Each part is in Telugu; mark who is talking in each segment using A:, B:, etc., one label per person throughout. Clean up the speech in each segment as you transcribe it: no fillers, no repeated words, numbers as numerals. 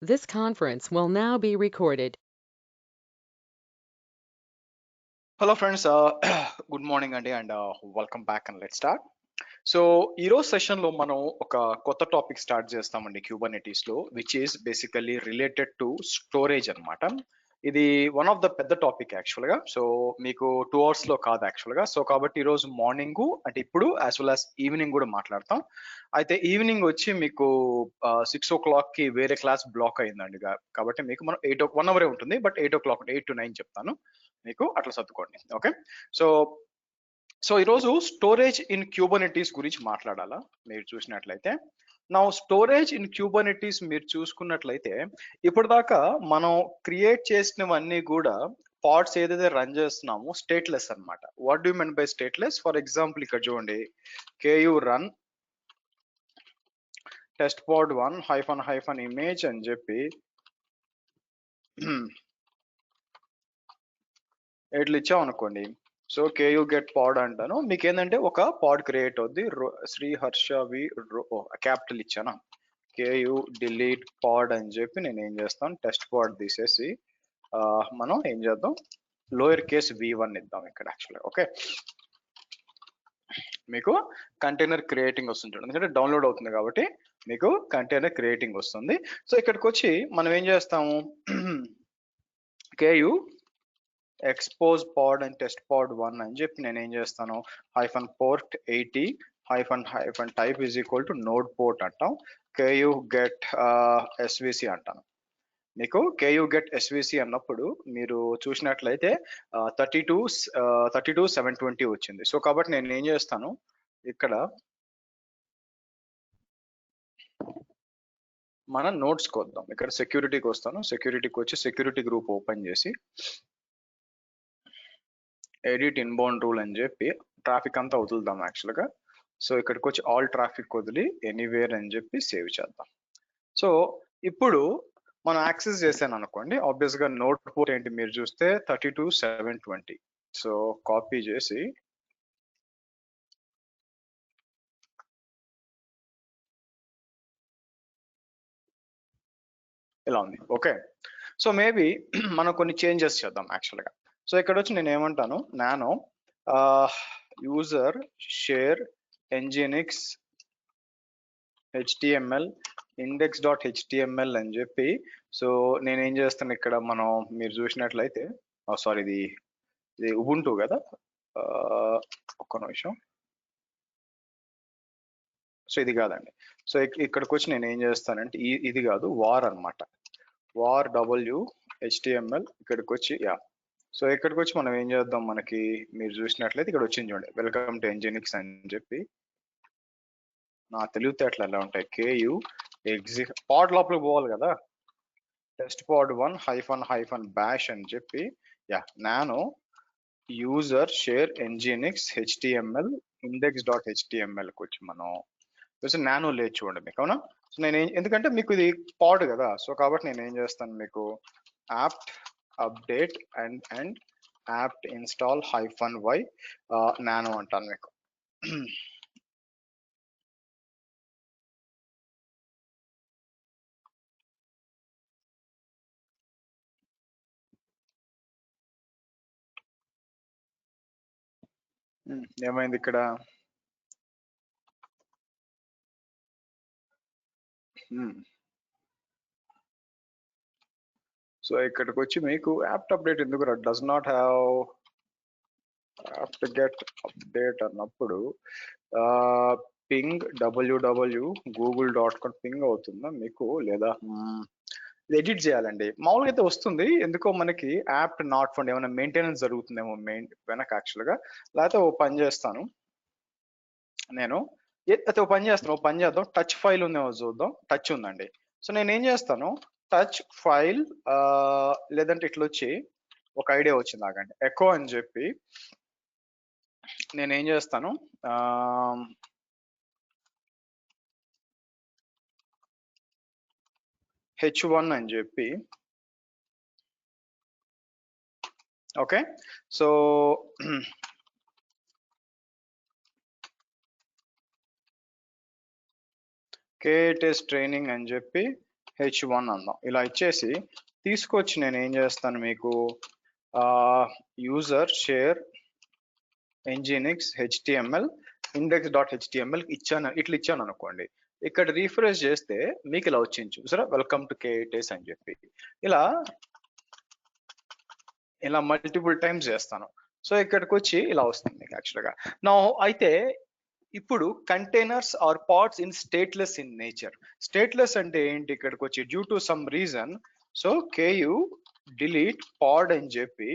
A: This conference will now be recorded.
B: Hello friends, good morning అండి and welcome back and let's start. So ఈరోజు సెషన్లో మనం ఒక కొత్త టాపిక్ స్టార్ట్ చేస్తామండి క్యూబర్నెటీస్లో, which is basically related to storage అన్నమాట. ఇది వన్ ఆఫ్ ద పెద్ద టాపిక్ యాక్చువల్గా. సో మీకు 2 అవర్స్లో కాదు యాక్చువల్గా. సో కాబట్టి ఈరోజు మార్నింగ్ అంటే ఇప్పుడు యాజ్ వెల్ యాజ్ ఈవినింగ్ కూడా మాట్లాడతాం. అయితే ఈవినింగ్ వచ్చి మీకు 6 o'clockకి వేరే క్లాస్ బ్లాక్ అయిందండి. కాబట్టి మీకు మనం 1 అవరే ఉంటుంది, బట్ 8 o'clock 8 to 9 చెప్తాను మీకు, అట్లా సర్దుకోండి. ఓకే. సో ఈరోజు స్టోరేజ్ ఇన్ క్యూబర్నెటీస్ గురించి మాట్లాడాలా మీరు చూసినట్లయితే. నా స్టోరేజ్ ఇన్ క్యూబర్నెటీస్ మీరు చూసుకున్నట్లయితే ఇప్పటిదాకా మనం క్రియేట్ చేసినవన్నీ కూడా పాడ్స్ ఏదైతే రన్ చేస్తున్నామో స్టేట్లెస్ అన్నమాట. What do mean by stateless? For example ఇక్కడ చూడండి, KU run test pod 1 - image అని చెప్పి ఇట్లా ఇచ్చాం అనుకోండి. సో కేయూ గెట్ పాడ్ అంటాను, మీకు ఏంటంటే ఒక పాడ్ క్రియేట్ అవుద్ది. శ్రీహర్ష వి క్యాపిటల్ ఇచ్చాను. కేయూ డిలీట్ పాడ్ అని చెప్పి నేను ఏం చేస్తాను, టెస్ట్ పాడ్ తీసేసి మనం ఏం చేద్దాం, లోయర్ కేస్ v1 ఇద్దాం ఇక్కడ యాక్చువల్గా. ఓకే, మీకు కంటైనర్ క్రియేటింగ్ వస్తుంటుంది, ఎందుకంటే డౌన్లోడ్ అవుతుంది కాబట్టి మీకు కంటైనర్ క్రియేటింగ్ వస్తుంది. సో ఇక్కడికి వచ్చి మనం ఏం చేస్తాము, KU expose pod and test pod 1 అని చెప్పి నేను ఏం చేస్తాను, -port 80 -type is equal to node port అంటాం. కేయూ గెట్ ఎస్విసి అంటాను. మీకు కేయూ గెట్ ఎస్విసి అన్నప్పుడు మీరు చూసినట్లయితే 32 720 వచ్చింది. సో కాబట్టి నేను ఏం చేస్తాను, ఇక్కడ మన నోట్స్కి వద్దాం. ఇక్కడ సెక్యూరిటీకి వస్తాను, సెక్యూరిటీకి వచ్చి సెక్యూరిటీ గ్రూప్ ఓపెన్ చేసి ఎడిట్ ఇన్బౌండ్ రూల్ అని చెప్పి ట్రాఫిక్ అంతా వదులుదాం యాక్చువల్గా. సో ఇక్కడికి వచ్చి ఆల్ ట్రాఫిక్ వదిలి ఎనీవేర్ అని చెప్పి సేవ్ చేద్దాం. సో ఇప్పుడు మనం యాక్సెస్ చేశాను అనుకోండి, ఆబ్వియస్ గా నోట్ పోర్ట్ ఏంటి మీరు చూస్తే 32 720. సో కాపీ చేసి ఇలా ఉంది. ఓకే, సో మేబీ మనం కొన్ని చేంజెస్ చేద్దాం యాక్చువల్గా. సో ఇక్కడ వచ్చి నేను ఏమంటాను, nano user share nginx HTML index.html అని చెప్పి. సో నేను ఏం చేస్తాను ఇక్కడ, మనం మీరు చూసినట్లయితే సారీ ఇది ఉబుంటు కదా, ఒక్క నిమిషం. సో ఇది కాదండి. సో ఇక్కడికి వచ్చి నేను ఏం చేస్తానంటే ఇది కాదు, వార్ అన్నమాట. వార్ HTML ఇక్కడికి వచ్చి సో ఇక్కడికి వచ్చి మనం ఏం చేద్దాం, మనకి మీరు చూసినట్లయితే ఇక్కడ వచ్చింది చూడండి, వెల్కమ్ టు ఎన్జినిక్స్ అని చెప్పి. నా తెలివితేటలు ఎలా ఉంటాయి, కేయూ పాడ్ లోపలికి పోవాలి కదా, టెస్ట్ పాడ్ 1 -bash అని చెప్పి nano user share nginx HTML index.html కి వచ్చి మనం నానో లేదు చూడండి మీకు, అవునా. సో నేను ఎందుకంటే మీకు ఇది పాడ్ కదా, సో కాబట్టి నేను ఏం చేస్తాను, మీకు apt update and apt install -y nano అంటాను మీకు. ఏమైంది ఇక్కడ, సో ఇక్కడికి వచ్చి మీకు యాప్ట్ అప్డేట్ ఎందుకు does not have apt get update అన్నప్పుడు పింగ్ www.google.com పింగ్ అవుతుందా మీకు, లేదా ఇది ఎడిట్ చేయాలండి. మామూలుగా అయితే వస్తుంది, ఎందుకో మనకి యాప్ నాట్ ఫౌండ్, ఏమైనా మెయింటెనెన్స్ జరుగుతుందేమో వెనక యాక్చువల్గా. లేకపోతే ఓ పని చేస్తాను నేను, అయితే ఓ పని చేద్దాం, టచ్ ఫైల్ ఉందేమో చూద్దాం. టచ్ ఉందండి. సో నేను ఏం చేస్తాను, టచ్ ఫైల్ లేదంటే ఇట్లా వచ్చి ఒక ఐడియా వచ్చింది, ఆగండి, ఎకో అని చెప్పి నేను ఏం చేస్తాను, h1 అని చెప్పి. ఓకే, సో KTest ట్రైనింగ్ అని చెప్పి h1 అందాం. ఇలా ఇచ్చేసి తీసుకొచ్చి నేను ఏం చేస్తాను మీకు user share nginx html index.html ఇట్లా ఇచ్చాను అనుకోండి. ఇక్కడ రీఫ్రెష్ చేస్తే మీకు ఇలా వచ్చింది చూసారా, వెల్కమ్ టు k8s అని చెప్పి. ఇలా మల్టిపుల్ టైమ్స్ చేస్తాను. సో ఇక్కడికి వచ్చి ఇలా వస్తుంది మీకు యాక్చువల్గా. నా అయితే ఇప్పుడు containers or pods in stateless in nature. Stateless అంటే ఏంటి, ఇక్కడికి వచ్చి due to some reason so ku delete pod అని చెప్పి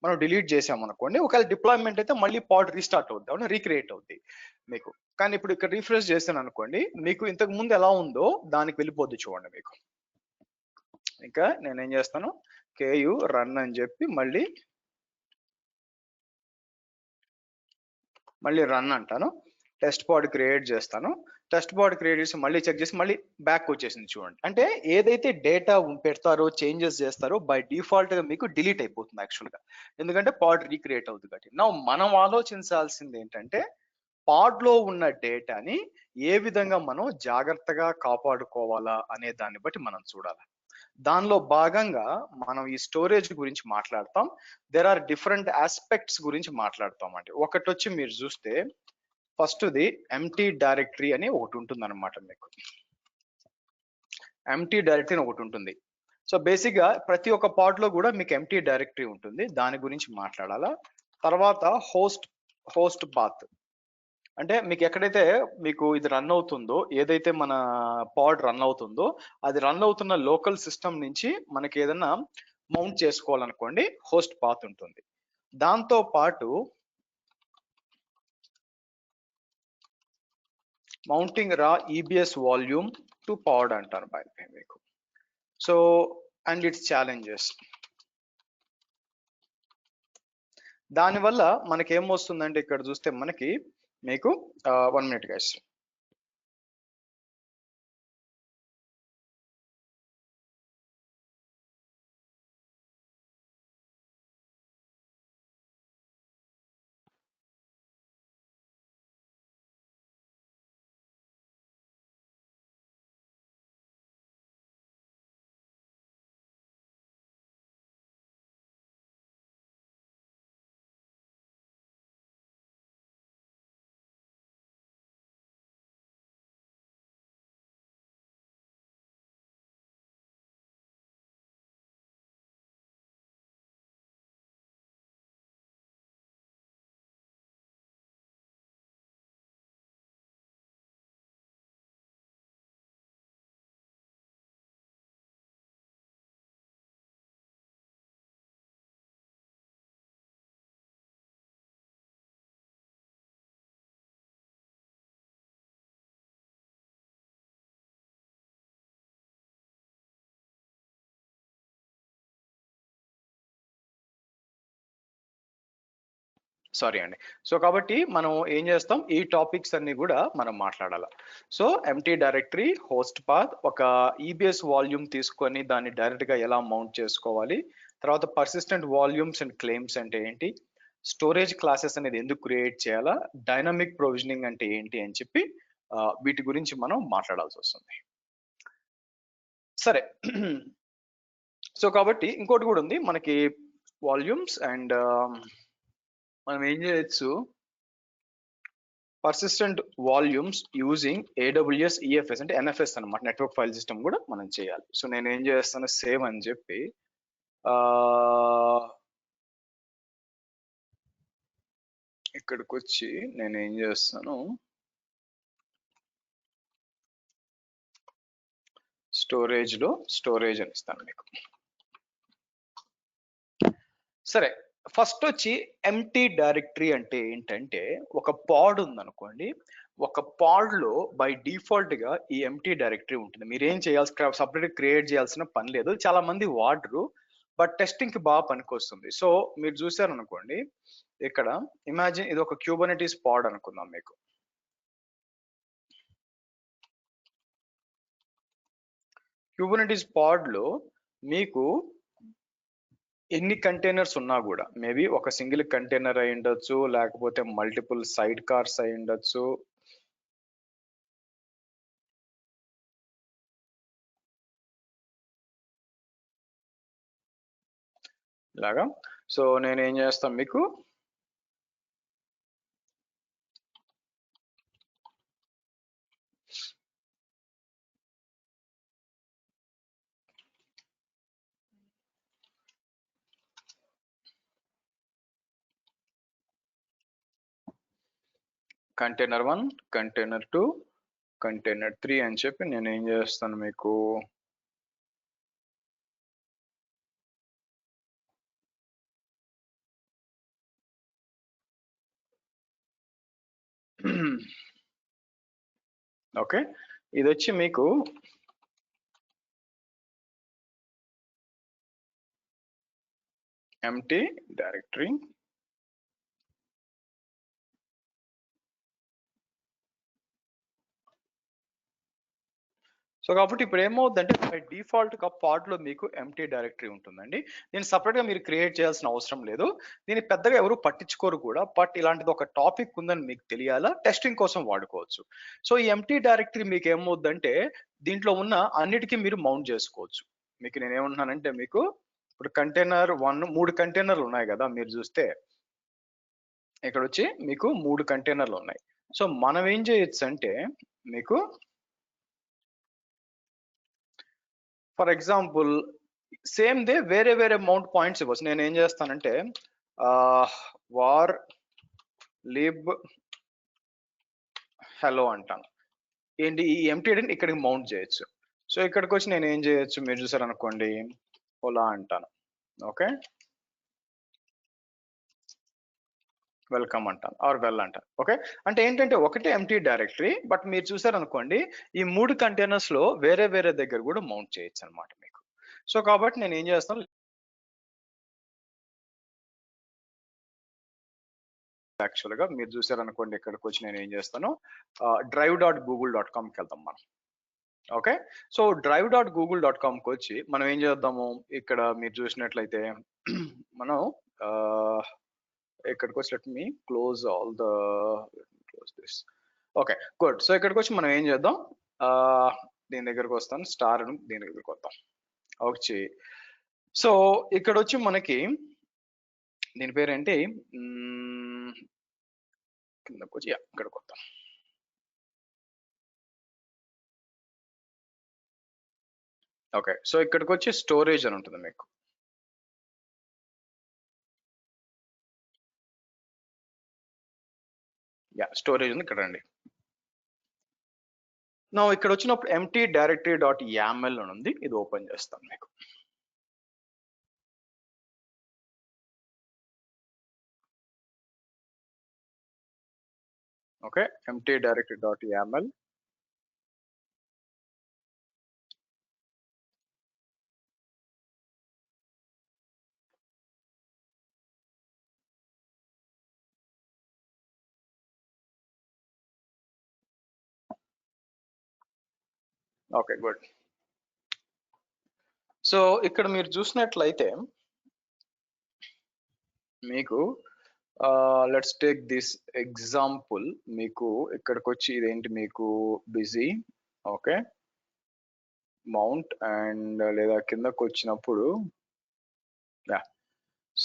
B: మనం డిలీట్ చేసాం అనుకోండి. ఒకవేళ డిప్లాయ్మెంట్ అయితే మళ్ళీ పాడ్ రీస్టార్ట్ అవుద్ది, అవునా, రీక్రియేట్ అవుద్ది మీకు. కానీ ఇప్పుడు ఇక్కడ రీఫ్రెష్ చేశాను అనుకోండి, మీకు ఇంతకు ముందు ఎలా ఉందో దానికి వెళ్ళిపోద్ది చూడండి మీకు. ఇంకా నేనేం చేస్తాను, ku రన్ అని చెప్పి మళ్ళీ రన్ అంటాను. టెస్ట్ పాడ్ క్రియేట్ చేస్తాను. టెస్ట్ పాడ్ క్రియేట్ చేసి మళ్ళీ చెక్ చేసి మళ్ళీ బ్యాక్ వచ్చేసింది చూడండి. అంటే ఏదైతే డేటా పెడతారో చేంజెస్ చేస్తారో బై డిఫాల్ట్ గా మీకు డిలీట్ అయిపోతుంది యాక్చువల్గా, ఎందుకంటే పాడ్ రీక్రియేట్ అవుతుంది కాబట్టి. నా మనం ఆలోచించాల్సింది ఏంటంటే పాడ్ లో ఉన్న డేటాని ఏ విధంగా మనం జాగ్రత్తగా కాపాడుకోవాలా అనే దాన్ని బట్టి మనం చూడాలి. దానిలో భాగంగా మనం ఈ స్టోరేజ్ గురించి మాట్లాడతాం. దేర్ ఆర్ డిఫరెంట్ ఆస్పెక్ట్స్ గురించి మాట్లాడతాం అండి. ఒకటి వచ్చి మీరు చూస్తే ఫస్ట్ది ఎంటీ డైరెక్టరీ అని ఒకటి ఉంటుంది అనమాట. మీకు ఎంటీ డైరెక్టరీ ఒకటి ఉంటుంది. సో బేసిక్ గా ప్రతి ఒక్క పార్ట్ లో కూడా మీకు ఎంటీ డైరెక్టరీ ఉంటుంది, దాని గురించి మాట్లాడాలా. తర్వాత హోస్ట్ పాత్ అంటే మీకు ఎక్కడైతే మీకు ఇది రన్ అవుతుందో, ఏదైతే మన పాడ్ రన్ అవుతుందో అది రన్ అవుతున్న లోకల్ సిస్టమ్ నుంచి మనకి ఏదైనా మౌంట్ చేసుకోవాలనుకోండి హోస్ట్ పాత్ ఉంటుంది. దాంతో పాటు మౌంటింగ్ రా EBS వాల్యూమ్ టు పాడ్ అంటారు మీకు. So and it's challenges. దానివల్ల మనకి ఏమొస్తుందంటే ఇక్కడ చూస్తే మనకి మీకు 1 minute గైస్. సారీ అండి. సో కాబట్టి మనం ఏం చేస్తాం, ఈ టాపిక్స్ అన్ని కూడా మనం మాట్లాడాలి. So empty directory, host path, ఒక EBS వాల్యూమ్ తీసుకొని దాన్ని డైరెక్ట్ గా ఎలా మౌంట్ చేసుకోవాలి, తర్వాత పర్సిస్టెంట్ వాల్యూమ్స్ అండ్ క్లెయిమ్స్ అంటే ఏంటి, స్టోరేజ్ క్లాసెస్ అనేది ఎందుకు క్రియేట్ చేయాలా, డైనమిక్ ప్రొవిజనింగ్ అంటే ఏంటి అని చెప్పి వీటి గురించి మనం మాట్లాడాల్సి వస్తుంది. సరే. సో కాబట్టి ఇంకోటి కూడా ఉంది మనకి, వాల్యూమ్స్ అండ్ మనం ఏం చేయొచ్చు, persistent volumes using AWS EFS అంటే NFS అనమాట, నెట్వర్క్ ఫైల్ సిస్టమ్ కూడా మనం చేయాలి. సో నేను ఏం చేస్తాను, సేవ్ అని చెప్పి ఇక్కడికి వచ్చి నేను ఏం చేస్తాను, స్టోరేజ్ లో స్టోరేజ్ అని ఇస్తాను మీకు. సరే, ఫస్ట్ వచ్చి ఎంటీ డైరెక్టరీ అంటే ఏంటంటే ఒక పాడ్ ఉందనుకోండి, ఒక పాడ్ లో బై డిఫాల్ట్ గా ఈ ఎంటీ డైరెక్టరీ ఉంటుంది. మీరు ఏం చేయాల్సిన, సపరేట్ క్రియేట్ చేయాల్సిన పని లేదు. చాలా మంది వాడరు, బట్ టెస్టింగ్ కి బాగా పనికొస్తుంది. సో మీరు చూసారు అనుకోండి, ఇక్కడ ఇమాజిన్ ఇది ఒక క్యూబర్నెటీస్ పాడ్ అనుకుందాం మీకు. క్యూబర్నెటీస్ పాడ్ లో మీకు ఎన్ని కంటైనర్స్ ఉన్నా కూడా, మేబీ ఒక సింగిల్ కంటైనర్ అయి ఉండొచ్చు, లేకపోతే మల్టిపుల్ సైడ్ కార్స్ అయి ఉండొచ్చు, ఇలాగా. సో నేను ఏం చేస్తాను మీకు container1, container2, container3 అని చెప్పి నేను ఏం చేస్తాను మీకు ఓకే, ఇది వచ్చి మీకు empty డైరెక్టరీ. సో కాబట్టి ఇప్పుడు ఏమవుతుందంటే బై డిఫాల్ట్ గా పాడ్ లో మీకు ఎంటీ డైరెక్టరీ ఉంటుందండి. దీన్ని సపరేట్ గా మీరు క్రియేట్ చేయాల్సిన అవసరం లేదు. దీన్ని పెద్దగా ఎవరు పట్టించుకోరు కూడా. బట్ ఇలాంటిది ఒక టాపిక్ ఉందని మీకు తెలియాలా, టెస్టింగ్ కోసం వాడుకోవచ్చు. సో ఈ ఎంటీ డైరెక్టరీ మీకు ఏమవుతుందంటే దీంట్లో ఉన్న అన్నిటికీ మీరు మౌంట్ చేసుకోవచ్చు. మీకు నేను ఏమంటున్నానంటే మీకు ఇప్పుడు కంటైనర్ 1 3 కంటైనర్లు ఉన్నాయి కదా, మీరు చూస్తే ఇక్కడ వచ్చి మీకు 3 కంటైనర్లు ఉన్నాయి. సో మనం ఏం చేయొచ్చు అంటే మీకు ఫర్ ఎగ్జాంపుల్ సేమ్ దే వేరే వేరే మౌంట్ పాయింట్స్ ఇవ్వచ్చు. నేను ఏం చేస్తానంటే వార్ లిబ్ హలో అంటాను. ఏంటి ఈ ఎంటీడీని ఇక్కడికి మౌంట్ చేయొచ్చు. సో ఇక్కడికి వచ్చి నేను ఏం చేయొచ్చు, మీరు చూసారు అనుకోండి, ఓలా అంటాను. ఓకే, వెల్కమ్ అంటాను ఆర్ వెల్ అంటాను. ఓకే, అంటే ఏంటంటే ఒకటే ఎంటీ డైరెక్టరీ, బట్ మీరు చూసారు అనుకోండి ఈ 3 కంటైనర్స్ లో వేరే వేరే దగ్గర కూడా మౌంట్ చేయొచ్చు అనమాట మీకు. సో కాబట్టి నేను ఏం చేస్తాను, యాక్చువల్ గా మీరు చూసారు అనుకోండి ఇక్కడికి వచ్చి నేను ఏం చేస్తాను, drive.google.comకి వెళ్తాం మనం. ఓకే, సో drive.google.comకి వచ్చి మనం ఏం చేద్దాము, ఇక్కడ మీరు చూసినట్లయితే మనం ఇక్కడికి వచ్చి let me close all the close this. Okay good. So ఇక్కడికి వచ్చి మనం ఏం చేద్దాం, దీని దగ్గరకు వస్తాను, స్టార్ దీని దగ్గరకు వద్దాం. వచ్చి సో ఇక్కడ వచ్చి మనకి దీని పేరేంటి, కిందకు వచ్చి ఇక్కడికి వద్దాం. ఓకే, సో ఇక్కడికి వచ్చి స్టోరేజ్ అని ఉంటుంది మీకు. స్టోరేజ్ ఉంది ఇక్కడ రండి. నా ఇక్కడ వచ్చినప్పుడు empty directory.yaml అని ఉంది, ఇది ఓపెన్ చేస్తాను మీకు. Okay, empty directory.yaml. Okay good. So ఇక్కడ మీరు చూసినట్లయితే మీకు లెట్స్ టేక్ దిస్ ఎగ్జాంపుల్. మీకు ఇక్కడికి వచ్చి ఇదేంటి మీకు బిజీ, ఓకే, మౌంట్ అండ్ లేదా కిందకు వచ్చినప్పుడు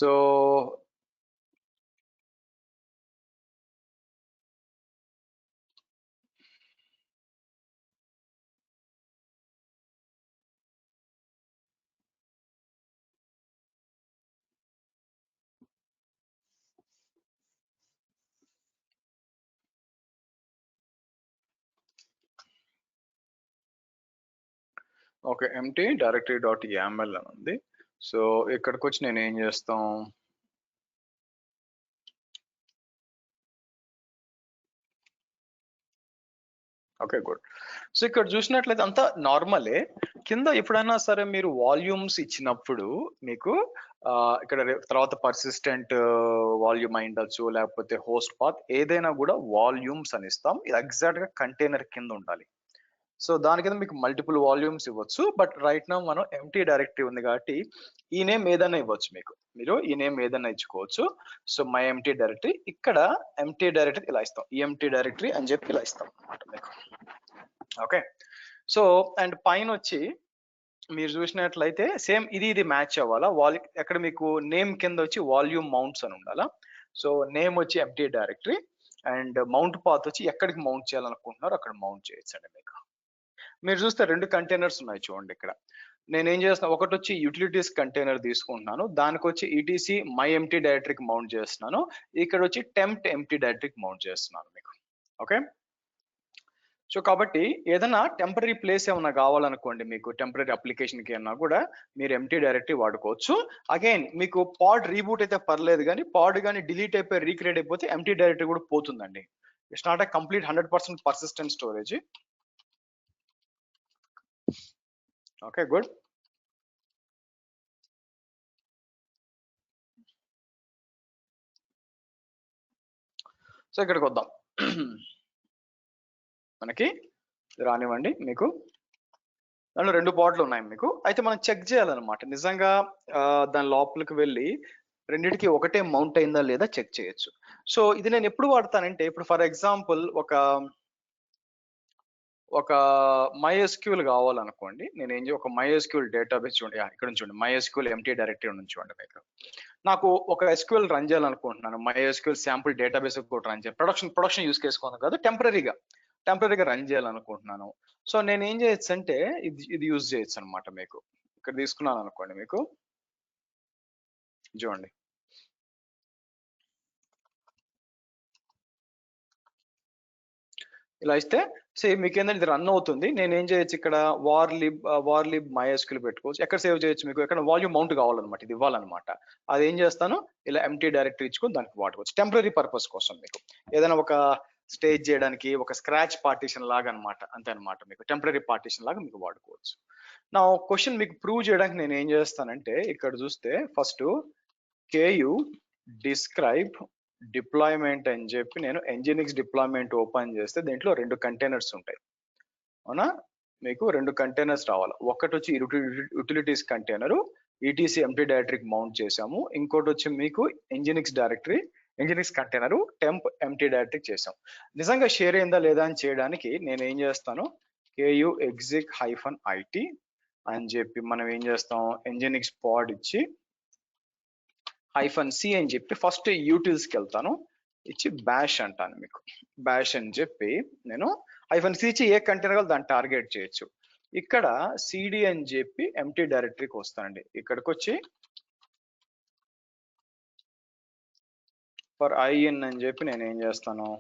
B: సో ఓకే, empty directory.yaml అని ఉంది. సో ఇక్కడికి వచ్చి నేను ఏం చేస్తాం, ఓకే గుడ్. సో ఇక్కడ చూసినట్లయితే అంతా నార్మలే. కింద ఎప్పుడైనా సరే మీరు వాల్యూమ్స్ ఇచ్చినప్పుడు మీకు ఇక్కడ తర్వాత పర్సిస్టెంట్ వాల్యూమ్ అయి ఉండొచ్చు, లేకపోతే హోస్ట్ పాత్, ఏదైనా కూడా వాల్యూమ్స్ అని ఇస్తాం. ఇది ఎగ్జాక్ట్ గా కంటైనర్ కింద ఉండాలి. సో దాని కింద మీకు మల్టిపుల్ వాల్యూమ్స్ ఇవ్వచ్చు. బట్ రైట్ నౌ మనం ఎంటీ డైరెక్టరీ ఉంది కాబట్టి ఈ నేమ్ ఏదైనా ఇవ్వచ్చు మీకు, మీరు ఈ నేమ్ ఏదైనా ఇచ్చుకోవచ్చు. సో మై ఎంటీ డైరెక్టరీ, ఇక్కడ ఎంటీ డైరెక్టరీ ఇలా ఇస్తాం, ఈ ఎంటీ డైరెక్టరీ అని చెప్పి ఇలా ఇస్తాం అన్నమాట మీకు. ఓకే, సో అండ్ పైన వచ్చి మీరు చూసినట్లయితే సేమ్ ఇది మ్యాచ్ అవ్వాలా. ఎక్కడ మీకు నేమ్ కింద వచ్చి వాల్యూమ్ మౌంట్స్ అని ఉండాలా. సో నేమ్ వచ్చి empty directory and mount path వచ్చి ఎక్కడికి మౌంట్ చేయాలనుకుంటున్నారో అక్కడ మౌంట్ చేయొచ్చండి మీకు. మీరు చూస్తే 2 కంటైనర్స్ ఉన్నాయి చూడండి ఇక్కడ. నేనేం చేస్తున్నా, ఒకటి వచ్చి యూటిలిటీస్ కంటైనర్ తీసుకుంటున్నాను. దానికొచ్చి ఈటీసీ మై ఎంప్టీ డైరెక్టరీకి మౌంట్ చేస్తున్నాను. ఇక్కడ వచ్చి టెంప్ట్ ఎంప్టీ డైరెక్టరీకి మౌంట్ చేస్తున్నాను మీకు. ఓకే. సో కాబట్టి ఏదైనా టెంపరరీ ప్లేస్ ఏమన్నా కావాలనుకోండి, మీకు టెంపరరీ అప్లికేషన్కి అన్నా కూడా మీరు ఎంప్టీ డైరెక్టరీ వాడుకోవచ్చు. అగైన్ మీకు పాడ్ రీబూట్ అయితే పర్లేదు, కానీ పాడ్ కానీ డిలీట్ అయిపోయి రీక్రియేట్ అయిపోతే ఎంప్టీ డైరెక్టరీ కూడా పోతుందండి. It's not a complete 100% persistent storage. Okay, good. So ఇక్కడికి వద్దాం. మనకి రానివ్వండి. మీకు దాంట్లో 2 పాడ్లు ఉన్నాయి మీకు. అయితే మనం చెక్ చేయాలన్నమాట. నిజంగా దాని లోపలికి వెళ్ళి రెండిటికి ఒకటే మౌంట్ అయిందా లేదా చెక్ చేయొచ్చు. సో ఇది నేను ఎప్పుడు వాడతానంటే, ఇప్పుడు ఫర్ ఎగ్జాంపుల్ ఒక MySQL కావాలనుకోండి, ఒక MySQL డేటాబేస్ చూడండి, ఇక్కడ నుంచి చూడండి, MySQL ఎంప్టీ డైరెక్టరీ నుంచి చూడండి మీకు. నాకు ఒక SQL రన్ చేయాలనుకుంటున్నాను, MySQL శాంపుల్ డేటాబేస్ కూడా రన్ చేయాలి, ప్రొడక్షన్ యూస్ చేసుకోవాలి కాదు, టెంపరరీగా రన్ చేయాలనుకుంటున్నాను. సో నేను ఏం చేయొచ్చు అంటే ఇది యూజ్ చేయొచ్చు అనమాట. మీకు ఇక్కడ తీసుకున్నాను అనుకోండి, మీకు చూడండి, ఇలా ఇస్తే మీకు ఏంటంటే ఇది రన్ అవుతుంది. నేను ఏం చేయొచ్చు, ఇక్కడ వార్లిబ్ MySQL పెట్టుకోవచ్చు. ఎక్కడ సేవ్ చేయొచ్చు, మీకు ఎక్కడ వాల్యూమ్ మౌంట్ కావాలన్నమాట, ఇది ఇవ్వాలన్నమాట. అది ఏం చేస్తాను, ఇలా ఎంప్టీ డైరెక్టరీ ఇచ్చుకొని దానికి వాడుకోవచ్చు టెంపరరీ పర్పస్ కోసం. మీకు ఏదైనా ఒక స్టేజ్ చేయడానికి ఒక స్క్రాచ్ పార్టీషన్ లాగా అనమాట, అంతే అనమాట. మీకు టెంపరరీ పార్టీషన్ లాగా మీకు వాడుకోవచ్చు. నా క్వశ్చన్ మీకు ప్రూవ్ చేయడానికి నేను ఏం చేస్తానంటే, ఇక్కడ చూస్తే ఫస్ట్ KU డిస్క్రైబ్ డిప్లాయ్మెంట్ అని చెప్పి నేను Nginx డిప్లాయ్మెంట్ ఓపెన్ చేస్తే దీంట్లో 2 కంటైనర్స్ ఉంటాయి, అవునా. మీకు 2 కంటైనర్స్ రావాలి. ఒకటి వచ్చి యూటిలిటీస్ కంటైనర్ ఈటీసీ ఎంప్టీ డైరెక్టరీకి మౌంట్ చేసాము. ఇంకోటి వచ్చి మీకు Nginx కంటైనర్ టెంప్ ఎంప్టీ డైరెక్టరీకి చేసాం. నిజంగా షేర్ అయిందా లేదా అని చేయడానికి నేను ఏం చేస్తాను, KU exec -it అని చెప్పి మనం ఏం చేస్తాం, Nginx pod ఇచ్చి -c అని చెప్పి ఫస్ట్ యూటిల్స్ కి వెళ్తాను, ఇచ్చి బ్యాష్ అంటాను. మీకు బ్యాష్ అని చెప్పి నేను -c ఇచ్చి ఏ కంటైనర్ దాన్ని టార్గెట్ చేయొచ్చు. ఇక్కడ cd అని చెప్పి ఎంప్టీ డైరెక్టరీకి వస్తానండి. ఇక్కడికి వచ్చి ఫర్ in అని చెప్పి నేను ఏం చేస్తాను,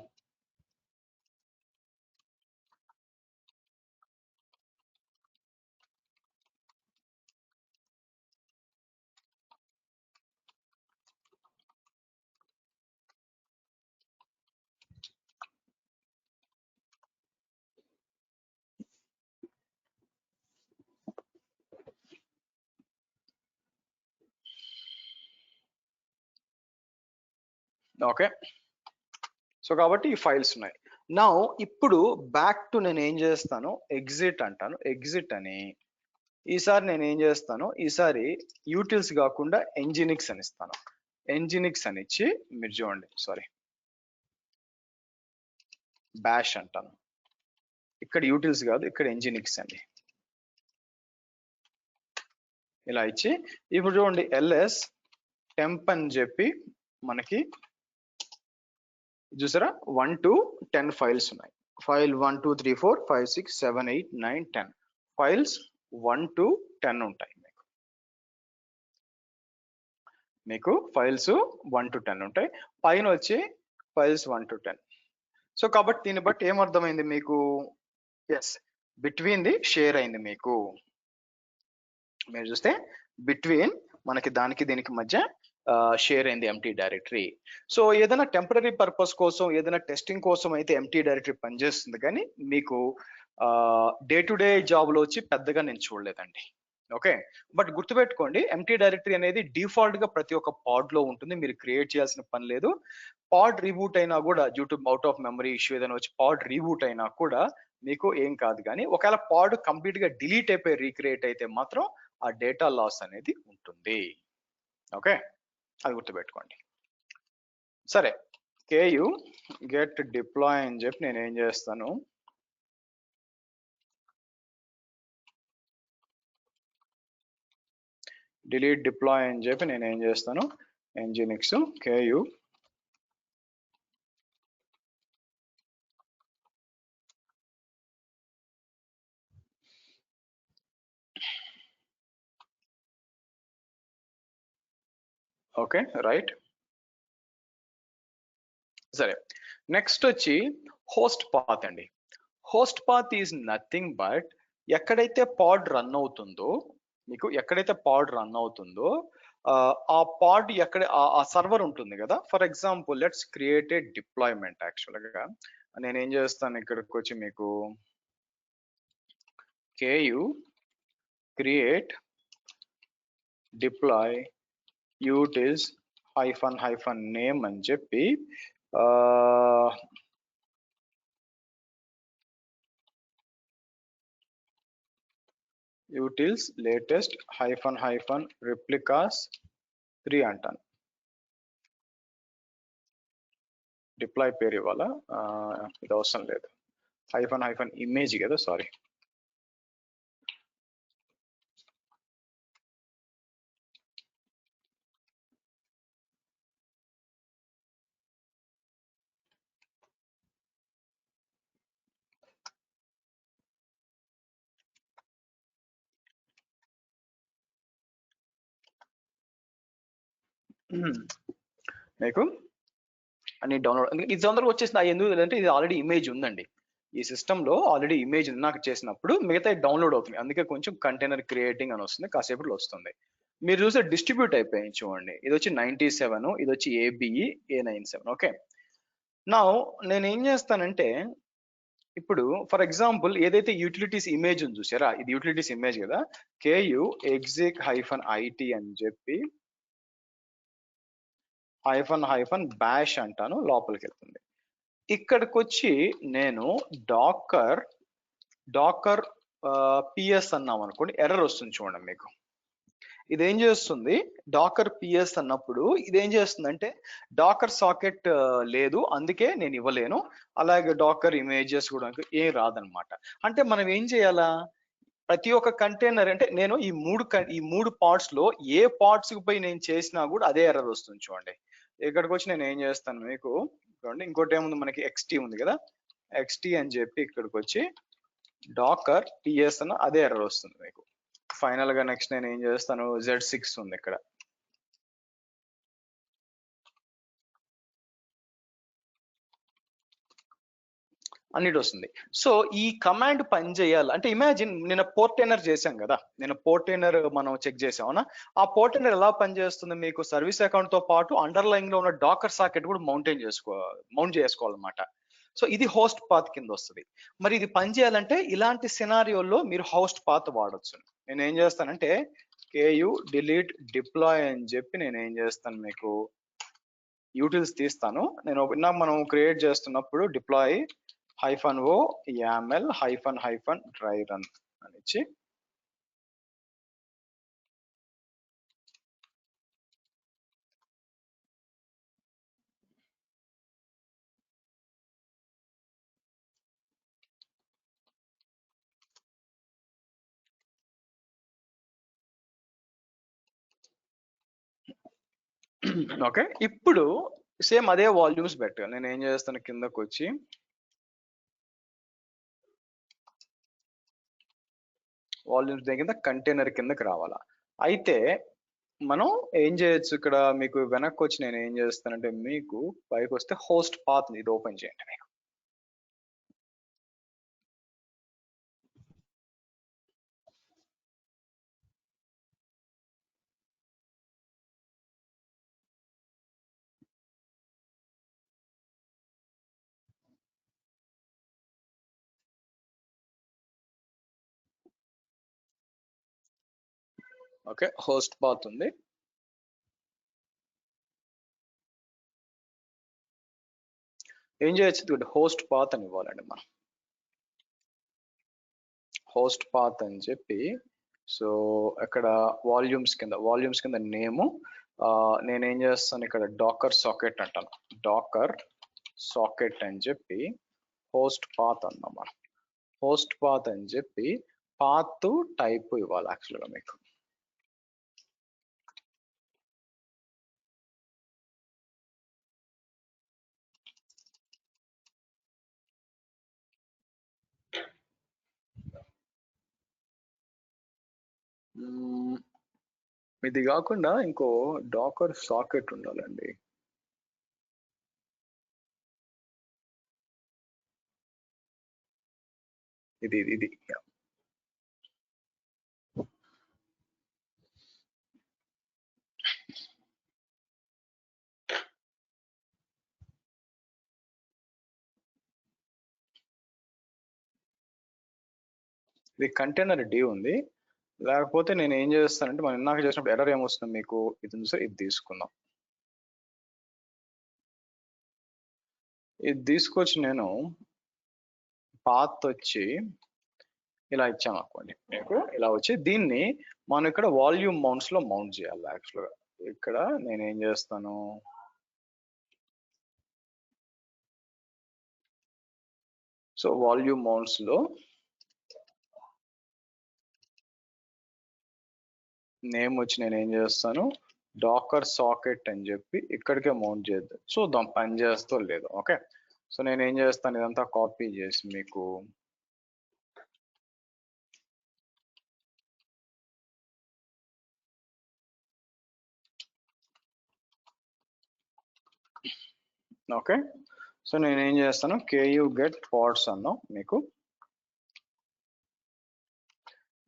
B: ఓకే. సో కాబట్టి ఈ ఫైల్స్ ఉన్నాయి. నా ఇప్పుడు బ్యాక్ టు నేను ఏం చేస్తాను, ఎగ్జిట్ అంటాను. ఎగ్జిట్ అని ఈసారి నేను ఏం చేస్తాను, ఈసారి యూటిల్స్ కాకుండా Nginx అని ఇస్తాను. Nginx అని ఇచ్చి మీరు చూడండి, సారీ బ్యాష్ అంటాను. ఇక్కడ యూటిల్స్ కాదు, ఇక్కడ Nginx అండి. ఇలా ఇచ్చి ఇప్పుడు చూడండి ls temp అని చెప్పి మనకి చూసారా 1 to 10 ఫైల్స్ ఉన్నాయి. ఫైల్ 1 2 3 4 5 6 7 8 9 10 ఫైల్స్ 1 to 10 ఉంటాయి. మీకు ఫైల్స్ 1 to 10 ఉంటాయి. పైన వచ్చి ఫైల్స్ 1 to 10. సో కాబట్టి దీన్ని బట్టి ఏమర్థమైంది మీకు, ఎస్ బిట్వీన్ ది షేర్ అయింది. మీకు మీరు చూస్తే బిట్వీన్ మనకి దానికి దీనికి మధ్య షేర్ అయింది ఎంప్టీ డైరెక్టరీ. సో ఏదైనా టెంపరరీ పర్పస్ కోసం, ఏదైనా టెస్టింగ్ కోసం అయితే ఎంప్టీ డైరెక్టరీ పనిచేస్తుంది, కానీ మీకు డే టు డే జాబ్ లో వచ్చి పెద్దగా నేను చూడలేదండి. ఓకే, బట్ గుర్తుపెట్టుకోండి, ఎంప్టీ డైరెక్టరీ అనేది డిఫాల్ట్ గా ప్రతి ఒక్క పాడ్ లో ఉంటుంది, మీరు క్రియేట్ చేయాల్సిన పని లేదు. పాడ్ రీబూట్ అయినా కూడా due to out of memory issue ఏదైనా వచ్చి పాడ్ రీబూట్ అయినా కూడా మీకు ఏం కాదు. కానీ ఒకవేళ పాడ్ కంప్లీట్ గా డిలీట్ అయిపోయి రీక్రియేట్ అయితే మాత్రం ఆ డేటా లాస్ అనేది ఉంటుంది. ఓకే, అది గుర్తుపెట్టుకోండి. సరే, KU గెట్ డిప్లాయ్ అని చెప్పి నేను ఏం చేస్తాను, డిలీట్ డిప్లాయ్ అని చెప్పి నేను ఏం చేస్తాను, nginx ku ఓకే రైట్. సరే, నెక్స్ట్ వచ్చి హోస్ట్ పాత్ అండి. Host path is nothing but ఎక్కడైతే పాడ్ రన్ అవుతుందో, మీకు ఎక్కడైతే పాడ్ రన్ అవుతుందో ఆ పాడ్ ఎక్కడ ఆ సర్వర్ ఉంటుంది కదా. For example let's create a deployment. యాక్చువల్గా నేను ఏం చేస్తాను, ఇక్కడికి వచ్చి మీకు ku create deploy utils -name అని చెప్పి utils latest -replicas 3 అంటాను. డిప్లాయ్ పేరు ఇవ్వాలా, ఇది అవసరం లేదు, -image కదా, సారీ. మీకు అన్ని డౌన్లోడ్, ఇది తొందరగా వచ్చేసింది. ఎందుకు అంటే ఇది ఆల్రెడీ ఇమేజ్ ఉందండి ఈ సిస్టంలో, ఆల్రెడీ ఇమేజ్ నాకు చేసినప్పుడు మిగతా డౌన్లోడ్ అవుతుంది. అందుకే కొంచెం కంటైనర్ క్రియేటింగ్ అని వస్తుంది, కాసేపట్లో వస్తుంది. మీరు చూస్తే డిస్ట్రిబ్యూట్ అయిపోయింది చూడండి. ఇది వచ్చి 97, ఇది వచ్చి ABE A97. ఓకే, నా నేను ఏం చేస్తానంటే, ఇప్పుడు ఫర్ ఎగ్జాంపుల్ ఏదైతే యూటిలిటీస్ ఇమేజ్ ఉంది చూసారా, ఇది యూటిలిటీస్ ఇమేజ్ కదా, ku exec -it అని చెప్పి -bash అంటాను, లోపలికి వెళ్తుంది. ఇక్కడికి వచ్చి నేను డాకర్ ps అన్నాం అనుకోండి, ఎర్రర్ వస్తుంది చూడండి మీకు. ఇదేం చేస్తుంది, డాకర్ ps అన్నప్పుడు ఇదేం చేస్తుందంటే డాకర్ సాకెట్ లేదు, అందుకే నేను ఇవ్వలేను. అలాగే డాకర్ ఇమేజెస్ కూడా ఏం రాదనమాట. అంటే మనం ఏం చేయాలా, ప్రతి ఒక్క కంటైనర్ అంటే నేను ఈ మూడు పార్ట్స్ లో ఏ పార్ట్స్ పై నేను చేసినా కూడా అదే ఎర్రర్ వస్తుంది చూడండి. ఇక్కడికి వచ్చి నేను ఏం చేస్తాను మీకు చూడండి, ఇంకోటి ఏముంది మనకి xt ఉంది కదా, xt అని చెప్పి ఇక్కడికి వచ్చి డాకర్ ps అన్న అదే ఎర్రర్ వస్తుంది మీకు. ఫైనల్ గా నెక్స్ట్ నేను ఏం చేస్తాను, z6 ఉంది ఇక్కడ, అన్నిటి వస్తుంది. సో ఈ కమాండ్ పని చేయాలి అంటే, ఇమాజిన్ నేను పోర్టైనర్ చేశాం కదా, నేను పోర్టైనర్ మనం చెక్ చేసామన్నా, ఆ పోర్టైనర్ ఎలా పనిచేస్తుంది మీకు, సర్వీస్ అకౌంట్ తో పాటు అండర్లైన్ లో ఉన్న డాకర్ సాకెట్ కూడా మౌంట్ చేసుకోవాలన్నమాట. సో ఇది హోస్ట్ పాత్ కింద వస్తుంది. మరి ఇది పని చేయాలంటే ఇలాంటి సినారియోల్లో మీరు హోస్ట్ పాత్ వాడచ్చు. నేను ఏం చేస్తానంటే ku delete deploy అని చెప్పి నేను ఏం చేస్తాను మీకు యూటిల్స్ తీస్తాను. నేను ఇందాక మనం క్రియేట్ చేస్తున్నప్పుడు deploy -o yaml -dry run అని ఇచ్చి ఓకే. ఇప్పుడు సేమ్ అదే వాల్యూమ్స్ పెట్టాలి. నేను ఏం చేస్తాను, కిందకు వచ్చి వాల్యూమ్స్ కింద కంటైనర్ కిందకి రావాలా. అయితే మనం ఏం చేయొచ్చు, ఇక్కడ మీకు వెనక్కి వచ్చి నేను ఏం చేస్తానంటే మీకు పైకి వస్తే హోస్ట్ పాత్ ఇది ఓపెన్ చేయండి మీకు. ఓకే, హోస్ట్ పాత్ ఉంది. ఏం చేయొచ్చు, హోస్ట్ పాత్ అని ఇవ్వాలండి మనం, హోస్ట్ పాత్ అని చెప్పి. సో అక్కడ వాల్యూమ్స్ కింద నేము, నేనేం చేస్తాను ఇక్కడ డాకర్ సాకెట్ అంటాను, డాకర్ సాకెట్ అని చెప్పి హోస్ట్ పాత్ అన్నాం మనం. హోస్ట్ పాత్ అని చెప్పి పాత్ టైప్ ఇవ్వాలి యాక్చువల్గా మీకు. మ్మ్, ఇది కాకుండా ఇంకో డాకర్ సాకెట్ ఉండాలండి. ఇది ఇది కంటైనర్ డి ఉంది. లేకపోతే నేను ఏం చేస్తానంటే మనం ఇందాక చేసినప్పుడు ఎర్రర్ ఏమొస్తుంది మీకు, ఇది ఉంది సార్, ఇది తీసుకుందాం. ఇది తీసుకొచ్చి నేను పాత్ వచ్చి ఇలా ఇచ్చాను అనుకోండి, మీకు ఇలా వచ్చి దీన్ని మనం ఇక్కడ వాల్యూమ్ మౌంట్స్ లో మౌంట్ చేయాలి. యాక్చువల్గా ఇక్కడ నేను ఏం చేస్తాను, సో వాల్యూమ్ మౌంట్స్ లో నేమ్ వచ్చి నేను ఏం చేస్తాను, డాకర్ సాకెట్ అని చెప్పి ఇక్కడికే మౌంట్ చేద్దాం. చూద్దాం పని చేస్తో లేదు. ఓకే, సో నేను ఏం చేస్తాను, ఇదంతా కాపీ చేసి మీకు ఓకే, సో నేను ఏం చేస్తాను, కేయూ గెట్ పాడ్స్ అన్నాం మీకు.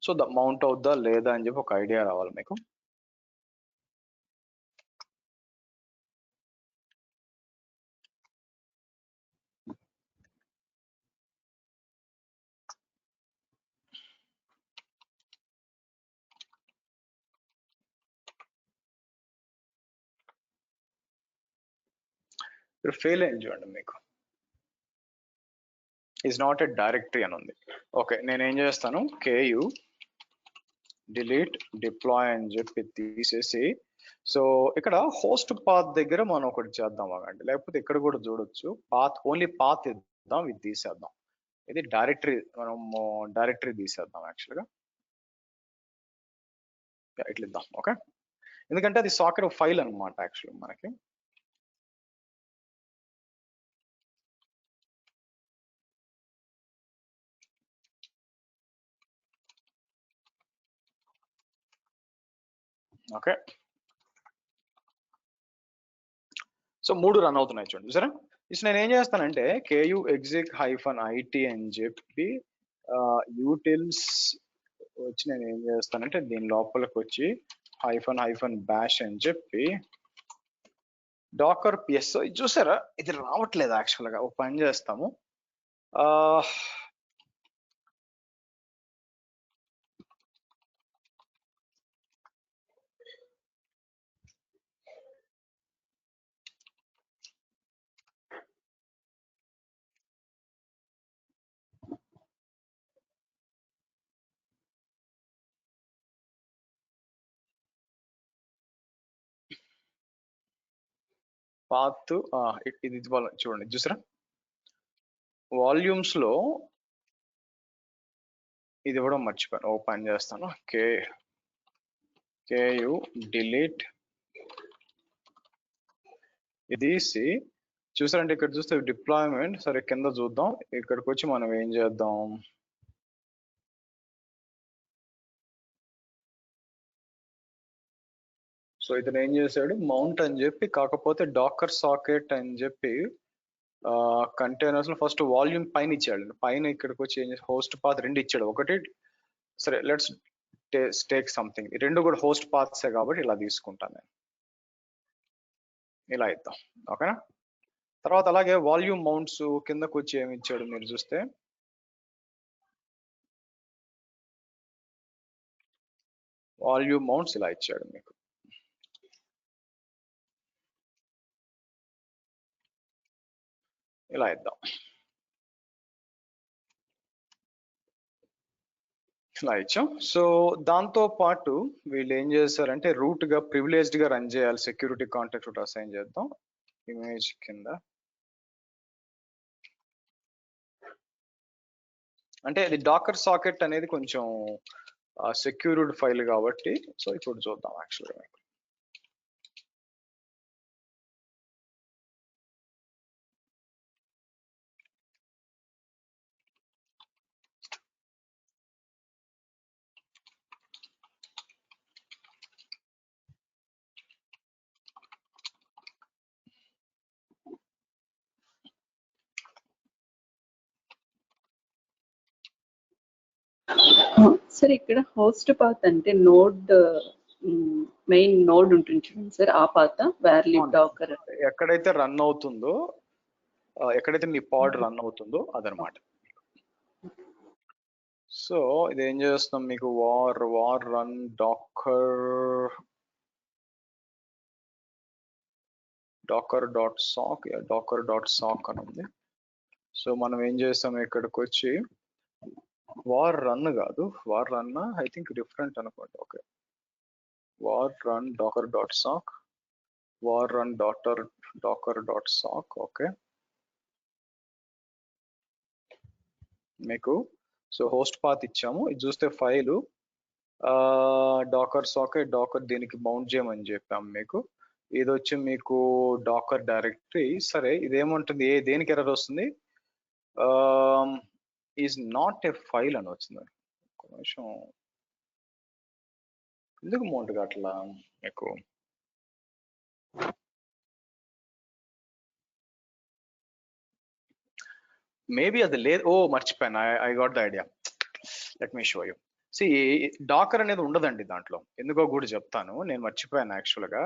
B: సో ద మౌంట్ అవుద్దా లేదా అని చెప్పి ఒక ఐడియా రావాలి మీకు. ఇప్పుడు ఫెయిల్ అయింది చూడండి మీకు, ఈజ్ నాట్ ఎ డైరెక్టరీ అని ఉంది. ఓకే, నేను ఏం చేస్తాను, కేయూ డిలీట్ డిప్లాయ్ అని చెప్పి తీసేసి, సో ఇక్కడ హోస్ట్ పాత్ దగ్గర మనం ఒకటి చేద్దాం అవ్వండి, లేకపోతే ఇక్కడ కూడా చూడొచ్చు, పాత్ ఓన్లీ పాత్ ఇద్దాం, ఇది తీసేద్దాం. ఇది డైరెక్టరీ, మనము డైరెక్టరీ తీసేద్దాం యాక్చువల్గా, ఇట్లా ఇద్దాం. ఓకే, ఎందుకంటే అది సాకెట్ ఫైల్ అనమాట యాక్చువల్గా మనకి. ఓకే, సో 3 రన్ అవుతున్నాయి చూడండి సరే. ఇప్పుడు నేను ఏం చేస్తానంటే కేయూ ఎగ్జిక్ హైఫన్ ఐటీ అని చెప్పి యూటిల్స్ వచ్చి నేను ఏం చేస్తానంటే దీని లోపలికి వచ్చి హైఫన్ హైఫన్ బ్యాష్ అని చెప్పి డాకర్ పిఎస్. ఇది చూసారా, ఇది రావట్లేదు యాక్చువల్గా. ఒక పని చేస్తాము, పాత్ ఇది చూడండి, చూసారా వాల్యూమ్స్ లో ఇది ఇవ్వడం మర్చిపోయాను. ఓ పని చేస్తాను, కేయూ డిలీట్ ఇది చూసారంటే ఇక్కడ చూస్తే డిప్లాయ్మెంట్. సరే కింద చూద్దాం, ఇక్కడికి వచ్చి మనం ఏం చేద్దాం, సో ఇతను ఏం చేశాడు, మౌంట్ అని చెప్పి, కాకపోతే డాకర్ సాకెట్ అని చెప్పి కంటైనర్స్ లో ఫస్ట్ వాల్యూమ్ పైన ఇచ్చాడు, పైన ఇక్కడికి వచ్చి ఏం చేసి హోస్ట్ పాత్ 2 ఇచ్చాడు. ఒకటి సరే లెట్స్ టేక్ సంథింగ్, ఈ 2 కూడా హోస్ట్ పాత్సే కాబట్టి ఇలా తీసుకుంటాను నేను, ఇలా ఇద్దాం. ఓకేనా, తర్వాత అలాగే వాల్యూమ్ మౌంట్స్ కిందకు వచ్చి ఏమి ఇచ్చాడు మీరు చూస్తే, వాల్యూమ్ మౌంట్స్ ఇలా ఇచ్చాడు మీకు. ఇలా ఇద్దాం, ఇలా ఇచ్చాం. సో దాంతో పాటు వీళ్ళు ఏం చేశారంటే రూట్ గా ప్రివిలేజ్డ్ గా రన్ చేయాలి, సెక్యూరిటీ కాంటాక్ట్ రూట్ అసైన్ చేద్దాం. ఇమేజ్ కింద అంటే అది డాకర్ సాకెట్ అనేది కొంచెం సెక్యూర్డ్ ఫైల్ కాబట్టి, సో ఇప్పుడు చూద్దాం యాక్చువల్గా.
C: సార్ ఇక్కడ హోస్ట్ పాత్ అంటే నోడ్ మెయిన్ నోడ్ ఉంటుంది చూడండి సార్, ఆ పాత వేర్లిబ్ డాకర్
B: ఎక్కడైతే రన్ అవుతుందో, ఎక్కడైతే మీ పాడ్ రన్ అవుతుందో అదనమాట. సో ఇది ఏం చేస్తాం, మీకు var run docker dot sock అని ఉంది. సో మనం ఏం చేస్తాం, ఇక్కడికి వచ్చి వార్ రన్ కాదు, var run I think different అనుకోండి. Okay, var run docker dot sock, var run docker dot sock. Okay, మీకు సో హోస్ట్ పాత్ ఇచ్చాము. ఇది చూస్తే ఫైలు డాకర్ సాకెట్ డాకర్ దీనికి మౌంట్ చేయమని చెప్పాము మీకు. ఇది వచ్చి మీకు డాకర్ డైరెక్టరీ. సరే, ఇదేముంటుంది, దేనికి ఎర్రర్ వస్తుంది, ఈజ్ నాట్ ఏ ఫైల్ అని వచ్చింది. ఒక నిమిషం, ఎందుకు మౌంట్ కావట్లా మీకు, మేబీ అది లేదు. ఓ మర్చిపోయాను, I got the idea, let me show you. C Docker అనేది ఉండదండి దాంట్లో, ఎందుకో కూడా చెప్తాను, నేను మర్చిపోయాను యాక్చువల్గా.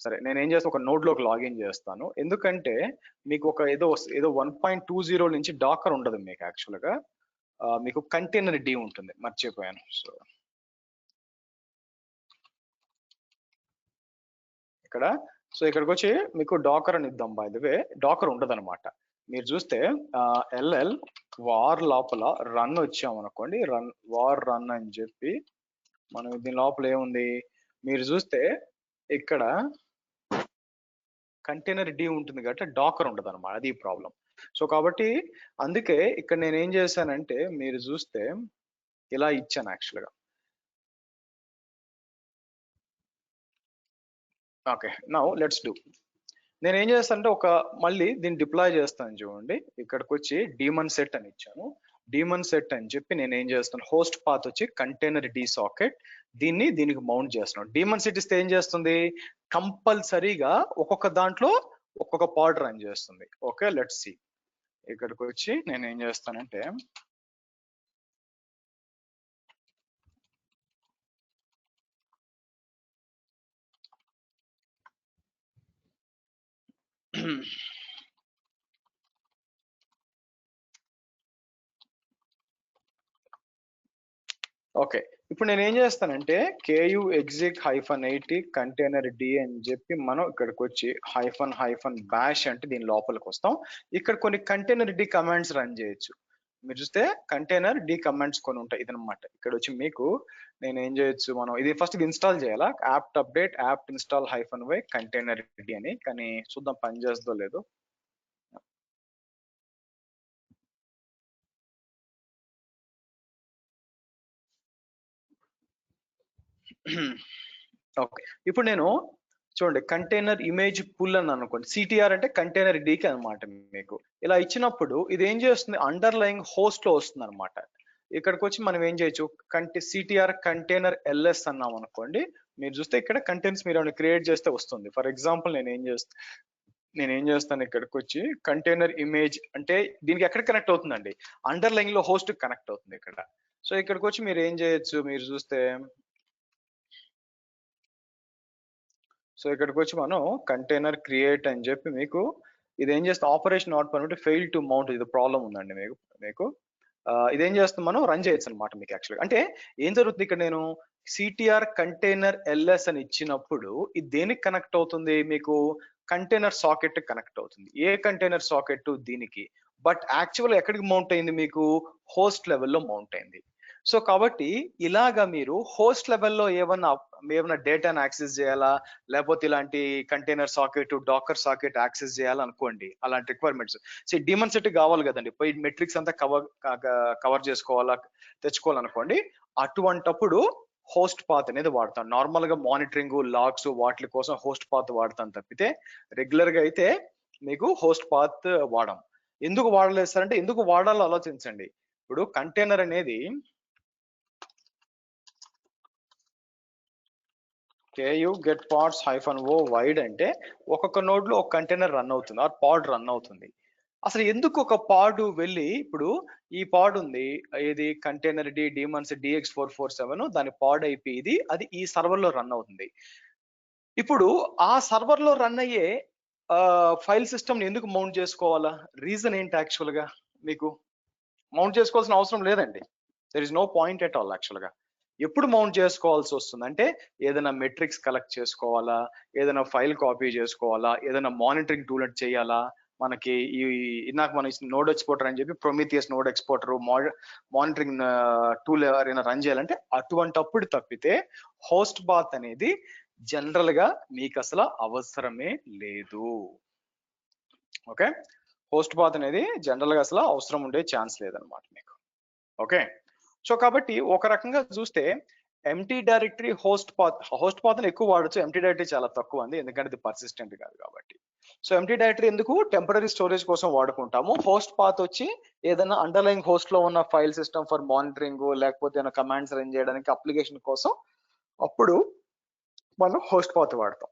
B: సరే, నేను ఏం చేస్తాను, ఒక నోడ్లోకి లాగిన్ చేస్తాను. ఎందుకంటే మీకు ఒక ఏదో 1.20 నుంచి డాకర్ ఉండదు మీకు యాక్చువల్గా, మీకు కంటైనర్ డి ఉంటుంది, మర్చిపోయాను. సో ఇక్కడికి వచ్చి మీకు డాకర్ అని ఇద్దాం. బై ద వే డాకర్ ఉండదు అనమాట. మీరు చూస్తే ఎల్ఎల్ వార్ లోపల రన్ వచ్చామనుకోండి, వార్ రన్ అని చెప్పి మనం దీని లోపల ఏముంది, మీరు చూస్తే ఇక్కడ కంటైనర్ డి ఉంటుంది కాబట్టి డాకర్ ఉండదు అనమాట, అది ప్రాబ్లం. సో కాబట్టి అందుకే ఇక్కడ నేను ఏం చేశానంటే, మీరు చూస్తే ఇలా ఇచ్చాను యాక్చువల్గా. Okay, now let's do. నేను ఏం చేస్తానంటే మళ్ళీ దీన్ని డిప్లాయ్ చేస్తాను చూడండి. ఇక్కడికి వచ్చి డీమన్ సెట్ అని ఇచ్చాను. డీమన్ సెట్ అని చెప్పి నేను ఏం చేస్తాను, హోస్ట్ పాత్ వచ్చి కంటైనర్ డి సాకెట్, దీనికి మౌంట్ చేస్తున్నాను. డీమన్ సెట్ ఇస్తే ఏం చేస్తుంది, కంపల్సరీగా ఒక్కొక్క దాంట్లో ఒక్కొక్క పాడ్ రన్ చేస్తుంది. Okay, let's see. ఇక్కడికి వచ్చి నేను ఏం చేస్తానంటే, ఓకే, ఇప్పుడు నేను ఏం చేస్తానంటే KU exec -80 కంటైనర్ డి అని చెప్పి మనం ఇక్కడికి వచ్చి -bash అంటే దీని లోపలికి వస్తాం. ఇక్కడ కొన్ని కంటైనర్ డి కమాండ్స్ రన్ చేయొచ్చు. మీరు చూస్తే కంటైనర్ డి కమాండ్స్ కొన్ని ఉంటాయి, ఇదనమాట. ఇక్కడ వచ్చి మీకు నేను ఏం చేయొచ్చు, మనం ఇది ఫస్ట్ ఇన్స్టాల్ చేయాలా, apt update apt install -y containerd అని. కానీ చూద్దాం పని చేస్తుందో లేదో. ఓకే, ఇప్పుడు నేను చూడండి కంటైనర్ ఇమేజ్ పుల్ అని అనుకోండి, సిటిఆర్ అంటే కంటైనర్ డీకి అనమాట. మీకు ఇలా ఇచ్చినప్పుడు ఇది ఏం చేస్తుంది, అండర్లైన్ హోస్ట్ లో వస్తుంది అనమాట. ఇక్కడికి వచ్చి మనం ఏం చేయొచ్చు, సిటిఆర్ కంటైనర్ ఎల్ఎస్ అన్నాం అనుకోండి. మీరు చూస్తే ఇక్కడ కంటైనర్స్ మీరు క్రియేట్ చేస్తే వస్తుంది. ఫర్ ఎగ్జాంపుల్ నేను ఏం చేస్తాను, ఇక్కడికి వచ్చి కంటైనర్ ఇమేజ్ అంటే దీనికి ఎక్కడ కనెక్ట్ అవుతుందండి, అండర్లైన్ లో హోస్ట్ కనెక్ట్ అవుతుంది ఇక్కడ. సో ఇక్కడికి వచ్చి మీరు ఏం చేయొచ్చు, మీరు చూస్తే సో ఇక్కడికి వచ్చి మనం కంటైనర్ క్రియేట్ అని చెప్పి మీకు ఇది ఏం చేస్తే operation not permit fail to mount, ఇది ప్రాబ్లం ఉందండి మీకు ఇదేం చేస్తాం, మనం రన్ చేయొచ్చు అనమాట. మీకు యాక్చువల్గా అంటే ఏం జరుగుతుంది, ఇక్కడ నేను సిటిఆర్ కంటైనర్ ఎల్ఎస్ అని ఇచ్చినప్పుడు ఇది దేనికి కనెక్ట్ అవుతుంది, మీకు కంటైనర్ సాకెట్ కనెక్ట్ అవుతుంది. ఏ కంటైనర్ సాకెట్ దీనికి, బట్ యాక్చువల్ ఎక్కడికి మౌంట్ అయింది, మీకు హోస్ట్ లెవెల్లో మౌంట్ అయింది. సో కాబట్టి ఇలాగా మీరు హోస్ట్ లెవెల్లో ఏమన్నా డేటాను యాక్సెస్ చేయాలా, లేకపోతే ఇలాంటి container socket docker socket access చేయాలనుకోండి, అలాంటి రిక్వైర్మెంట్స్ డీమన్ సెట్ కావాలి కదండి, పోయి మెట్రిక్స్ అంతా కవర్ తెచ్చుకోవాలనుకోండి. అటువంటప్పుడు హోస్ట్ పాత్ అనేది వాడతాం. నార్మల్ గా మానిటరింగ్ లాగ్స్ వాటి కోసం హోస్ట్ పాత్ వాడతాం తప్పితే రెగ్యులర్ గా అయితే మీకు హోస్ట్ పాత్ వాడం. ఎందుకు వాడలేదు సార్ అంటే, ఎందుకు వాడాలో ఆలోచించండి. ఇప్పుడు కంటైనర్ అనేది KU get pods -o wide అంటే ఒక్కొక్క నోడ్ లో ఒక కంటైనర్ రన్ అవుతుంది, ఆ పాడ్ రన్ అవుతుంది. అసలు ఎందుకు ఒక పాడు వెళ్ళి ఇప్పుడు ఈ పాడ్ ఉంది, ఇది కంటైనర్ డీమన్స్ DX447 దాని పాడ్ IP ఇది, అది ఈ సర్వర్ లో రన్ అవుతుంది. ఇప్పుడు ఆ సర్వర్ లో రన్ అయ్యే ఫైల్ సిస్టమ్ ఎందుకు మౌంట్ చేసుకోవాలా? రీజన్ ఏంటి యాక్చువల్ గా? మీకు మౌంట్ చేసుకోవాల్సిన అవసరం లేదండి. There is no point at all actual గా. ఎప్పుడు మౌంట్ చేసుకోవాల్సి వస్తుంది అంటే ఏదైనా మెట్రిక్స్ కలెక్ట్ చేసుకోవాలా, ఏదైనా ఫైల్ కాపీ చేసుకోవాలా, ఏదైనా మానిటరింగ్ టూల్ చేయాలా, మనకి ఈ ఇందాక మనం నోడ్ ఎక్స్పోర్టర్ అని చెప్పి Prometheus node exporter monitoring tool ఎవరైనా రన్ చేయాలంటే అటువంటప్పుడు తప్పితే హోస్ట్ బాత్ అనేది జనరల్ గా మీకు అసలు అవసరమే లేదు. ఓకే, హోస్ట్ బాత్ అనేది జనరల్ గా అసలు అవసరం ఉండే ఛాన్స్ లేదనమాట మీకు. ఓకే, సో కాబట్టి ఒక రకంగా చూస్తే ఎంటీ డైరెక్టరీ హోస్ట్ పాత్ ఎక్కువ వాడచ్చు, ఎంటీ డైరెక్టరీ చాలా తక్కువ అండి, ఎందుకంటే ఇది పర్సిస్టెంట్ కాదు కాబట్టి. సో ఎంటీ డైరెక్టరీ ఎందుకు టెంపరీ స్టోరేజ్ కోసం వాడుకుంటాము. హోస్ట్ పాత్ వచ్చి ఏదైనా అండర్లైన్ హోస్ట్ లో ఉన్న ఫైల్ సిస్టమ్ ఫర్ మానిటరింగ్, లేకపోతే ఏదైనా కమాండ్స్ రన్ చేయడానికి అప్లికేషన్ కోసం అప్పుడు మనం హోస్ట్ పాత్ వాడతాం.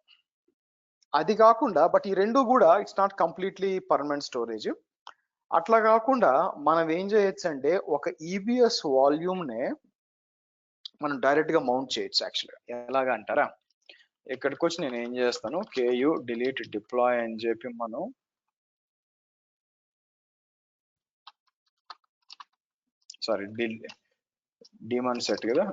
B: అది కాకుండా బట్ ఈ రెండు కూడా it's not completely permanent storage. అట్లా కాకుండా మనం ఏం చేయొచ్చు అంటే ఒక EBS వాల్యూమ్ నే మనం డైరెక్ట్ గా మౌంట్ చేయొచ్చు యాక్చువల్గా. ఎలాగా అంటారా, ఇక్కడికి వచ్చి నేను ఏం చేస్తాను, KU delete deploy అని చెప్పి మనం సారీ డీమన్ సెట్ కదా,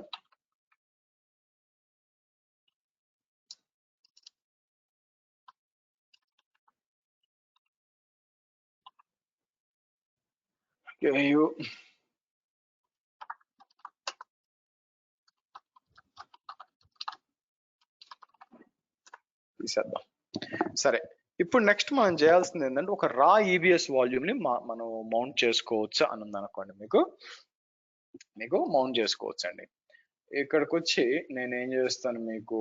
B: KU తీసేద్దాం. సరే, ఇప్పుడు నెక్స్ట్ మనం చేయాల్సింది ఏంటంటే ఒక రా EBS వాల్యూమ్ ని మనం మౌంట్ చేసుకోవచ్చు అని ఉంది అనుకోండి, మీకు మౌంట్ చేసుకోవచ్చు అండి. ఇక్కడికి వచ్చి నేను ఏం చేస్తాను, మీకు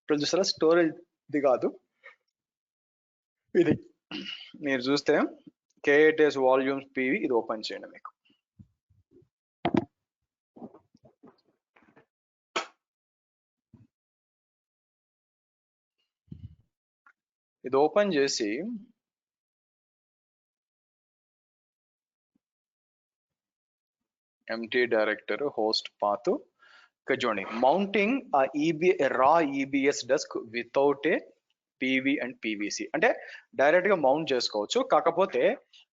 B: ఇప్పుడు చూసారా స్టోరేజ్ ఇది కాదు, ఇది మీరు చూస్తే K8s వాల్యూమ్స్ PV ఇది ఓపెన్ చేయండి. మీకు ఇది ఓపెన్ చేసి ఎంటీ డైరెక్టర్ హోస్ట్ పాత్ ఇక్కడ చూడండి, మౌంటింగ్ రా EBS desk without a PV and PVC అంటే డైరెక్ట్ గా మౌంట్ చేసుకోవచ్చు. కాకపోతే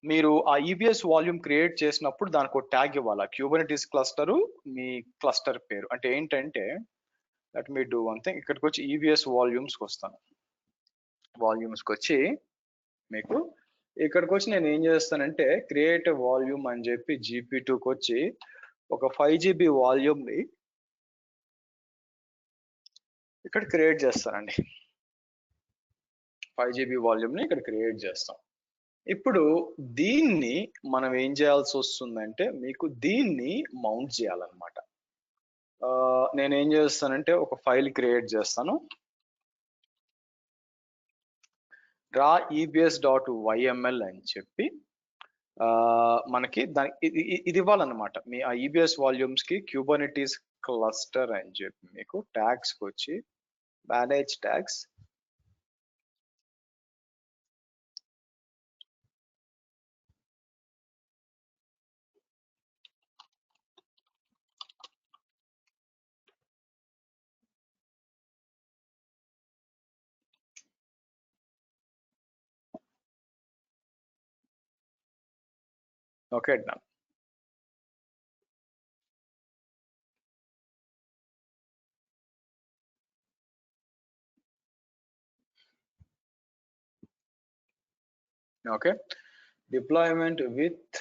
B: మీరు ఆ EBS వాల్యూమ్ క్రియేట్ చేసినప్పుడు దానికి ఒక ట్యాగ్ ఇవ్వాలి, క్యూబర్నెటిస్ క్లస్టర్ మీ క్లస్టర్ పేరు. అంటే ఏంటంటే let me do one thing, ఇక్కడికి వచ్చి EBS వాల్యూమ్స్కి వస్తాను, వాల్యూమ్స్కి వచ్చి మీకు ఇక్కడికి వచ్చి నేను ఏం చేస్తానంటే క్రియేట్ వాల్యూమ్ అని చెప్పి GP2కి వచ్చి ఒక 5 GB వాల్యూమ్ ని ఇక్కడ క్రియేట్ చేస్తానండి. 5 GB వాల్యూమ్ ని ఇక్కడ క్రియేట్ చేస్తాం. ఇప్పుడు దీన్ని మనం ఏం చేయాల్సి వస్తుందంటే మీకు దీన్ని మౌంట్ చేయాలన్నమాట. నేను ఏం చేస్తానంటే ఒక ఫైల్ క్రియేట్ చేస్తాను, రా EBS.yml అని చెప్పి మనకి దాని ఇది ఇవ్వాలన్నమాట. మీ ఆ EBS వాల్యూమ్స్ కి క్యూబర్నెటిస్ క్లస్టర్ అని చెప్పి మీకు ట్యాగ్స్ కి వచ్చి manage tags, okay done. Okay, deployment with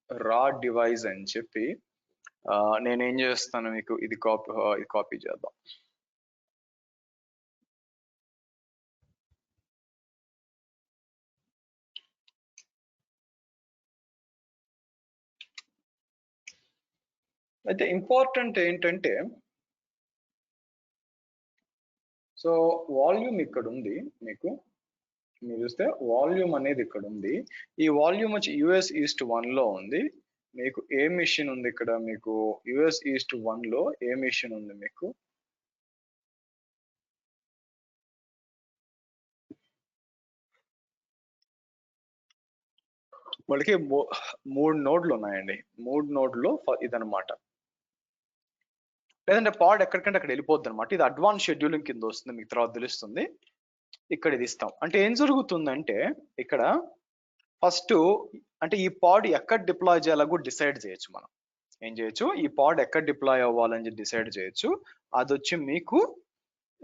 B: రా డివైస్ అని చెప్పి నేనేం చేస్తాను, మీకు ఇది కాపీ చేద్దాం. అయితే ఇంపార్టెంట్ ఏంటంటే సో వాల్యూమ్ ఇక్కడ ఉంది, మీకు మీరు చూస్తే వాల్యూమ్ అనేది ఇక్కడ ఉంది. ఈ వాల్యూమ్ వచ్చి US East 1 లో ఉంది, మీకు ఏ మిషన్ ఉంది ఇక్కడ? మీకు యుఎస్ ఈస్ట్ 1 లో ఏ మిషన్ ఉంది మీకు? వాళ్ళకి 3 నోడ్లు ఉన్నాయండి. 3 నోడ్లో ఇదనమాట. లేదంటే పాడ్ ఎక్కడికంటే అక్కడ వెళ్ళిపోద్ది అనమాట. ఇది అడ్వాన్స్ షెడ్యూలింగ్ కింద వస్తుంది, మీకు తర్వాత తెలుస్తుంది. ఇక్కడ ఇది ఇస్తాం. అంటే ఏం జరుగుతుందంటే ఇక్కడ ఫస్ట్ అంటే ఈ పాడ్ ఎక్కడ డిప్లాయ్ చేయాలో కూడా డిసైడ్ చేయొచ్చు మనం. ఏం చేయొచ్చు? ఈ పాడ్ ఎక్కడ డిప్లాయ్ అవ్వాలని డిసైడ్ చేయొచ్చు. అది వచ్చి మీకు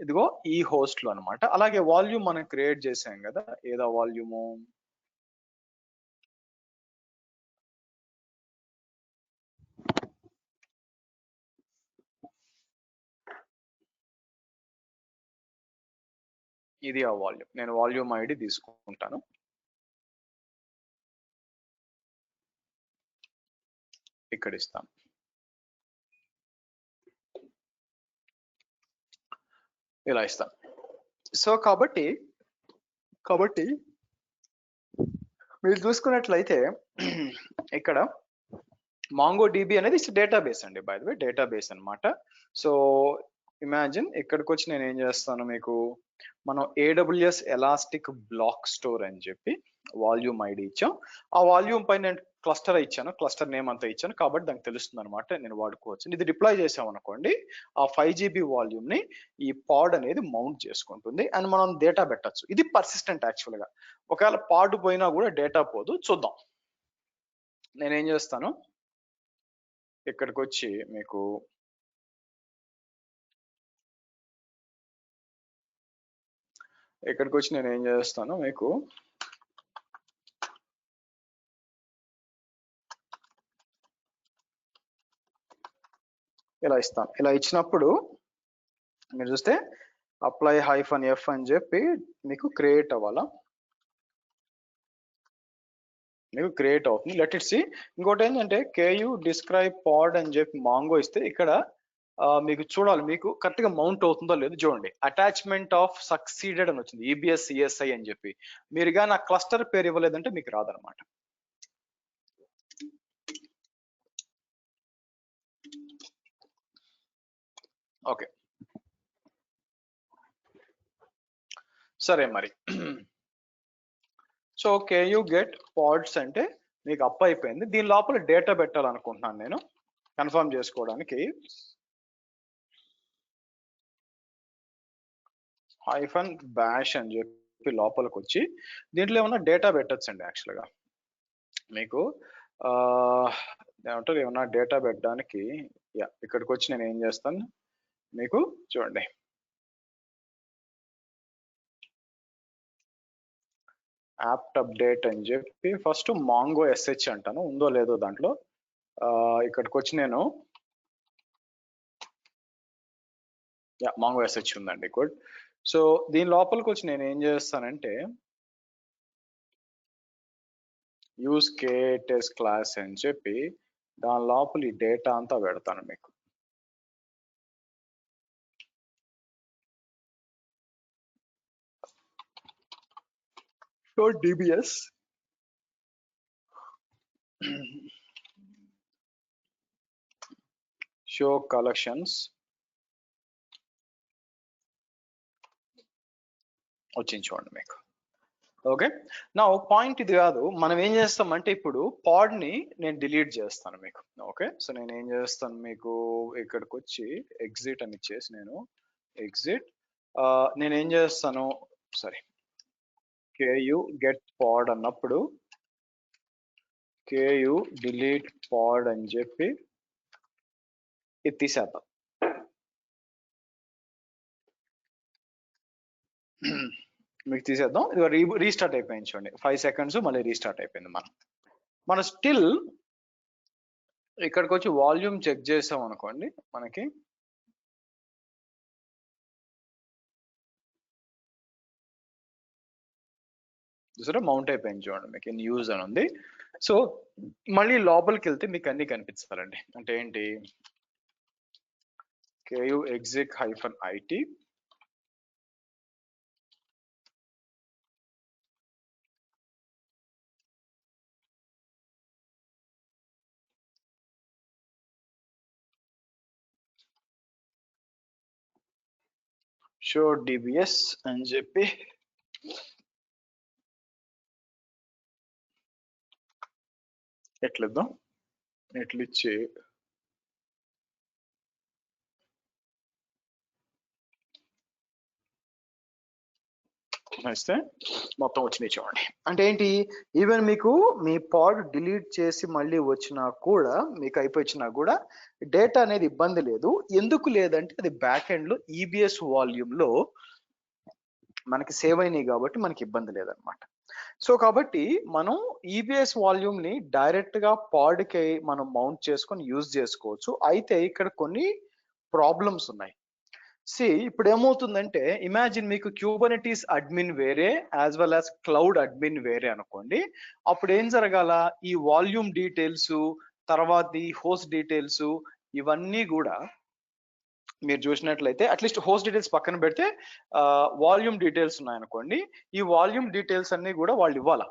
B: ఇదిగో ఈ హోస్ట్ లో అనమాట. అలాగే వాల్యూమ్ మనం క్రియేట్ చేసాం కదా, ఏదో వాల్యూము ఇది ఆ వాల్యూమ్. నేను వాల్యూమ్ ఐడి తీసుకుంటాను. ఇక్కడ ఇస్తాను. ఇలా ఇస్తాను. సో కాబట్టి మీరు చూసుకున్నట్లయితే ఇక్కడ MongoDB అనేది డేటాబేస్ అండి, బై ద వే డేటాబేస్ అన్నమాట. సో ఇమాజిన్ ఇక్కడికి వచ్చి నేను ఏం చేస్తాను, మీకు మనం AWS ఎలాస్టిక్ బ్లాక్ స్టోర్ అని చెప్పి వాల్యూమ్ ఐడి ఇచ్చాం. ఆ వాల్యూమ్ పైన నేను క్లస్టర్ ఇచ్చాను, క్లస్టర్ నేమ్ అంతా ఇచ్చాను కాబట్టి దానికి తెలుస్తుంది అనమాట, నేను వాడుకోవచ్చు. ఇది డిప్లాయ్ చేసాం అనుకోండి, ఆ 5 GB వాల్యూమ్ ని ఈ పాడ్ అనేది మౌంట్ చేసుకుంటుంది అండ్ మనం డేటా పెట్టచ్చు. ఇది పర్సిస్టెంట్ యాక్చువల్ గా. ఒకవేళ పాడ్ పోయినా కూడా డేటా పోదు. చూద్దాం. నేనేం చేస్తాను, ఇక్కడికి వచ్చి మీకు నేను ఏం చేస్తాను, మీకు ఇలా ఇస్తాను. ఇలా ఇచ్చినప్పుడు మీరు చూస్తే అప్లై -f అని చెప్పి మీకు క్రియేట్ అవ్వాలా, మీకు క్రియేట్ అవుతుంది. Let it see. ఇంకోటి ఏంటంటే KU డిస్క్రైబ్ పాడ్ అని చెప్పి మాంగో ఇస్తే ఇక్కడ మీకు చూడాలి, మీకు కరెక్ట్ గా మౌంట్ అవుతుందో లేదో చూడండి. అటాచ్మెంట్ ఆఫ్ సక్సీడెడ్ అని వచ్చింది, EBS CSI అని చెప్పి. మీరు కానీ ఆ క్లస్టర్ పేరు ఇవ్వలేదంటే మీకు రాదనమాట. ఓకే, సరే మరి. సో KU గెట్ పాడ్స్ అంటే మీకు అప్ అయిపోయింది. దీని లోపల డేటా పెట్టాలనుకుంటున్నాను నేను కన్ఫర్మ్ చేసుకోవడానికి. -bash అని చెప్పి లోపలికి వచ్చి దీంట్లో ఏమన్నా డేటా పెట్టచ్చండి. యాక్చువల్గా మీకు ఏమంటారు, ఏమన్నా డేటా పెట్టడానికి ఇక్కడికి వచ్చి నేను ఏం చేస్తాను, మీకు చూడండి, యాప్ట్ అప్డేట్ అని చెప్పి ఫస్ట్ మాంగో SH అంటాను, ఉందో లేదో దాంట్లో. ఇక్కడికి వచ్చి నేను మాంగో SH ఉందండి, గుడ్. సో దీని లోపలికి వచ్చి నేను ఏం చేస్తానంటే యూజ్ KTest క్లాస్ అని చెప్పి దాని లోపల ఈ డేటా అంతా పెడతాను మీకు. సో DBS షో కలెక్షన్స్ వచ్చింది చూడండి మీకు. ఓకే, నా పాయింట్ ఇది కాదు. మనం ఏం చేస్తామంటే ఇప్పుడు పాడ్ ని నేను డిలీట్ చేస్తాను మీకు. ఓకే, సో నేను ఏం చేస్తాను, మీకు ఇక్కడికి వచ్చి ఎగ్జిట్ అని ఇచ్చేసి నేను ఎగ్జిట్ నేను ఏం చేస్తాను, సారీ, KU గెట్ పాడ్ అన్నప్పుడు KU డిలీట్ పాడ్ అని చెప్పి ఇది తీసేద్దాం. మీకు తీసేద్దాం. ఇది రీస్టార్ట్ అయిపోయింది చూడండి, 5 సెకండ్స్ మళ్ళీ రీస్టార్ట్ అయిపోయింది. మనం స్టిల్ ఇక్కడికి వచ్చి వాల్యూమ్ చెక్ చేసాం అనుకోండి, మనకి చూసారా మౌంట్ అయిపోయింది చూడండి, మీకు ఇన్ యూజ్ అని ఉంది. సో మళ్ళీ లోపలికి వెళ్తే మీకు అన్ని కనిపిస్తారండి. అంటే ఏంటి, KU exec -IT show DBS అని చెప్పి ఎట్లిద్దాం, ఎట్లిచ్చి ఇస్తే మొత్తం వచ్చినాయి చూడండి. అంటే ఏంటి, ఈవెన్ మీకు మీ పాడ్ డిలీట్ చేసి మళ్ళీ వచ్చినా కూడా, మీకు అయిపోయినా కూడా డేటా అనేది ఇబ్బంది లేదు. ఎందుకు లేదంటే అది బ్యాక్ ఎండ్ లో ఈబిఎస్ వాల్యూమ్ లో మనకి సేవ్ అయినాయి కాబట్టి మనకి ఇబ్బంది లేదనమాట. సో కాబట్టి మనం ఈబిఎస్ వాల్యూమ్ ని డైరెక్ట్ గా పాడ్ కి మనం మౌంట్ చేసుకొని యూజ్ చేసుకోవచ్చు. అయితే ఇక్కడ కొన్ని ప్రాబ్లమ్స్ ఉన్నాయి. ఇప్పుడు ఏమవుతుందంటే, ఇమాజిన్ మీకు క్యూబర్నెటీస్ అడ్మిన్ వేరే as well as cloud admin వేరే అనుకోండి. అప్పుడు ఏం జరగాల, ఈ వాల్యూమ్ డీటెయిల్స్, తర్వాత ఈ హోస్ట్ డీటెయిల్స్, ఇవన్నీ కూడా మీరు చూసినట్లయితే అట్లీస్ట్ హోస్ట్ డీటెయిల్స్ పక్కన పెడితే వాల్యూమ్ డీటెయిల్స్ ఉన్నాయనుకోండి, ఈ వాల్యూమ్ డీటెయిల్స్ అన్ని కూడా వాళ్ళు ఇవ్వాలా,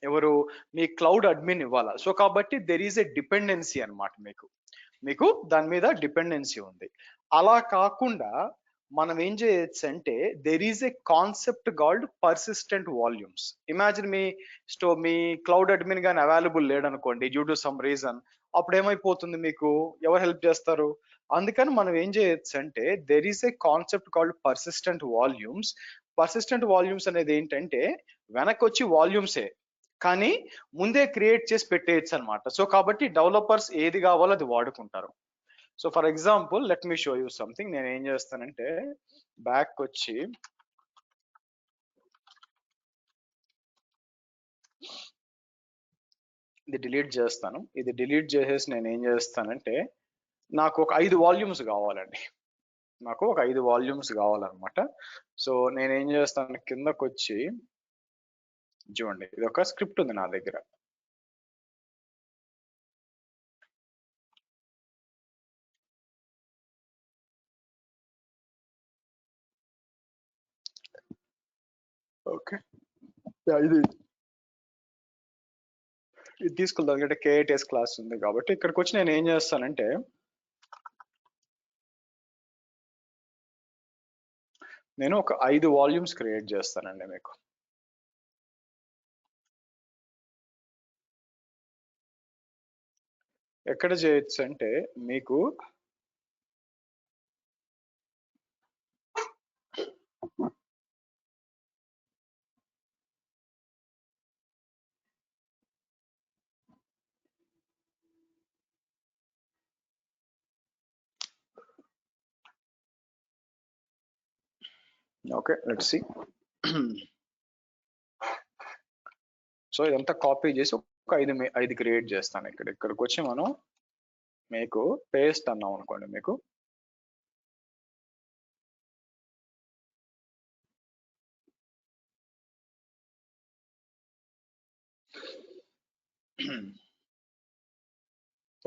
B: ఎవరు, మీ క్లౌడ్ అడ్మిన్ ఇవ్వాలా. సో కాబట్టి దెర్ ఈస్ ఎ డిపెండెన్సీ అనమాట, మీకు దాని మీద డిపెండెన్సీ ఉంది. అలా కాకుండా మనం ఏం చేయొచ్చు అంటే, there is a concept called persistent volumes. Imagine మీ క్లౌడ్ అడ్మిన్ గాని అవైలబుల్ లేడనుకోండి డ్యూ టు సమ్ రీజన్, అప్పుడు ఏమైపోతుంది, మీకు ఎవరు హెల్ప్ చేస్తారు? అందుకని మనం ఏం చేయొచ్చు అంటే, there is a concept called persistent volumes. Persistent volumes అనేది ఏంటంటే, వెనక్కి వచ్చి వాల్యూమ్సే కానీ ముందే క్రియేట్ చేసి పెట్టేయచ్చు అనమాట. సో కాబట్టి డెవలపర్స్ ఏది కావాలో అది వాడుకుంటారు. So for example let me show you something. నేను ఏం చేస్తానంటే, బ్యాక్ వచ్చి ఇది డిలీట్ చేస్తాను. ఇది డిలీట్ చేసేసి నేను ఏం చేస్తానంటే, నాకు ఒక 5 వాల్యూమ్స్ కావాలండి. నాకు ఒక 5 వాల్యూమ్స్ కావాలన్నమాట. సో నేనేం చేస్తాను, కిందకు వచ్చి చూడండి, ఇది ఒక స్క్రిప్ట్ ఉంది నా దగ్గర. ఓకే, ఇది తీసుకుందాం, ఎందుకంటే కేఐటిఎస్ క్లాస్ ఉంది కాబట్టి. ఇక్కడికి వచ్చి నేను ఏం చేస్తానంటే, నేను ఒక 5 వాల్యూమ్స్ క్రియేట్ చేస్తానండి మీకు. ఎక్కడ చేయొచ్చు అంటే, మీకు ఓకే లెట్స్ సీ. సో ఇదంతా కాపీ చేసి ఒక 5 క్రియేట్ చేస్తాను. ఇక్కడికి వచ్చి మనం మీకు పేస్ట్ అన్నాం అనుకోండి, మీకు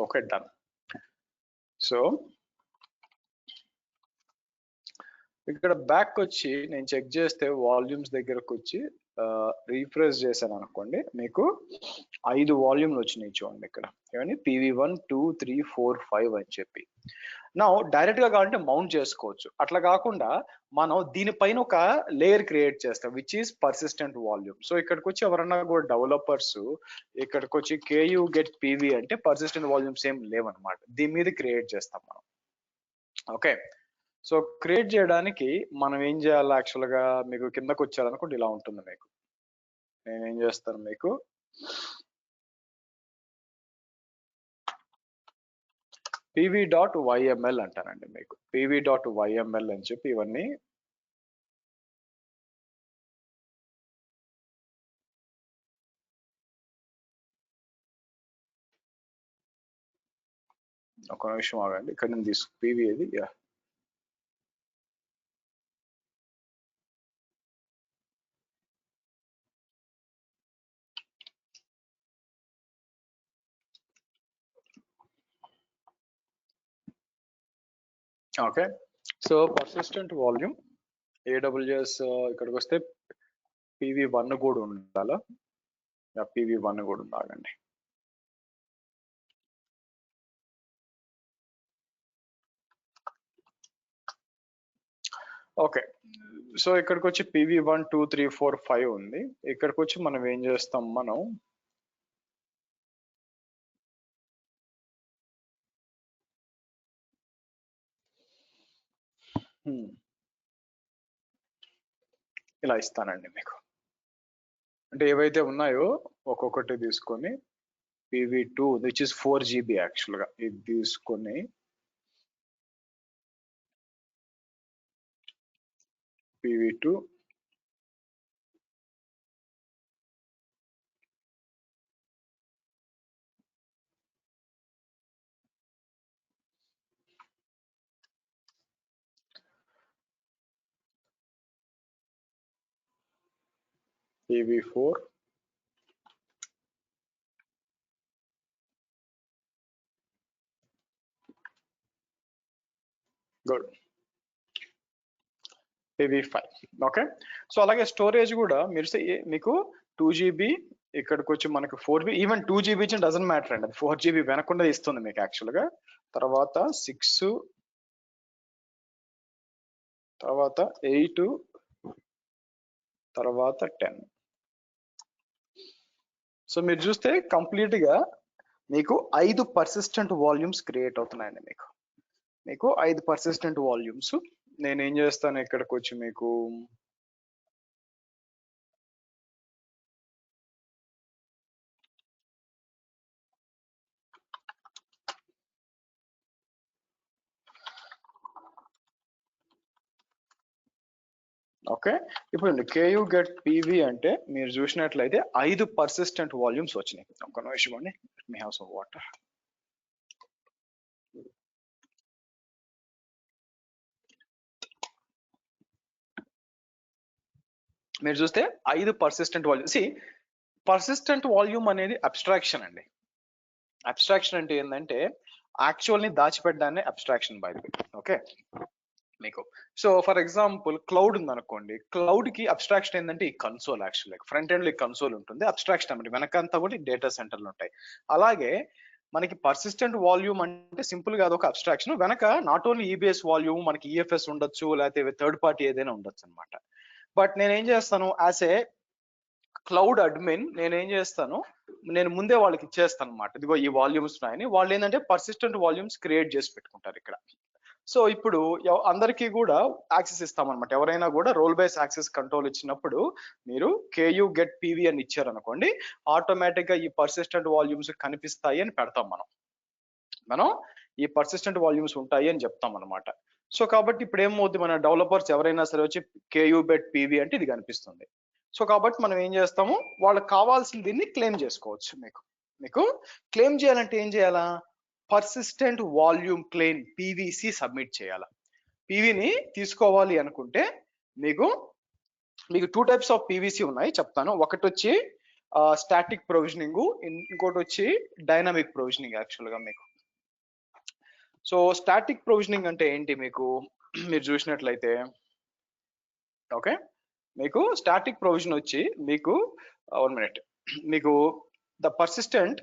B: ఓకే డన్. సో ఇక్కడ బ్యాక్ వచ్చి నేను చెక్ చేస్తే వాల్యూమ్స్ దగ్గరకు వచ్చి రీఫ్రెష్ చేశాను అనుకోండి, మీకు 5 వాల్యూమ్లు వచ్చినాయి చూడండి ఇక్కడ. ఏమని PV1 2 3 4 5 అని చెప్పి. నా డైరెక్ట్ గా కావాలంటే మౌంట్ చేసుకోవచ్చు. అట్లా కాకుండా మనం దీనిపైన ఒక లేయర్ క్రియేట్ చేస్తాం which is persistent volume. So ఇక్కడికి వచ్చి ఎవరన్నా కూడా డెవలపర్స్ ఇక్కడికి వచ్చి KU get PV అంటే పర్సిస్టెంట్ వాల్యూమ్స్ ఏం లేవన్నమాట, దీని మీద క్రియేట్ చేస్తాం మనం. ఓకే, సో క్రియేట్ చేయడానికి మనం ఏం చేయాలి, యాక్చువల్ గా మీకు కిందకు వచ్చారనుకోండి ఇలా ఉంటుంది మీకు. నేనేం చేస్తాను, మీకు pv.yml అంటానండి. మీకు pv.yml అని చెప్పి ఇవన్నీ ఒక నిమిషం ఆగండి, ఇక్కడ నేను పివి ఏది, yeah okay. So persistent volume AWS ఇక్కడికి వస్తే PV1 కూడా ఉండాలా, PV1 కూడా ఉండాలండి. ఓకే, సో ఇక్కడికి వచ్చి PV1 2 3 4 5 ఉంది. ఇక్కడికి వచ్చి మనం ఏం చేస్తాం, మనం ఇలా ఇస్తానండి మీకు. అంటే ఏవైతే ఉన్నాయో ఒక్కొక్కటి తీసుకొని PV2 which is 4 GB actual గా, ఇది తీసుకొని PV2 PV4 good, PV5. Okay, so అలాగే స్టోరేజ్ కూడా మీరు మీకు 2 GB, ఇక్కడికి వచ్చి మనకు 4 GB, even 2 GB doesn't matter అండి, అది 4 GB వెనకుండా ఇస్తుంది మీకు యాక్చువల్ గా. తర్వాత 6, తర్వాత 8, తర్వాత 10. సో మీరు చూస్తే కంప్లీట్ గా మీకు 5 పర్సిస్టెంట్ వాల్యూమ్స్ క్రియేట్ అవుతున్నాయండి. మీకు 5 పర్సిస్టెంట్ వాల్యూమ్స్. నేను ఏం చేస్తాను, ఇక్కడికి వచ్చి మీకు ఓకే, ఇప్పుడు KU గెట్ PV అంటే మీరు చూసినట్లయితే 5 పర్సిస్టెంట్ వాల్యూమ్స్ వచ్చినాయి. ఒక నిమిషం అండి, let me have some water. మీరు చూస్తే 5 పర్సిస్టెంట్ వాల్యూమ్. పర్సిస్టెంట్ వాల్యూమ్ అనేది అబ్స్ట్రాక్షన్ అండి. అబ్స్ట్రాక్షన్ అంటే ఏంటంటే యాక్చువల్ ని దాచిపెట్టడాన్ని abstraction by the way. Okay మీకు, సో ఫర్ ఎగ్జాంపుల్ క్లౌడ్ ఉంది అనుకోండి, క్లౌడ్ కి అబ్స్ట్రాక్షన్ ఏంటంటే ఈ కన్సోల్, యాక్చువల్ ఫ్రంట్ ఎండ్ లో కన్సోల్ ఉంటుంది, అబ్స్ట్రాక్షన్ అంటే వెనకంతా కూడా డేటా సెంటర్లు ఉంటాయి. అలాగే మనకి పర్సిస్టెంట్ వాల్యూమ్ అంటే సింపుల్ గా అదొక అబ్స్ట్రాక్షన్, వెనక నాట్ ఓన్లీ EBS వాల్యూమ్, మనకి EFS ఉండొచ్చు, లేకపోతే థర్డ్ పార్టీ ఏదైనా ఉండొచ్చు అనమాట. బట్ నేనేం చేస్తాను, యాజ్ ఏ క్లౌడ్ అడ్మిన్ నేనేం చేస్తాను, నేను ముందే వాళ్ళకి ఇచ్చేస్తాను అనమాట, ఇదిగో ఈ వాల్యూమ్స్ ఉన్నాయని. వాళ్ళు ఏంటంటే పర్సిస్టెంట్ వాల్యూమ్స్ క్రియేట్ చేసి పెట్టుకుంటారు ఇక్కడ. సో ఇప్పుడు అందరికీ కూడా యాక్సెస్ ఇస్తామన్నమాట. ఎవరైనా కూడా రోల్ బేస్ యాక్సెస్ కంట్రోల్ ఇచ్చినప్పుడు మీరు KU గెట్ PV అని ఇచ్చారనుకోండి, ఆటోమేటిక్ గా ఈ పర్సిస్టెంట్ వాల్యూమ్స్ కనిపిస్తాయి అని పెడతాం మనం ఈ పర్సిస్టెంట్ వాల్యూమ్స్ ఉంటాయి అని చెప్తాం అనమాట. సో కాబట్టి ఇప్పుడు ఏమవుతుంది, మన డెవలపర్స్ ఎవరైనా సరే వచ్చి KU గెట్ PV అంటే ఇది కనిపిస్తుంది. సో కాబట్టి మనం ఏం చేస్తాము, వాళ్ళకి కావాల్సిన దీన్ని క్లెయిమ్ చేసుకోవచ్చు. మీకు క్లెయిమ్ చేయాలంటే ఏం చేయాలా, persistent volume claim PVC submit చేయాలా. PVని తీసుకోవాలి అనుకుంటే మీకు 2 టైప్స్ ఆఫ్ PVC ఉన్నాయి, చెప్తాను. ఒకటి వచ్చి స్టాటిక్ ప్రొవిజనింగ్, ఇంకోటి వచ్చి డైనమిక్ ప్రొవిజనింగ్ యాక్చువల్ గా మీకు. సో స్టాటిక్ ప్రొవిజనింగ్ అంటే ఏంటి, మీకు మీరు చూసినట్లయితే ఓకే, మీకు స్టాటిక్ ప్రొవిజన్ వచ్చి మీకు 1 minute, మీకు ద పర్సిస్టెంట్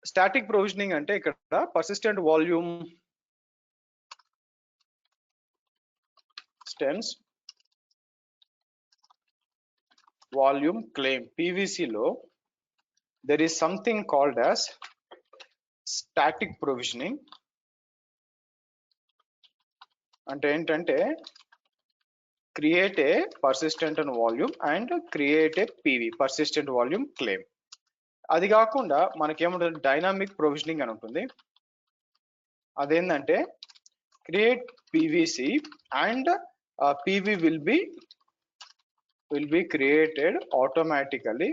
B: స్టాటిక్ ప్రొవిజనింగ్ అంటే ఇక్కడ పర్సిస్టెంట్ వాల్యూమ్ స్టెన్స్ వాల్యూమ్ క్లెయిమ్ PVC లో there is something called as static provisioning. అంటే ఏంటంటే create a persistent volume and create a PV persistent volume claim. అది కాకుండా మనకేముంటుంది, డైనామిక్ ప్రొవిజనింగ్ అని ఉంటుంది. అదేంటంటే create PVC and PV will be created automatically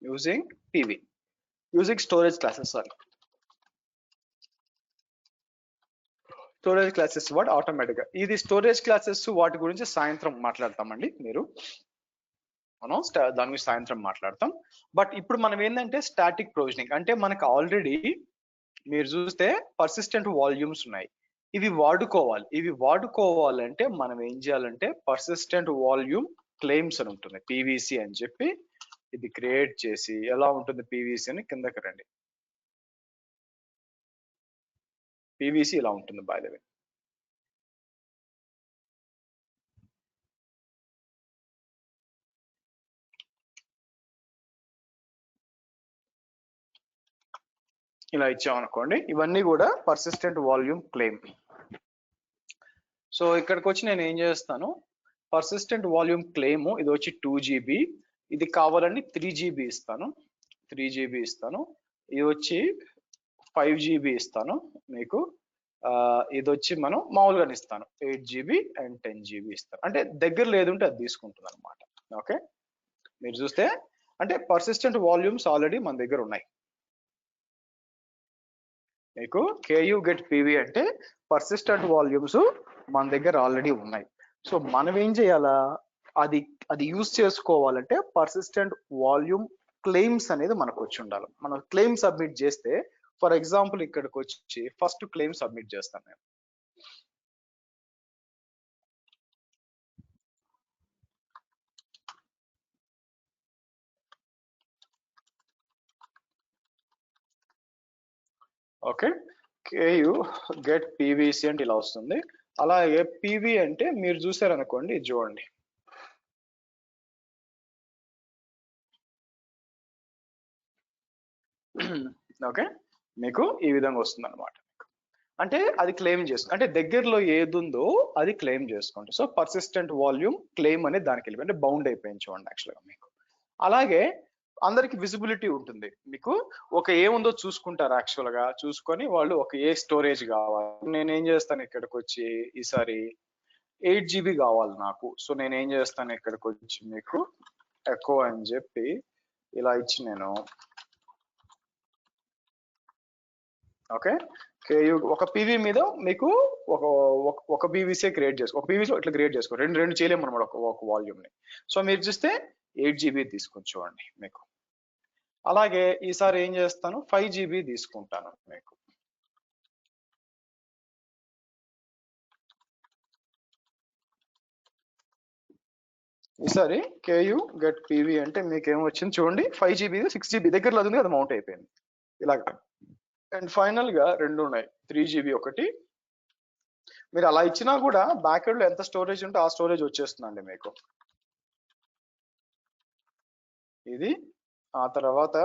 B: using PV using storage classes. Storage classes what automatic గా, ఇది స్టోరేజ్ క్లాసెస్ వాటి గురించి సాయంత్రం మాట్లాడతామండి. మనం దాని గురించి సాయంత్రం మాట్లాడతాం. బట్ ఇప్పుడు మనం ఏంటంటే స్టాటిక్ ప్రొవిజనింగ్ అంటే మనకు ఆల్రెడీ మీరు చూస్తే పర్సిస్టెంట్ వాల్యూమ్స్ ఉన్నాయి, ఇవి వాడుకోవాలంటే మనం ఏం చేయాలంటే పర్సిస్టెంట్ వాల్యూమ్ క్లెయిమ్స్ అని ఉంటుంది, PVC అని చెప్పి ఇది క్రియేట్ చేసి ఎలా ఉంటుంది పీవీసీ అని కిందకి రండి. పీవీసీ ఇలా ఉంటుంది బై ద వే. ఇలా ఇచ్చామనుకోండి, ఇవన్నీ కూడా పర్సిస్టెంట్ వాల్యూమ్ క్లెయిమ్. సో ఇక్కడికి వచ్చి నేను ఏం చేస్తాను, పర్సిస్టెంట్ వాల్యూమ్ క్లెయిమ్ ఇది వచ్చి 2 GB, ఇది కావాలని 3 GB ఇస్తాను, 3 GB ఇస్తాను. ఇది వచ్చి 5 GB ఇస్తాను మీకు. ఇది వచ్చి మనం మామూలుగా ఇస్తాను 8 GB అండ్ 10 GB ఇస్తాను. అంటే దగ్గర లేదుంటే అది తీసుకుంటుంది అనమాట. ఓకే, మీరు చూస్తే అంటే పర్సిస్టెంట్ వాల్యూమ్స్ ఆల్రెడీ మన దగ్గర ఉన్నాయి. మీకు కేయూ గెట్ పీవీ అంటే పర్సిస్టెంట్ వాల్యూమ్స్ మన దగ్గర ఆల్రెడీ ఉన్నాయి. సో మనం ఏం చేయాలా, అది యూజ్ చేసుకోవాలంటే పర్సిస్టెంట్ వాల్యూమ్ క్లెయిమ్స్ అనేది మనకు వచ్చి ఉండాలి. మనం క్లెయిమ్ సబ్మిట్ చేస్తే, ఫర్ ఎగ్జాంపుల్ ఇక్కడికి వచ్చి ఫస్ట్ క్లెయిమ్ సబ్మిట్ చేస్తాను నేను. ఓకే, కేయూ గెట్ పీవీసీ అంటే ఇలా వస్తుంది. అలాగే పీవీ అంటే మీరు చూసారనుకోండి, ఇది చూడండి, ఓకే, మీకు ఈ విధంగా వస్తుంది అనమాట. అంటే అది క్లెయిమ్ చేసుకో, అంటే దగ్గరలో ఏది ఉందో అది క్లెయిమ్ చేసుకోండి. సో పర్సిస్టెంట్ వాల్యూమ్ క్లెయిమ్ అనేది దానికి వెళ్ళి అంటే బౌండ్ అయిపోయింది చూడండి యాక్చువల్గా మీకు. అలాగే అందరికి విజిబిలిటీ ఉంటుంది. మీకు ఒక ఏముందో చూసుకుంటారు యాక్చువల్ గా, చూసుకొని వాళ్ళు ఒక ఏ స్టోరేజ్ కావాలి. నేను ఏం చేస్తాను, ఇక్కడికి వచ్చి ఈసారి 8 GB కావాలి నాకు. సో నేను ఏం చేస్తాను, ఇక్కడికి వచ్చి మీకు ఎక్కువ అని చెప్పి ఇలా ఇచ్చి నేను ఓకే కేయూ ఒక పీవీ మీద మీకు ఒక పీవీసీ క్రియేట్ చేసుకో, ఒక పీవీసీ ఇట్లా క్రియేట్ చేసుకో, రెండు చేయలేము అనమాట ఒక వాల్యూమ్ ని. సో మీరు చూస్తే 8 GB తీసుకొని చూడండి మీకు. అలాగే ఈసారి ఏం చేస్తాను, 5 GB తీసుకుంటాను మీకు. ఈసారి కేయూ గెట్ పీవీ అంటే మీకు ఏమొచ్చింది చూడండి, 5 GB 6 GB దగ్గరలో ఉంది, అది మౌంట్ అయిపోయింది ఇలాగా. అండ్ ఫైనల్ గా రెండు ఉన్నాయి, 3 GB ఒకటి. మీరు అలా ఇచ్చినా కూడా బ్యాకెండ్ లో ఎంత స్టోరేజ్ ఉంటే ఆ స్టోరేజ్ వచ్చేస్తుందండి మీకు. ఇది ఆ తర్వాత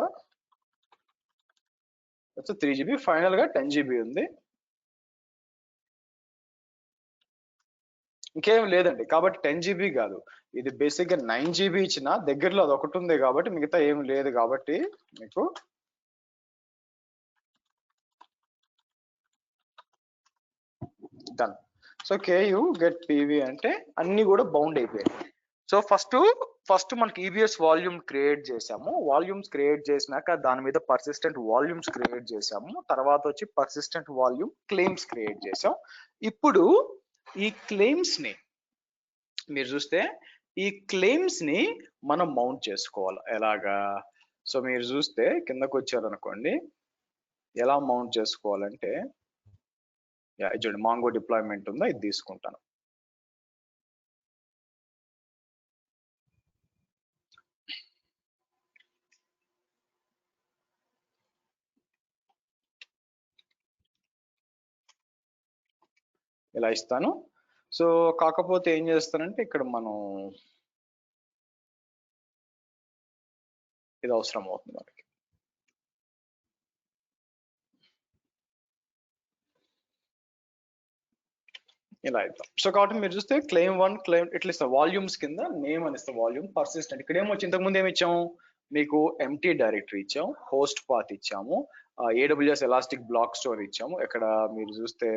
B: 3 GB, ఫైనల్ గా 10 GB ఉంది. ఇంకేం లేదండి, కాబట్టి 10 GB కాదు, ఇది బేసిక్ గా 9 GB ఇచ్చిన దగ్గరలో అది ఒకటి ఉంది కాబట్టి మిగతా ఏం లేదు కాబట్టి మీకు done. So KU get PV అంటే అన్ని కూడా బౌండ్ అయిపోయాయి. సో ఫస్ట్ మనకి ఈబిఎస్ వాల్యూమ్ క్రియేట్ చేసాము, వాల్యూమ్స్ క్రియేట్ చేసినాక దాని మీద పర్సిస్టెంట్ వాల్యూమ్స్ క్రియేట్ చేసాము, తర్వాత వచ్చి పర్సిస్టెంట్ వాల్యూమ్ క్లెయిమ్స్ క్రియేట్ చేసాం. ఇప్పుడు ఈ క్లెయిమ్స్ ని మీరు చూస్తే ఈ క్లెయిమ్స్ ని మనం మౌంట్ చేసుకోవాలి ఎలాగా. సో మీరు చూస్తే కిందకు వచ్చారనుకోండి, ఎలా మౌంట్ చేసుకోవాలంటే చూడండి, మాంగో డిప్లాయ్మెంట్ ఉందా, ఇది తీసుకుంటాను. ఇలా ఇస్తాను. సో కాకపోతే ఏం చేస్తానంటే ఇక్కడ మనం ఇది అవసరం అవుతుంది మనకి. ఇలా ఇద్దాం. సో కాబట్టి మీరు చూస్తే క్లెయిమ్ 1 క్లెయిమ్ ఇట్లా ఇస్తాం, వాల్యూమ్స్ కింద నేమ్ అని ఇస్తాం, వాల్యూమ్ పర్సిస్టెంట్. ఇక్కడ ఏమొచ్చి ఇంతకుముందు ఏమి ఇచ్చాము మీకు, ఎంటీ డైరెక్టరీ ఇచ్చాం, హోస్ట్ పాత్ ఇచ్చాము, AWS ఎలాస్టిక్ బ్లాక్ స్టోర్ ఇచ్చాము. ఇక్కడ మీరు చూస్తే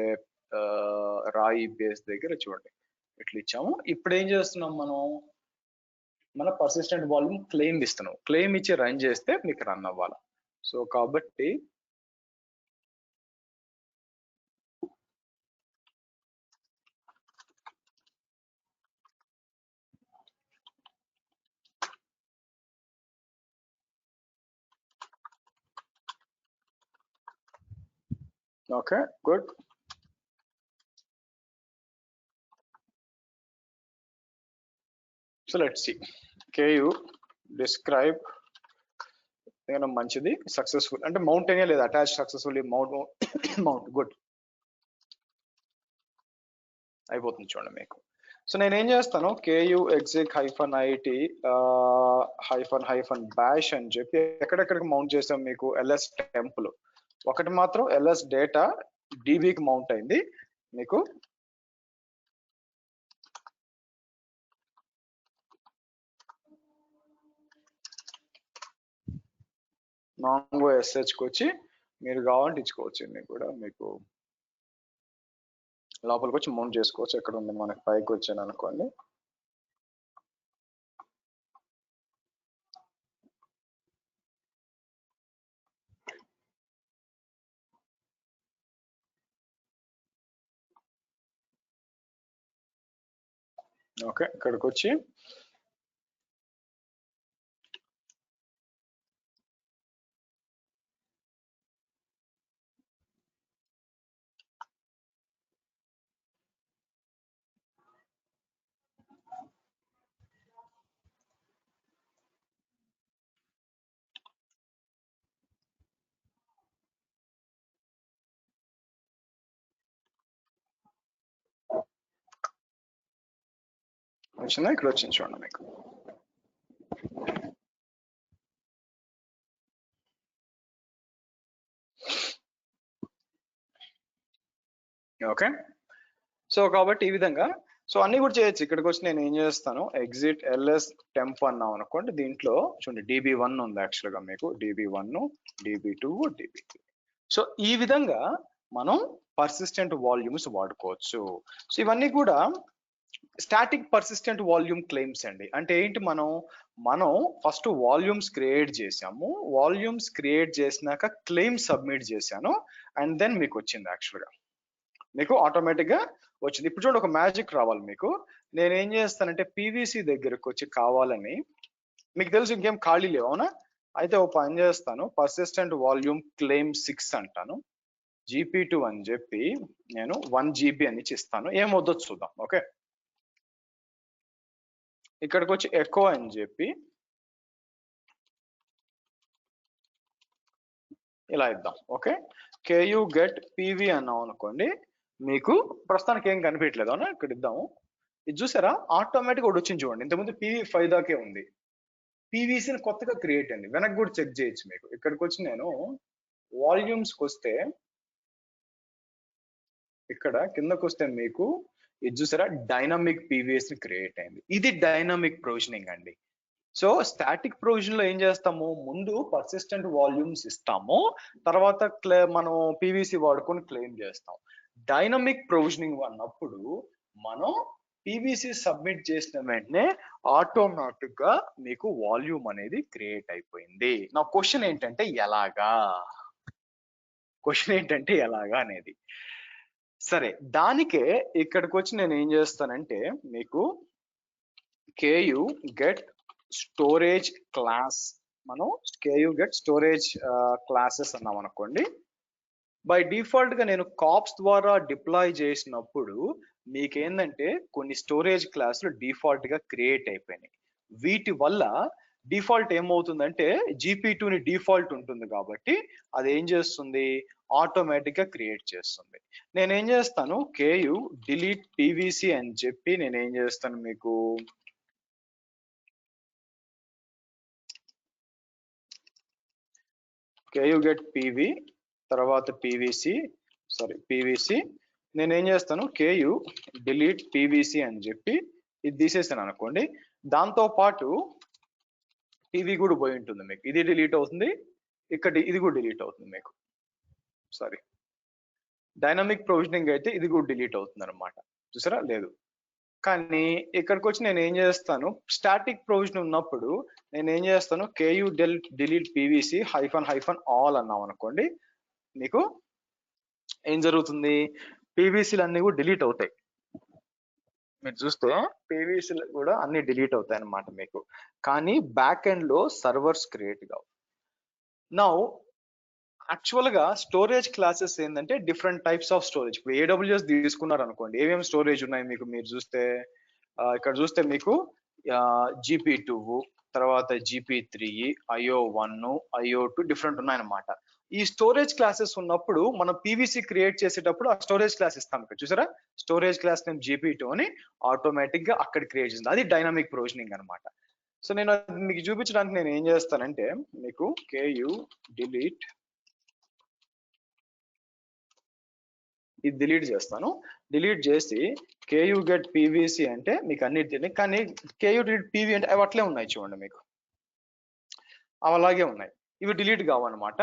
B: రాయి బేస్ దగ్గర చూడండి ఇట్లా ఇచ్చాము. ఇప్పుడు ఏం చేస్తున్నాం మనం, మన పర్సిస్టెంట్ వాల్యూమ్ క్లెయిమ్ ఇస్తున్నాం, క్లెయిమ్ ఇచ్చి రన్ చేస్తే మీకు రన్ అవ్వాలి. సో కాబట్టి okay good. So let's see, KU describe ఏమైనా మంచిది సక్సెస్ఫుల్ అంటే మౌంట్ అయినా లేదా అటాచ్ సక్సెస్ఫుల్లీ మౌంట్ గుడ్ అయిపోతుంది చూడండి మీకు. సో నేను ఏం చేస్తాను KU exec -IT -bash అని చెప్పి ఎక్కడెక్కడికి మౌంట్ చేసాం మీకు ls టెంపుల్ ఒకటి మాత్రం ls డేటా DBకి మౌంట్ అయింది మీకు. మాంగో SHకి వచ్చి మీరు కావాలంటే ఇచ్చుకోవచ్చు మీకు కూడా మీకు లోపలికి వచ్చి మౌంట్ చేసుకోవచ్చు. ఎక్కడ ఉంది మనకి పైకి వచ్చాను అనుకోండి. ఓకే ఇక్కడికి వచ్చి వచ్చిందా ఇక్కడ వచ్చింది చూడండి మీకు. ఓకే సో కాబట్టి ఈ విధంగా సో అన్ని కూడా చేయొచ్చు. ఇక్కడికి వచ్చి నేను ఏం చేస్తాను ఎగ్జిట్ ls టెంప్ అన్నాం అనుకోండి. దీంట్లో చూడండి DB1 ఉంది యాక్చువల్గా మీకు DB1 DB2 DB3. సో ఈ విధంగా మనం పర్సిస్టెంట్ వాల్యూమ్స్ వాడుకోవచ్చు. సో ఇవన్నీ కూడా స్టాటిక్ పర్సిస్టెంట్ వాల్యూమ్ క్లెయిమ్స్ అండి. అంటే ఏంటి మనం ఫస్ట్ వాల్యూమ్స్ క్రియేట్ చేసాము. వాల్యూమ్స్ క్రియేట్ చేసినాక క్లెయిమ్ సబ్మిట్ చేశాను అండ్ దెన్ మీకు వచ్చింది యాక్చువల్గా మీకు ఆటోమేటిక్ గా వచ్చింది. ఇప్పుడు చూడండి ఒక మ్యాజిక్ రావాలి మీకు. నేను ఏం చేస్తానంటే PVC దగ్గరకు వచ్చి కావాలని మీకు తెలుసు ఇంకేం ఖాళీ లేవు అవునా. అయితే ఒక పని చేస్తాను పర్సిస్టెంట్ వాల్యూమ్ క్లెయిమ్ 6 అంటాను. GP2 అని చెప్పి నేను 1 GB అని ఇస్తాను. ఏమవుతుందో చూద్దాం. ఓకే ఇక్కడికి వచ్చి ఎకో అని చెప్పి ఇలా ఇద్దాం. ఓకే KU get PV అన్నాం అనుకోండి. మీకు ప్రస్తుతానికి ఏం కనిపించలేదు అవునా. ఇక్కడ ఇద్దాము. ఇది చూసారా ఆటోమేటిక్ ఒకటి వచ్చింది చూడండి. ఇంతకుముందు PV5 దాకే ఉంది. PVCని కొత్తగా క్రియేట్ అయింది. వెనక్కి కూడా చెక్ చేయొచ్చు మీకు. ఇక్కడికి వచ్చి నేను వాల్యూమ్స్కి వస్తే ఇక్కడ కిందకు వస్తే మీకు ఇది చూసారా డైనమిక్ PVS ని క్రియేట్ అయింది. ఇది డైనమిక్ ప్రొవిజనింగ్ అండి. సో స్టాటిక్ ప్రొవిజన్ లో ఏం చేస్తాము ముందు పర్సిస్టెంట్ వాల్యూమ్స్ ఇస్తాము తర్వాత మనం PVC వాడుకొని క్లెయిమ్ చేస్తాం. డైనమిక్ ప్రొవిజనింగ్ అన్నప్పుడు మనం PVC సబ్మిట్ చేసిన వెంటనే ఆటోమేటిక్ గా మీకు వాల్యూమ్ అనేది క్రియేట్ అయిపోయింది. నా క్వశ్చన్ ఏంటంటే ఎలాగా అనేది. సరే దానికే ఇక్కడికి వచ్చి నేను ఏం చేస్తానంటే మీకు KU get స్టోరేజ్ క్లాస్ మనం KU get స్టోరేజ్ క్లాసెస్ అన్నాం అనుకోండి. బై డిఫాల్ట్ గా నేను కాప్స్ ద్వారా డిప్లాయ్ చేసినప్పుడు మీకు ఏంటంటే కొన్ని స్టోరేజ్ క్లాసులు డిఫాల్ట్ గా క్రియేట్ అయిపోయినాయి. వీటి వల్ల డిఫాల్ట్ ఏమవుతుందంటే GP2ని డిఫాల్ట్ ఉంటుంది కాబట్టి అది ఏం చేస్తుంది ఆటోమేటిక్ గా క్రియేట్ చేస్తుంది. నేనేం చేస్తాను KU delete PVC అని చెప్పి నేనేం చేస్తాను మీకు KU get PV తర్వాత PVC నేనేం చేస్తాను KU delete PVC అని చెప్పి ఇది తీసేస్తాను అనుకోండి. దాంతో పాటు PV కూడా పోయి ఉంటుంది మీకు. ఇది డిలీట్ అవుతుంది ఇక్కడ ఇది కూడా డిలీట్ అవుతుంది మీకు. సారీ డైనమిక్ ప్రొవిజనింగ్ అయితే ఇది కూడా డిలీట్ అవుతుంది అనమాట. చూసారా లేదు. కానీ ఇక్కడికి వచ్చి నేను ఏం చేస్తాను స్టాటిక్ ప్రొవిజన్ ఉన్నప్పుడు నేను ఏం చేస్తాను KU delete PVC -all అన్నాం అనుకోండి. మీకు ఏం జరుగుతుంది PVCలు అన్ని కూడా డిలీట్ అవుతాయి. మీరు చూస్తే PVCలు కూడా అన్ని డిలీట్ అవుతాయి అన్నమాట మీకు. కానీ బ్యాక్ ఎండ్ లో సర్వర్స్ క్రియేట్ కావు. నౌ యాక్చువల్ గా స్టోరేజ్ క్లాసెస్ ఏంటంటే డిఫరెంట్ టైప్స్ ఆఫ్ స్టోరేజ్. ఇప్పుడు AWS తీసుకున్నారు అనుకోండి ఏమేమి స్టోరేజ్ ఉన్నాయి మీకు మీరు చూస్తే ఇక్కడ చూస్తే మీకు GP2 తర్వాత GP3, IO1, IO2 డిఫరెంట్ ఉన్నాయన్నమాట. ఈ స్టోరేజ్ క్లాసెస్ ఉన్నప్పుడు మనం పీవీసీ క్రియేట్ చేసేటప్పుడు ఆ స్టోరేజ్ క్లాస్ ఇస్తాం ఇక్కడ చూసారా, స్టోరేజ్ క్లాస్ నేమ్ GP2 అని ఆటోమేటిక్ గా అక్కడ క్రియేట్ చేసింది. అది డైనమిక్ ప్రొవిజనింగ్ అన్నమాట. సో నేను మీకు చూపించడానికి నేను ఏం చేస్తానంటే మీకు KU delete ఇది డిలీట్ చేస్తాను. డిలీట్ చేసి KU get PVC అంటే మీకు అన్ని తెలియదు, కానీ KU delete PV అంటే అవి అట్లే ఉన్నాయి చూడండి, మీకు అవి అలాగే ఉన్నాయి. ఇవి డిలీట్ కావన్నమాట.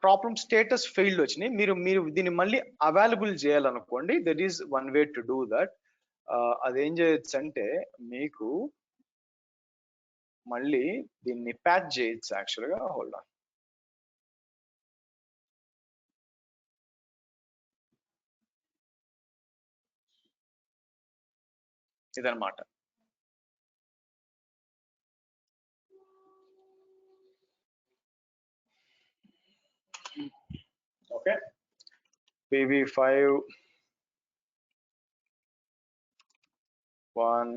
B: ప్రాబ్లమ్ స్టేటస్ ఫెయిల్డ్ వచ్చినాయి. మీరు దీన్ని మళ్ళీ అవైలబుల్ చేయాలనుకోండి, that is one way to do that. అదేం చేయొచ్చు అంటే మీకు మళ్ళీ దీన్ని ప్యాచ్ చేయొచ్చు యాక్చువల్గా. Hold on. ఇదన్నమాట. ఓకే, PV5 1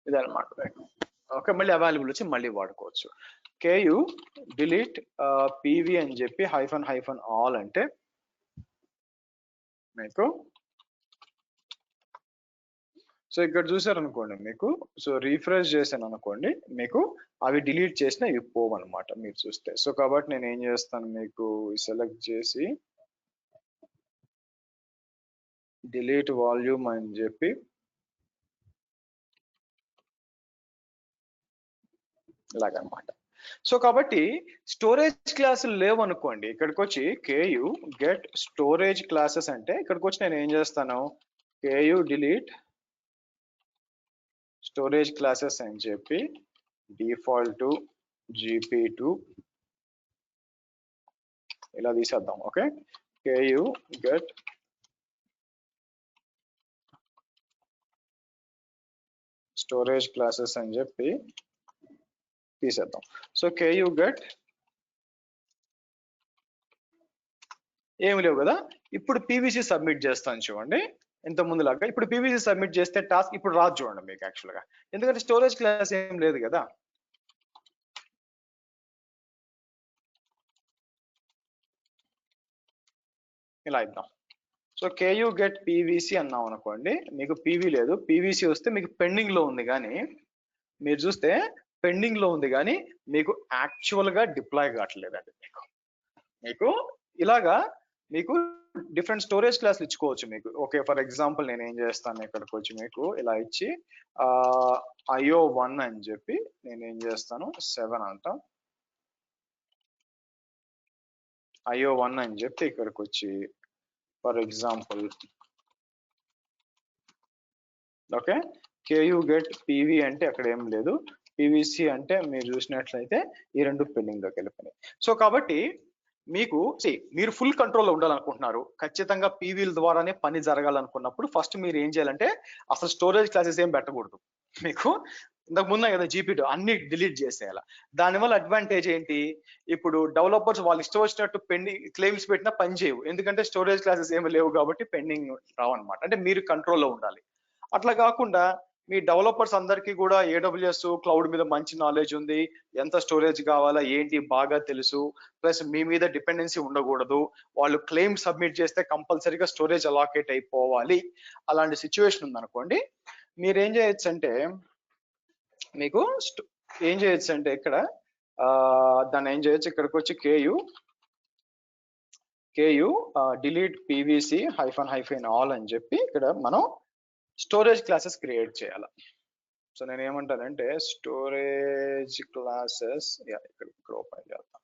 B: ఇదన్నమాట. ఓకే, మళ్ళీ అవైలబుల్ వచ్చి మళ్ళీ వాడుకోవచ్చు. KU delete PV అని చెప్పి హైఫన్ ఆల్ అంటే మీకు సో ఇక్కడ చూసారనుకోండి మీకు, సో రీఫ్రెష్ చేశాను అనుకోండి, మీకు అవి డిలీట్ చేసిన ఇవి పోవు అనమాట మీరు చూస్తే. సో కాబట్టి నేను ఏం చేస్తాను, మీకు సెలెక్ట్ చేసి డిలీట్ వాల్యూమ్ అని చెప్పి ఇలాగనమాట. సో కాబట్టి స్టోరేజ్ క్లాసులు లేవనుకోండి, ఇక్కడికి వచ్చి KU గెట్ స్టోరేజ్ క్లాసెస్ అంటే ఇక్కడికి వచ్చి నేను ఏం చేస్తాను, KU delete స్టోరేజ్ క్లాసెస్ అని చెప్పి డిఫాల్ట్ GP2 ఇలా తీసేద్దాం. Okay, KU get storage classes అని చెప్పి తీసేద్దాం. సో KU get ఏమి లేవు కదా. ఇప్పుడు PVC సబ్మిట్ చేస్తాను చూడండి, ఇంత ముందులాగా. ఇప్పుడు PVC సబ్మిట్ చేస్తే టాస్క్ ఇప్పుడు రాదు చూడండి మీకు యాక్చువల్గా, ఎందుకంటే స్టోరేజ్ క్లాస్ ఏం లేదు కదా. ఇలా ఇద్దాం. సో KU get PVC అన్నాం అనుకోండి, మీకు PV లేదు. PVC వస్తే మీకు పెండింగ్ లో ఉంది, కానీ మీరు చూస్తే పెండింగ్ లో ఉంది కానీ మీకు యాక్చువల్ గా డిప్లాయ్ కావట్లేదండి. మీకు ఇలాగా మీకు డిఫరెంట్ స్టోరేజ్ క్లాసులు ఇచ్చుకోవచ్చు మీకు. ఓకే, ఫర్ ఎగ్జాంపుల్ నేను ఏం చేస్తాను, ఇక్కడికి వచ్చి మీకు ఇలా ఇచ్చి IO1 అని చెప్పి నేను ఏం చేస్తాను 7 అంట, IO1 అని చెప్పి ఇక్కడికి వచ్చి for example okay KU get PV అంటే అక్కడ ఏం లేదు, PVC అంటే మీరు చూసినట్లయితే ఈ రెండు పెండింగ్ లోకి వెళ్ళిపోయినాయి. సో కాబట్టి మీకు మీరు ఫుల్ కంట్రోల్లో ఉండాలనుకుంటున్నారు, ఖచ్చితంగా పీవీల ద్వారానే పని జరగాలనుకున్నప్పుడు ఫస్ట్ మీరు ఏం చేయాలంటే అసలు స్టోరేజ్ క్లాసెస్ ఏం పెట్టకూడదు. మీకు ఇంతకు ముందు కదా GP2 అన్ని డిలీట్ చేసేయాలి. దానివల్ల అడ్వాంటేజ్ ఏంటి, ఇప్పుడు డెవలపర్స్ వాళ్ళు ఇష్టం వచ్చినట్టు పెండింగ్ క్లెయిమ్స్ పెట్టినా పని చేయవు, ఎందుకంటే స్టోరేజ్ క్లాసెస్ ఏమి లేవు కాబట్టి పెండింగ్ రావన్నమాట. అంటే మీరు కంట్రోల్లో ఉండాలి. అట్లా కాకుండా మీ డెవలపర్స్ అందరికీ కూడా AWS క్లౌడ్ మీద మంచి నాలెడ్జ్ ఉంది, ఎంత స్టోరేజ్ కావాలా ఏంటి బాగా తెలుసు, ప్లస్ మీ మీద డిపెండెన్సీ ఉండకూడదు, వాళ్ళు క్లెయిమ్ సబ్మిట్ చేస్తే కంపల్సరీగా స్టోరేజ్ అలాకేట్ అయిపోవాలి, అలాంటి సిచ్యువేషన్ ఉందనుకోండి, మీరు ఏం చేయొచ్చు అంటే మీకు ఏం చేయొచ్చు అంటే ఇక్కడ దాన్ని ఏం చేయొచ్చు, ఇక్కడికి వచ్చి KU delete PVC hyphen all అని చెప్పి ఇక్కడ మనం స్టోరేజ్ క్లాసెస్ క్రియేట్ చేయాలి. సో నేను ఏమంటానంటే స్టోరేజ్ క్లాసెస్ ఇక్కడ ఓపెన్ చేద్దాం.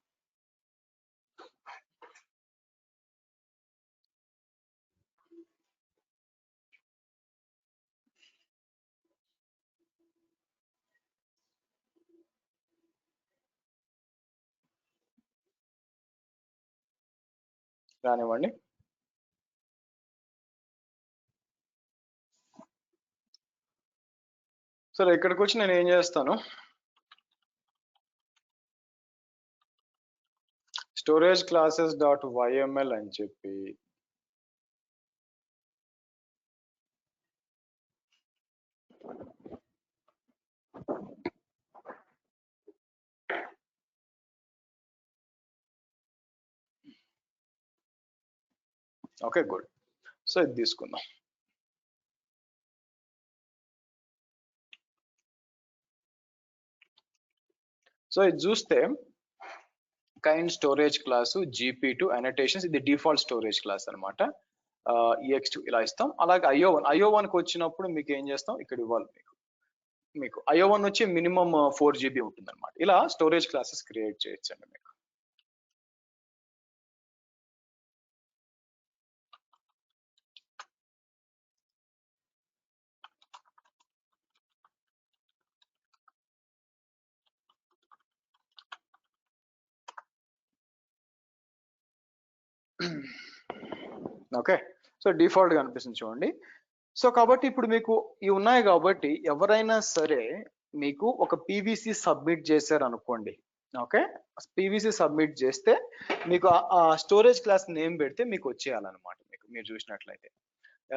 B: రానివ్వండి. సరే ఇక్కడికి వచ్చి నేను ఏం చేస్తాను, స్టోరేజ్ క్లాసెస్ డాట్ వైఎంఎల్ అని చెప్పి ఓకే గుడ్. సో ఇది తీసుకుందాం. సో ఇది చూస్తే kind storage class GP2 annotations, ఇది డిఫాల్ట్ స్టోరేజ్ క్లాస్ అనమాట. ex2 ఇలా ఇస్తాం. అలాగే IO1 కి వచ్చినప్పుడు మీకు ఏం చేస్తాం, ఇక్కడ ఇవ్వాలి మీకు IO1 వచ్చి మినిమం 4 GB ఉంటుంది అనమాట. ఇలా స్టోరేజ్ క్లాసెస్ క్రియేట్ చేయొచ్చండి మీకు. ఓకే, సో డిఫాల్ట్ గా అనిపిస్తుంది చూడండి. సో కాబట్టి ఇప్పుడు మీకు ఇవి ఉన్నాయి కాబట్టి ఎవరైనా సరే మీకు ఒక పీవీసీ సబ్మిట్ చేశారు అనుకోండి. ఓకే, పీవీసీ సబ్మిట్ చేస్తే మీకు ఆ స్టోరేజ్ క్లాస్ నేమ్ పెడితే మీకు వచ్చేయాలన్నమాట. మీకు మీరు చూసినట్లయితే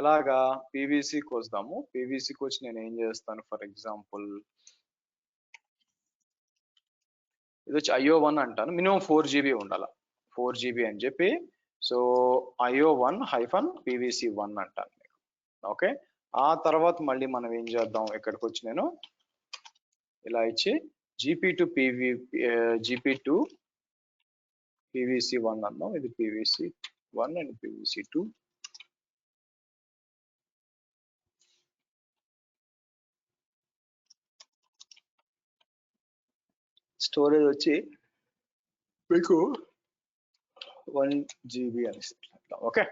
B: ఎలాగా పీవీసీకి వస్తాము. పీవీసీకి వచ్చి నేను ఏం చేస్తాను, ఫర్ ఎగ్జాంపుల్ ఇది వచ్చి IO1 అంటాను. మినిమం 4 GB ఉండాలి, 4 GB అని చెప్పి. సో IO1-PVC1 అంటాను మీకు. ఓకే, ఆ తర్వాత మళ్ళీ మనం ఏం చేద్దాం, ఇక్కడికి వచ్చి నేను ఇలా ఇచ్చి GP2 PVC1 అన్నాం. ఇది PVC1 అండ్ PVC2. స్టోరేజ్ వచ్చి మీకు 1 GB అని ఇస్తాం. ఓకే,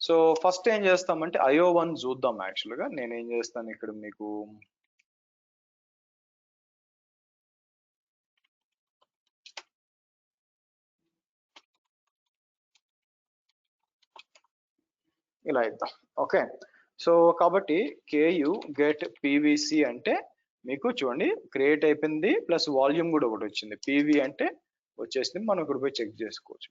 B: సో ఫస్ట్ ఏం చేస్తామంటే IO1 చూద్దాం. యాక్చువల్గా నేను ఏం చేస్తాను ఇక్కడ మీకు ఇలా ఇద్దాం. ఓకే, సో కాబట్టి KU get PVC అంటే మీకు చూడండి క్రియేట్ అయిపోయింది, ప్లస్ వాల్యూమ్ కూడా ఒకటి వచ్చింది. PV అంటే వచ్చేసింది, మనం ఇక్కడ పోయి చెక్ చేసుకోవచ్చు.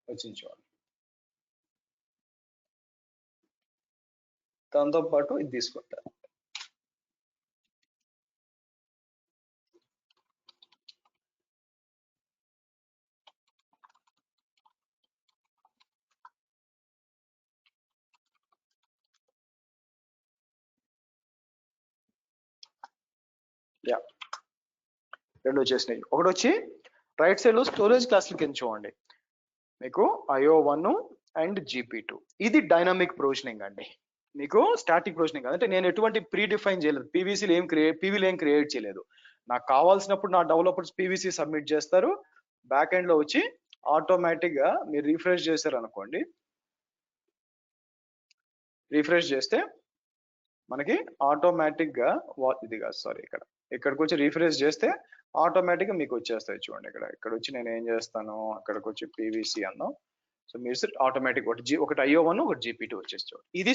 B: వచ్చింది చూడండి. దాంతో పాటు ఇది తీసుకుంటారు. యా, రెండు వచ్చేసినాయి. ఒకటి వచ్చి రైట్ సైడ్ లో స్టోరేజ్ క్లాసులు కింద చూడండి, మీకు IO1 అండ్ GP2. ఇది డైనమిక్ ప్రొవిజనింగ్ అండి. మీకు స్టాటిక్ ప్రొవిజనింగ్ అంటే నేను ఎటువంటి ప్రీ డిఫైన్ చేయలేదు, పీవీలో ఏం క్రియేట్ చేయలేదు. నాకు కావాల్సినప్పుడు నా డెవలపర్స్ పీవీసీ సబ్మిట్ చేస్తారు. బ్యాక్ ఎండ్ లో వచ్చి ఆటోమేటిక్ గా మీరు రిఫ్రెష్ చేశారు అనుకోండి, రిఫ్రెష్ చేస్తే మనకి ఆటోమేటిక్ గా ఇది కాదు సారీ, ఇక్కడికి వచ్చి రిఫ్రెష్ చేస్తే ఆటోమేటిక్ గా మీకు వచ్చేస్తాయి చూడండి. ఇక్కడ వచ్చి నేను ఏం చేస్తాను, అక్కడికి వచ్చి పీవీసీ అన్నాం. సో మీరు ఆటోమేటిక్ ఒకటి IO1 ఒకటి GP2 వచ్చేసి చూడండి. ఇది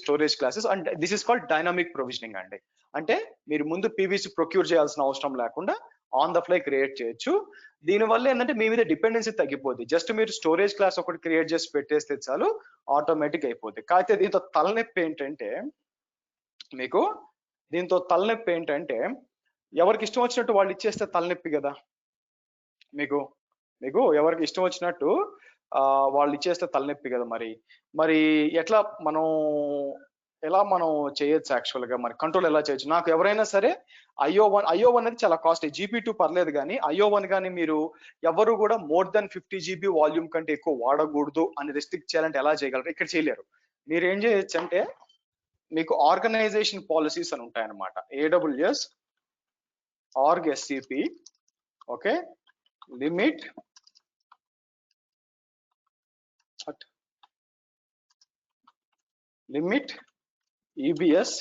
B: storage classes and this is called dynamic provisioning అండి. అంటే మీరు ముందు పీవీసీ ప్రొక్యూర్ చేయాల్సిన అవసరం లేకుండా ఆన్ ద ఫ్లై క్రియేట్ చేయొచ్చు. దీనివల్ల ఏంటంటే మీ మీద డిపెండెన్సీ తగ్గిపోద్ది. జస్ట్ మీరు స్టోరేజ్ క్లాస్ ఒకటి క్రియేట్ చేసి పెట్టేస్తే చాలు, ఆటోమేటిక్ అయిపోద్ది. కాకపోతే దీంతో తలనొప్పి ఏంటంటే ఎవరికి ఇష్టం వచ్చినట్టు వాళ్ళు ఇచ్చేస్తే తలనొప్పి కదా. మీకు ఎవరికి ఇష్టం వచ్చినట్టు వాళ్ళు ఇచ్చేస్తే తలనొప్పి కదా. మరి ఎట్లా మనం చేయొచ్చు, యాక్చువల్ గా మరి కంట్రోల్ ఎలా చేయొచ్చు. నాకు ఎవరైనా సరే IO1 అనేది చాలా కాస్ట్, GP2 పర్లేదు, కానీ IO1 కానీ మీరు ఎవరు కూడా మోర్ దెన్ 50 GB వాల్యూమ్ కంటే ఎక్కువ వాడకూడదు అని రెస్ట్రిక్ట్ చేయాలంటే ఎలా చేయగలరు? ఇక్కడ చేయలేరు. మీరు ఏం చేయొచ్చు అంటే మీకు ఆర్గనైజేషన్ పాలసీస్ అని ఉంటాయన్నమాట. AWS org SCP, okay, limit EBS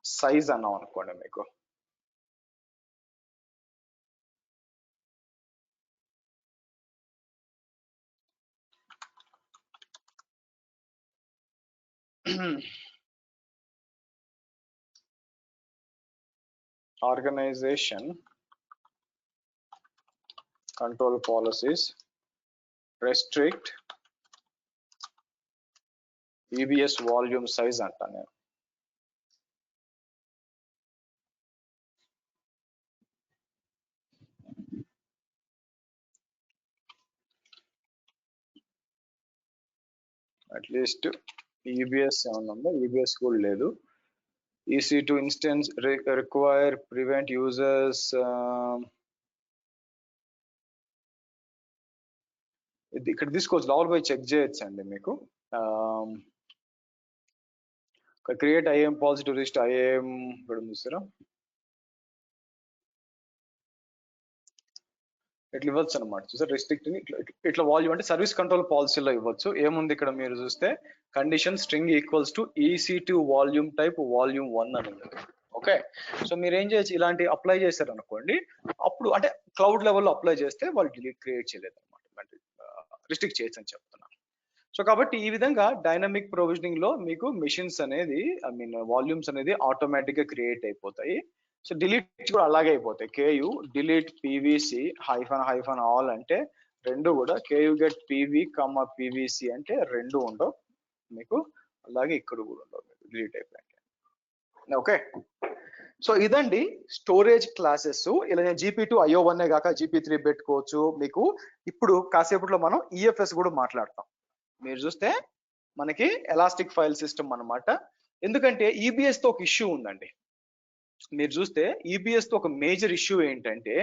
B: size అన్నాం అనుకోండి. మీకు organization control policies restrict EBS volume size అంటా నేను. అట్లీస్ట్ EBS ఏమన్నా ఉందా? EBS కూడా లేదు. EC2 instance require prevent users ఇక్కడ తీసుకోవచ్చు, లెవెల్ బై చెక్ చేయొచ్చు అండి మీకు. Create IAM policy to wrist IAM ఇక్కడ ఉంది చూసారా, ఇట్లా ఇవ్వచ్చు అనమాట. చూసారు రెస్ట్రిక్ట్ ఇట్లా వాల్యూమ్ అంటే సర్వీస్ కంట్రోల్ పాలసీలో ఇవ్వచ్చు. ఏముంది ఇక్కడ మీరు చూస్తే condition string equals to EC2 volume type volume 1 అని ఉంది. ఓకే, సో మీరు ఏం చేయొచ్చు, ఇలాంటి అప్లై చేశారు అనుకోండి, అప్పుడు అంటే క్లౌడ్ లెవెల్లో అప్లై చేస్తే వాళ్ళు డిలీట్ క్రియేట్ చేయలేదు అనమాట, రిస్ట్రిక్ట్ చేయొచ్చు అని చెప్తున్నాను. సో కాబట్టి ఈ విధంగా డైనమిక్ ప్రొవిజనింగ్ లో మీకు మిషన్స్ అనేది వాల్యూమ్స్ అనేది ఆటోమేటిక్ గా క్రియేట్ అయిపోతాయి. సో డిలీట్ కూడా అలాగే అయిపోతాయి. KU delete PVC hyphen all అంటే రెండు కూడా KU గెట్ PV PVC అంటే రెండు ఉండవు మీకు, అలాగే ఇక్కడ కూడా ఉండవు మీకు డిలీట్ అయిపోయాయి. ఓకే, సో ఇదండి స్టోరేజ్ క్లాసెస్. ఇలా నేను GP2 IO1 కాక GP3 పెట్టుకోవచ్చు. మీకు ఇప్పుడు కాసేపట్లో మనం EFS కూడా మాట్లాడతాం. మీరు చూస్తే మనకి ఎలాస్టిక్ ఫైల్ సిస్టమ్ అన్నమాట. ఎందుకంటే EBS తో ఒక ఇష్యూ ఉందండి. మీరు చూస్తే EBS తో ఒక మేజర్ ఇష్యూ ఏంటంటే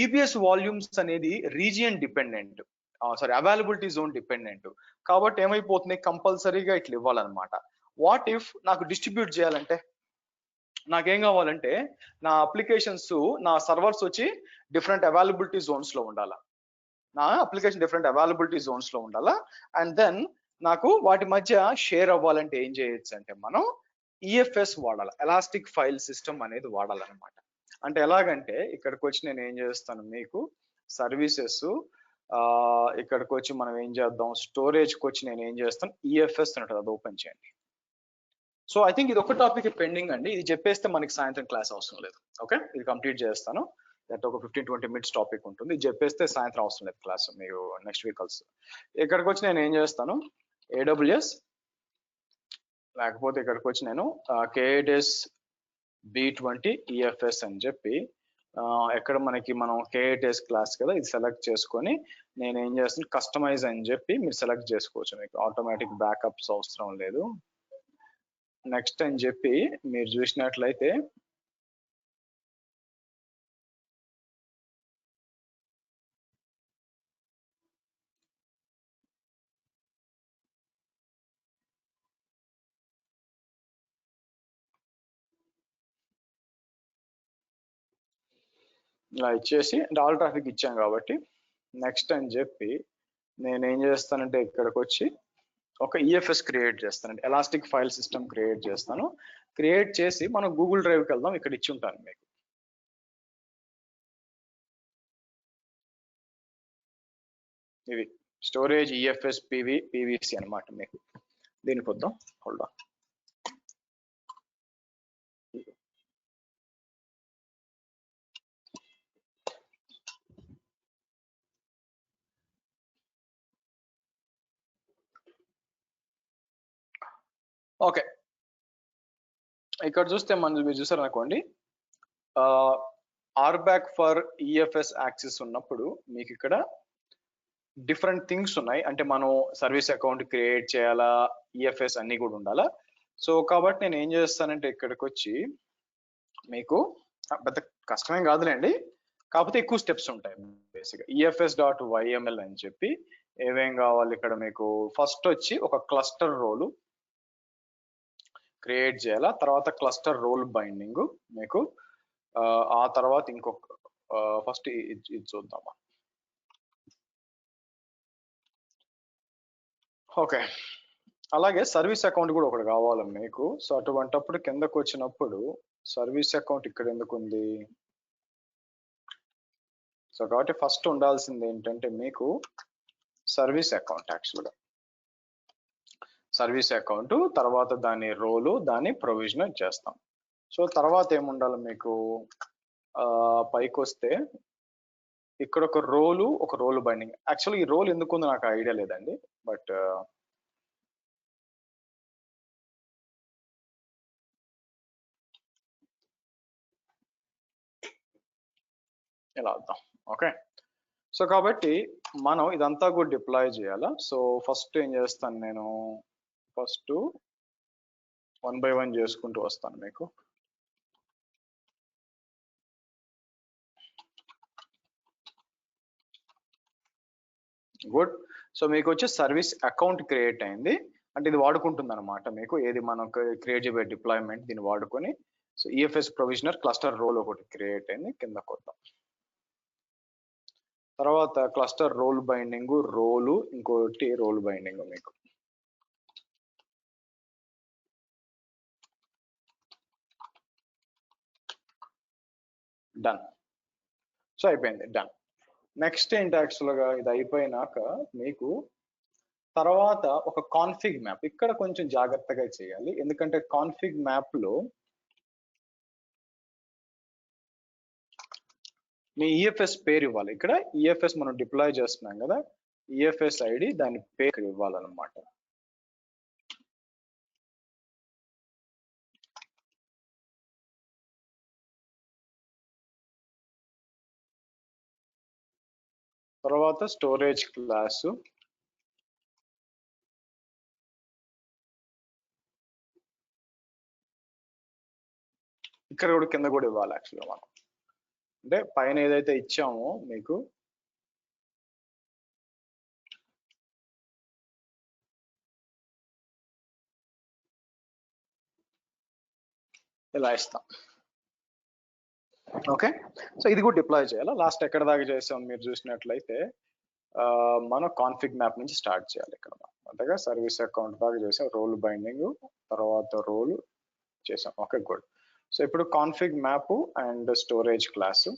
B: EBS వాల్యూమ్స్ అనేది region dependent, availability zone dependent. కాబట్టి ఏమైపోతుంది, కంపల్సరీగా ఇట్లా ఇవ్వాలన్నమాట. వాట్ ఇఫ్ నాకు డిస్ట్రిబ్యూట్ చేయాలంటే, నాకేం కావాలంటే నా అప్లికేషన్స్ నా సర్వర్స్ వచ్చి డిఫరెంట్ అవైలబిలిటీ జోన్స్ లో ఉండాలా, నా అప్లికేషన్ డిఫరెంట్ అవైలబిలిటీ జోన్స్ లో ఉండాలా. అండ్ దెన్ నాకు వాటి మధ్య షేర్ అవ్వాలంటే ఏం చేయొచ్చు అంటే మనం EFS వాడాలి, ఎలాస్టిక్ ఫైల్ సిస్టమ్ అనేది వాడాలన్నమాట. అంటే ఎలాగంటే ఇక్కడికి వచ్చి నేను ఏం చేస్తాను, మీకు సర్వీసెస్ ఇక్కడికి వచ్చి మనం ఏం చేద్దాం, స్టోరేజ్కి వచ్చి నేను ఏం చేస్తాను, EFS ఉంటుంది, అది ఓపెన్ చేయండి. సో ఐ థింక్ ఇది ఒక టాపిక్ పెండింగ్ అండి, ఇది చెప్పేస్తే మనకి సాయంత్రం క్లాస్ అవసరం లేదు. ఓకే, ఇది కంప్లీట్ చేస్తాను, దట్ ఒక 15-20 minutes టాపిక్ ఉంటుంది, ఇది చెప్పేస్తే సాయంత్రం అవసరం లేదు క్లాస్, మీరు నెక్స్ట్ వీక్ కలుసు. ఇక్కడికి వచ్చి నేను ఏం చేస్తాను, AWS లేకపోతే ఇక్కడికి వచ్చి నేను KADS B20 EFS అని చెప్పి ఎక్కడ మనకి మనం KADS క్లాస్ కదా, ఇది సెలెక్ట్ చేసుకొని నేను ఏం చేస్తాను, కస్టమైజ్ అని చెప్పి మీరు సెలెక్ట్ చేసుకోవచ్చు. మీకు ఆటోమేటిక్ బ్యాకప్స్ అవసరం లేదు. నెక్స్ట్ అని చెప్పి మీరు చూసినట్లయితే ఇలా ఇచ్చేసి ఆల్ ట్రాఫిక్ ఇచ్చాం కాబట్టి నెక్స్ట్ అని చెప్పి నేను ఏం చేస్తానంటే ఇక్కడికి వచ్చి ఒక EFS క్రియేట్ చేస్తానండి, ఎలాస్టిక్ ఫైల్ సిస్టమ్ క్రియేట్ చేస్తాను. క్రియేట్ చేసి మనం గూగుల్ డ్రైవ్కి వెళ్దాం, ఇక్కడ ఇచ్చి ఉంటాను మీకు. ఇది స్టోరేజ్ EFS PVC అనమాట మీకు. దీనికి వద్దాం, హోల్డ్ ఆన్. ఓకే, ఇక్కడ చూస్తే మీరు చూసారు అనుకోండి, RBAC ఫర్ EFS యాక్సెస్ ఉన్నప్పుడు మీకు ఇక్కడ డిఫరెంట్ థింగ్స్ ఉన్నాయి. అంటే మనం సర్వీస్ అకౌంట్ క్రియేట్ చేయాలా, EFS అన్ని కూడా ఉండాలా. సో కాబట్టి నేను ఏం చేస్తానంటే ఇక్కడికి వచ్చి మీకు పెద్ద కష్టమేం కాదులేండి, కాకపోతే ఎక్కువ స్టెప్స్ ఉంటాయి. బేసిక్గా EFS.yml అని చెప్పి ఏమేం కావాలి ఇక్కడ మీకు, ఫస్ట్ వచ్చి ఒక క్లస్టర్ రోల్ క్రియేట్ చేయాలా, తర్వాత క్లస్టర్ రోల్ బైండింగ్ మీకు, ఆ తర్వాత ఇంకొక ఫస్ట్ ఇది చూద్దామా. ఓకే, అలాగే సర్వీస్ అకౌంట్ కూడా ఒకటి కావాలి మీకు. సో అటువంటప్పుడు కిందకు వచ్చినప్పుడు సర్వీస్ అకౌంట్ ఇక్కడ ఎందుకు ఉంది, సో కాబట్టి ఫస్ట్ ఉండాల్సింది ఏంటంటే మీకు సర్వీస్ అకౌంట్. యాక్చువల్గా సర్వీస్ అకౌంట్ తర్వాత దాని రోలు దాన్ని ప్రొవిజన్ చేస్తాం. సో తర్వాత ఏముండాలి మీకు, పైకి వస్తే ఇక్కడ ఒక రోలు బైండింగ్. యాక్చువల్లీ ఈ రోల్ ఎందుకు ఉందో నాకు ఐడియా లేదండి, బట్ ఇలా వద్దాం. ఓకే, సో కాబట్టి మనం ఇదంతా కూడా డిప్లాయ్ చేయాలా. సో ఫస్ట్ ఏం చేస్తాను నేను, ఫస్ట్ 1 by 1 చేసుకుంటూ వస్తాను మీకు. గుడ్. సో మీకు వచ్చి సర్వీస్ అకౌంట్ క్రియేట్ అయింది, అంటే ఇది వాడుకుంటుంది అనమాట మీకు. ఏది మనం క్రియేట్ చేయబోయే డిప్లాయ్మెంట్ దీన్ని వాడుకొని. సో ఈఎఫ్ఎస్ ప్రొవిజనర్ క్లస్టర్ రోల్ ఒకటి క్రియేట్ అయింది, కింద కొద్దాం. తర్వాత క్లస్టర్ రోల్ బైండింగ్, ఇంకోటి రోల్ బైండింగ్ మీకు. డన్. సో అయిపోయింది, డన్. నెక్స్ట్ ఏంటి, యాక్చువల్గా ఇది అయిపోయినాక మీకు తర్వాత ఒక కాన్ఫిగ్ మ్యాప్ ఇక్కడ కొంచెం జాగ్రత్తగా చేయాలి, ఎందుకంటే కాన్ఫిగ్ మ్యాప్ లో మీ ఈఎఫ్ఎస్ పేరు ఇవ్వాలి. ఇక్కడ ఈఎఫ్ఎస్ మనం డిప్లాయ్ చేస్తున్నాం కదా, ఈఎఫ్ఎస్ ఐడి దాని పేరు ఇవ్వాలన్నమాట. తర్వాత స్టోరేజ్ క్లాసు, ఇక్కడ కూడా కింద కూడా ఇవ్వాలి యాక్చువల్గా మనం. అంటే పైన ఏదైతే ఇచ్చామో మీకు ఇలా ఇస్తాం. ఓకే, సో ఇది కూడా డిప్లాయ్ చేయాలా. లాస్ట్ ఎక్కడ దాకా చేసాం మీరు చూసినట్లయితే మనం కాన్ఫిగ్ మ్యాప్ నుంచి స్టార్ట్ చేయాలి. ఇక్కడ అంతగా సర్వీస్ అకౌంట్ దాకా చేసాం, రోల్ బైండింగ్, తర్వాత రోల్ చేసాం. Okay, good. సో ఇప్పుడు config map and storage class.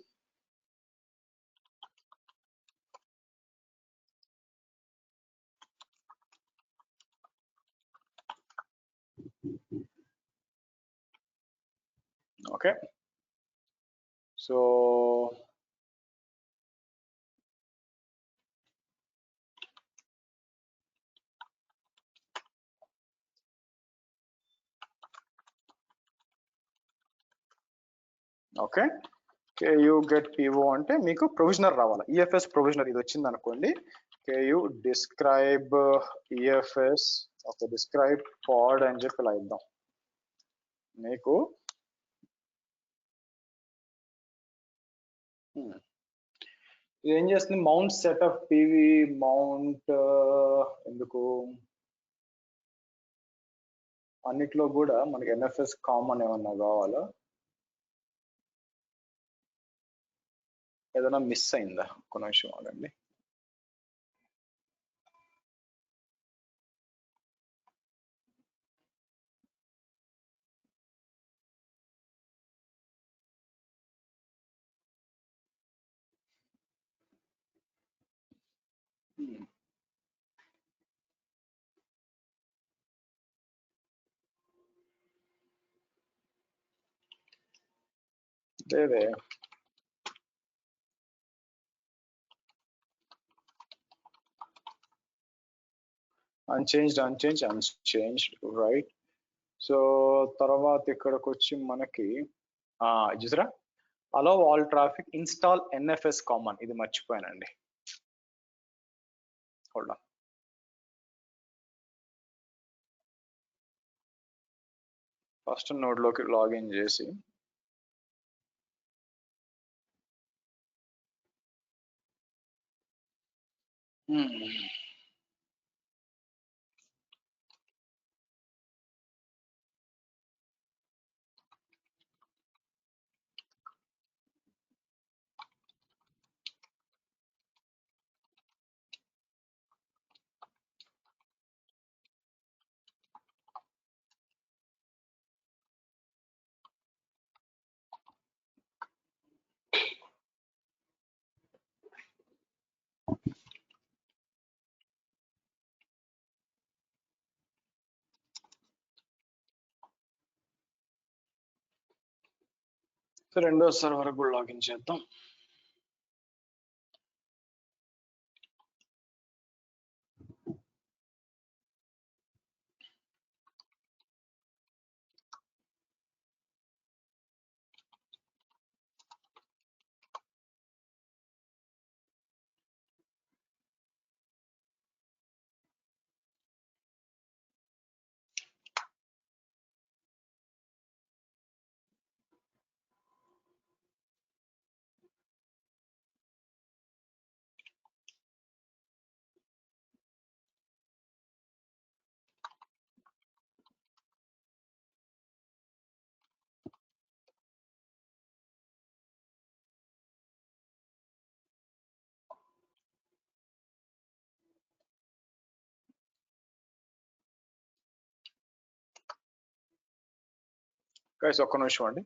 B: Okay, so okay, KU get PO అంటే మీకు ప్రొవిజనర్ రావాలి, ఈఎఫ్ఎస్ ప్రొవిజనర్ ఇది వచ్చింది అనుకోండి. KU describe EFS, okay, describe pod అని చెప్పి ఇలా ఇద్దాం మీకు. ఇది ఏం చేస్తుంది, మౌంట్ సెటప్ పివి మౌంట్, ఎందుకు అన్నిట్లో కూడా మనకి ఎన్ఎఫ్ఎస్ కామన్ ఏమన్నా కావాలా, ఏదైనా మిస్ అయిందా, ఒక నిమిషం ఆగండి. లేదే, అన్చేంజ్డ్ రైట్. సో తర్వాత ఇక్కడికి వచ్చి మనకి చూసారా, allow all traffic install NFS common, ఇది మర్చిపోయానండి. హోల్డ్ ఆన్, ఫస్ట్ నోడ్ లోకి లాగిన్ చేసి రెండో సర్వర్ కూడా లాగిన్ చేద్దాం. గైస్ ఒక్క నిమిషం అండి.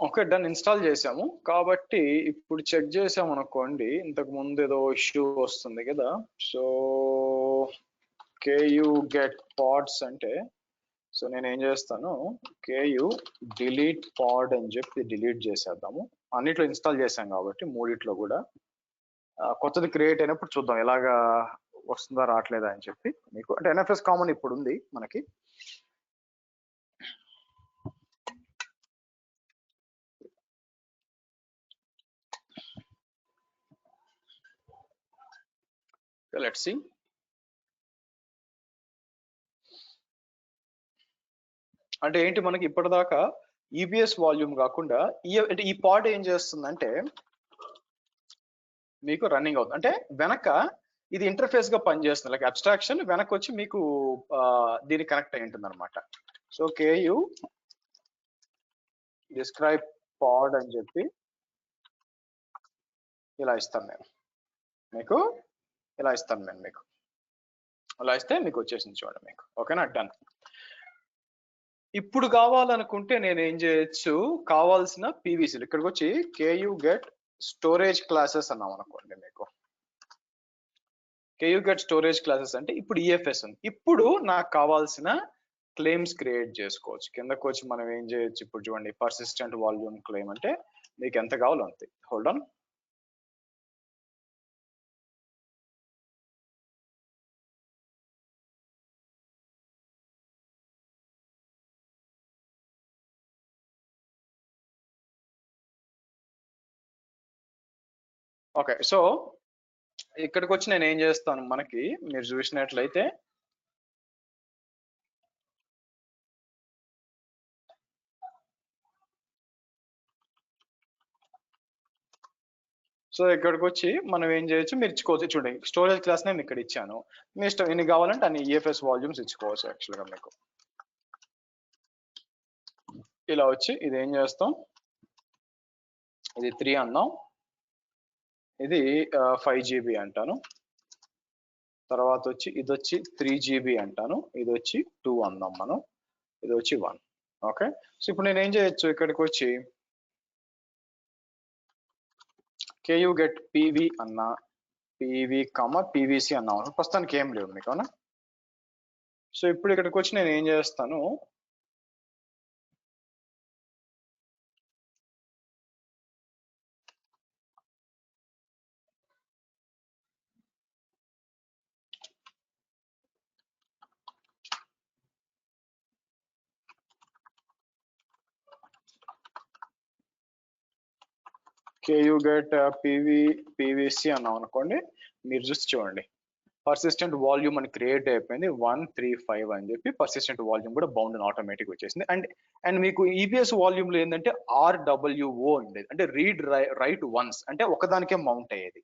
B: ఓకే, డన్, ఇన్స్టాల్ చేసాము. కాబట్టి ఇప్పుడు చెక్ చేసాము అనుకోండి, ఇంతకు ముందు ఏదో ఇష్యూ వస్తుంది కదా. సో కేయూ గెట్ పాడ్స్ అంటే, సో నేను ఏం చేస్తాను, కేయూ డిలీట్ పాడ్ అని చెప్పి డిలీట్ చేసేద్దాము. అన్నిట్లో ఇన్స్టాల్ చేసాం కాబట్టి మూడిట్లో కూడా. కొత్తది క్రియేట్ అయినప్పుడు చూద్దాం ఎలాగా వస్తుందా రావట్లేదా అని చెప్పి. మీకు అంటే ఎన్ఎఫ్ఎస్ కామన్ ఇప్పుడు ఉంది మనకి. Let's see. అంటే ఏంటి, మనకి ఇప్పటిదాకా ఈబిఎస్ వాల్యూమ్ కాకుండా అంటే ఈ పాడ్ ఏం చేస్తుందంటే మీకు రన్నింగ్ అవుతుంది. అంటే వెనక ఇది ఇంటర్ఫేస్ గా పనిచేస్తుంది, లైక్ అబ్స్ట్రాక్షన్ వెనక వచ్చి మీకు దీనికి కనెక్ట్ అయి ఉంటుంది అనమాట. సో కేయూ డిస్క్రైబ్ పాడ్ అని చెప్పి ఇలా ఇస్తాను నేను మీకు, ఇలా ఇస్తాను నేను మీకు, అలా ఇస్తే మీకు వచ్చేసింది చూడండి మీకు. ఓకేనా, డన్. ఇప్పుడు కావాలనుకుంటే నేను ఏం చేయొచ్చు, కావాల్సిన పీవీసీలు ఇక్కడికి వచ్చి కేయూ గెట్ స్టోరేజ్ క్లాసెస్ అన్నాం అనుకోండి. మీకు కేయూ గెట్ స్టోరేజ్ క్లాసెస్ అంటే ఇప్పుడు ఈఎఫ్ఎస్ ఉంది. ఇప్పుడు నాకు కావాల్సిన క్లెయిమ్స్ క్రియేట్ చేసుకోవచ్చు. కిందకు వచ్చి మనం ఏం చేయొచ్చు, ఇప్పుడు చూడండి, పర్సిస్టెంట్ వాల్యూమ్ క్లెయిమ్ అంటే మీకు ఎంత కావాలో అంతే. Hold on. ఓకే, సో ఇక్కడికి వచ్చి నేను ఏం చేస్తాను, మనకి మీరు చూసినట్లయితే సో ఇక్కడికి వచ్చి మనం ఏం చేయొచ్చు, మీరు ఇచ్చుకోవచ్చు. చూడండి, స్టోరేజ్ క్లాస్ నేను ఇక్కడ ఇచ్చాను. మీ ఇష్టం ఎన్ని కావాలంటే అన్ని ఈఎఫ్ఎస్ వాల్యూమ్స్ ఇచ్చుకోవచ్చు. యాక్చువల్గా మీకు ఇలా వచ్చి ఇది ఏం చేస్తాం, ఇది 3 అన్నాం, ఇది 5 GB అంటాను. తర్వాత వచ్చి ఇది వచ్చి 3 GB అంటాను, ఇది వచ్చి 2 అందాం మనం, ఇది వచ్చి 1. ఓకే, సో ఇప్పుడు నేను ఏం చేయొచ్చు, ఇక్కడికి వచ్చి కేయూ గెట్ పీవీ అన్నా, పీవీ పీవీసీ అన్నాం. ప్రస్తుతానికి ఏం లేవు మీకు, అవునా. సో ఇప్పుడు ఇక్కడికి వచ్చి నేను ఏం చేస్తాను, కేయూ గెట్ పీవీసీ అన్నాం అనుకోండి. మీరు చూసి చూడండి, పర్సిస్టెంట్ వాల్యూమ్ అని క్రియేట్ అయిపోయింది 135 అని చెప్పి. పర్సిస్టెంట్ వాల్యూమ్ కూడా బౌండ్ ఆటోమేటిక్ వచ్చేసింది. అండ్ మీకు ఈబిఎస్ వాల్యూమ్ లో ఏంటంటే ఆర్డబ్ల్యూఓ ఉండేది, అంటే రీడ్ రైట్ వన్స్, అంటే ఒకదానికే మౌంట్ అయ్యేది.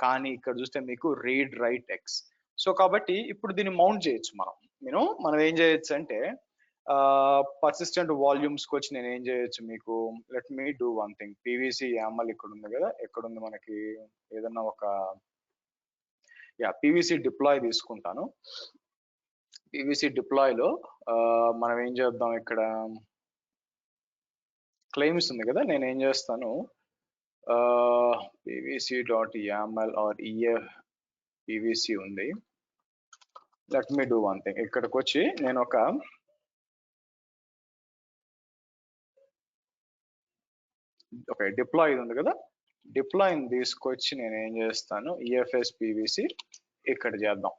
B: కానీ ఇక్కడ చూస్తే మీకు రీడ్ రైట్ ఎక్స్. సో కాబట్టి ఇప్పుడు దీన్ని మౌంట్ చేయొచ్చు మనం ఏం చేయొచ్చు అంటే పర్సిస్టెంట్ వాల్యూమ్స్ కి వచ్చి నేను ఏం చేయొచ్చు, మీకు let me do one thing. PVC YAML ఇక్కడ ఉంది కదా, ఎక్కడుంది మనకి, ఏదన్నా ఒక పీవీసీ డిప్లాయ్ తీసుకుంటాను. పీవీసీ డిప్లాయ్ లో మనం ఏం చేద్దాం, ఇక్కడ క్లెయిమ్స్ ఉంది కదా, నేను ఏం చేస్తాను, pvc.yaml or pvc ఉంది. Let me do one thing. ఇక్కడికి వచ్చి నేను ఒక డిప్లాయ్ ఉంది కదా, డిప్లాయ్ని తీసుకొచ్చి నేను ఏం చేస్తాను, EFS PVC ఇక్కడ చేద్దాం.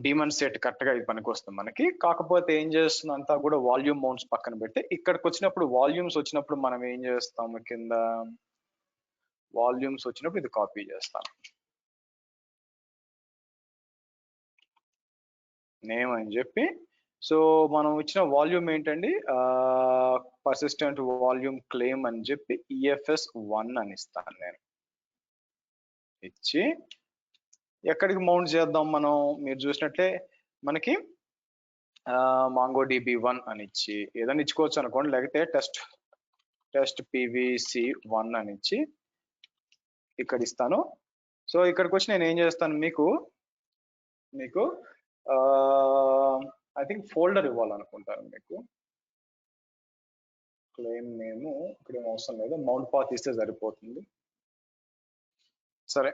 B: డీమన్ సెట్ కరెక్ట్గా ఇది పనికి వస్తుంది మనకి. కాకపోతే ఏం చేస్తుంది అంతా కూడా వాల్యూమ్ మౌంట్స్ పక్కన పెట్టి ఇక్కడికి వచ్చినప్పుడు వాల్యూమ్స్ వచ్చినప్పుడు మనం ఏం చేస్తాము, కింద వాల్యూమ్స్ వచ్చినప్పుడు ఇది కాపీ చేస్తాను. నేమ్ అని చెప్పి, సో మనం ఇచ్చిన వాల్యూమ్ ఏంటండి, పర్సిస్టెంట్ వాల్యూమ్ క్లెయిమ్ అని చెప్పి EFS 1 అని ఇస్తాను నేను. ఇచ్చి ఎక్కడికి మౌంట్ చేద్దాం మనం, మీరు చూసినట్లే మనకి MongoDB 1 అని ఇచ్చి ఏదైనా ఇచ్చుకోవచ్చు అనుకోండి, లేకపోతే టెస్ట్ PVC 1 అని ఇచ్చి ఇక్కడ ఇస్తాను. సో ఇక్కడికి వచ్చి నేను ఏం చేస్తాను, మీకు ఐ థింక్ ఫోల్డర్ ఇవ్వాలనుకుంటాను. మీకు క్లెయిమ్ నేమ్ ఇక్కడ ఏం అవసరం లేదు, మౌంట్ పాత్ ఇస్తే సరిపోతుంది. సరే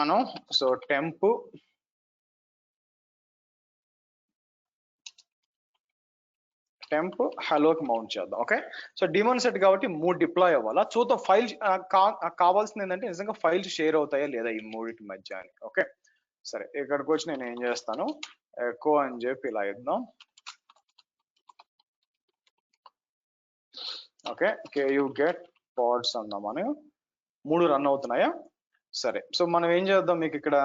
B: మనం సో టెంప్ హలోకి మౌంట్ చేద్దాం. ఓకే, సో డిమాండ్ సెట్ కాబట్టి 3 డిప్లాయ్ అవ్వాలా. చూద్దాం ఫైల్ కావాల్సింది ఏంటంటే నిజంగా ఫైల్స్ షేర్ అవుతాయా లేదా ఈ మూడింటి మధ్య అని. ఓకే సరే, ఇక్కడికి వచ్చి నేను ఏం చేస్తాను, ఎకో అని చెప్పి ఇలా ఇద్దాం. ఓకే, KU get pods అందాం. మనం 3 రన్ అవుతున్నాయా. సరే, సో మనం ఏం చేద్దాం, మీకు ఇక్కడ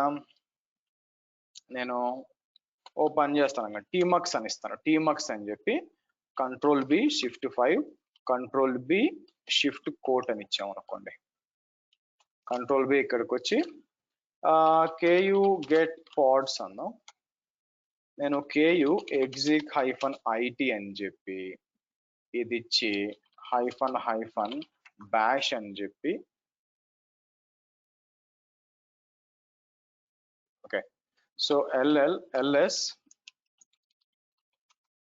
B: నేను ఓ పని చేస్తాను, tmux అని ఇస్తాను. tmux అని చెప్పి Ctrl+B Shift 5 Ctrl+B Shift coat అని ఇచ్చాము అనుకోండి. Ctrl+B ఇక్కడికి వచ్చి KU get pods అన్నాం. నేను KU exec-it అని చెప్పి ఇది ఇచ్చి -bash అని చెప్పి, ఓకే సో ls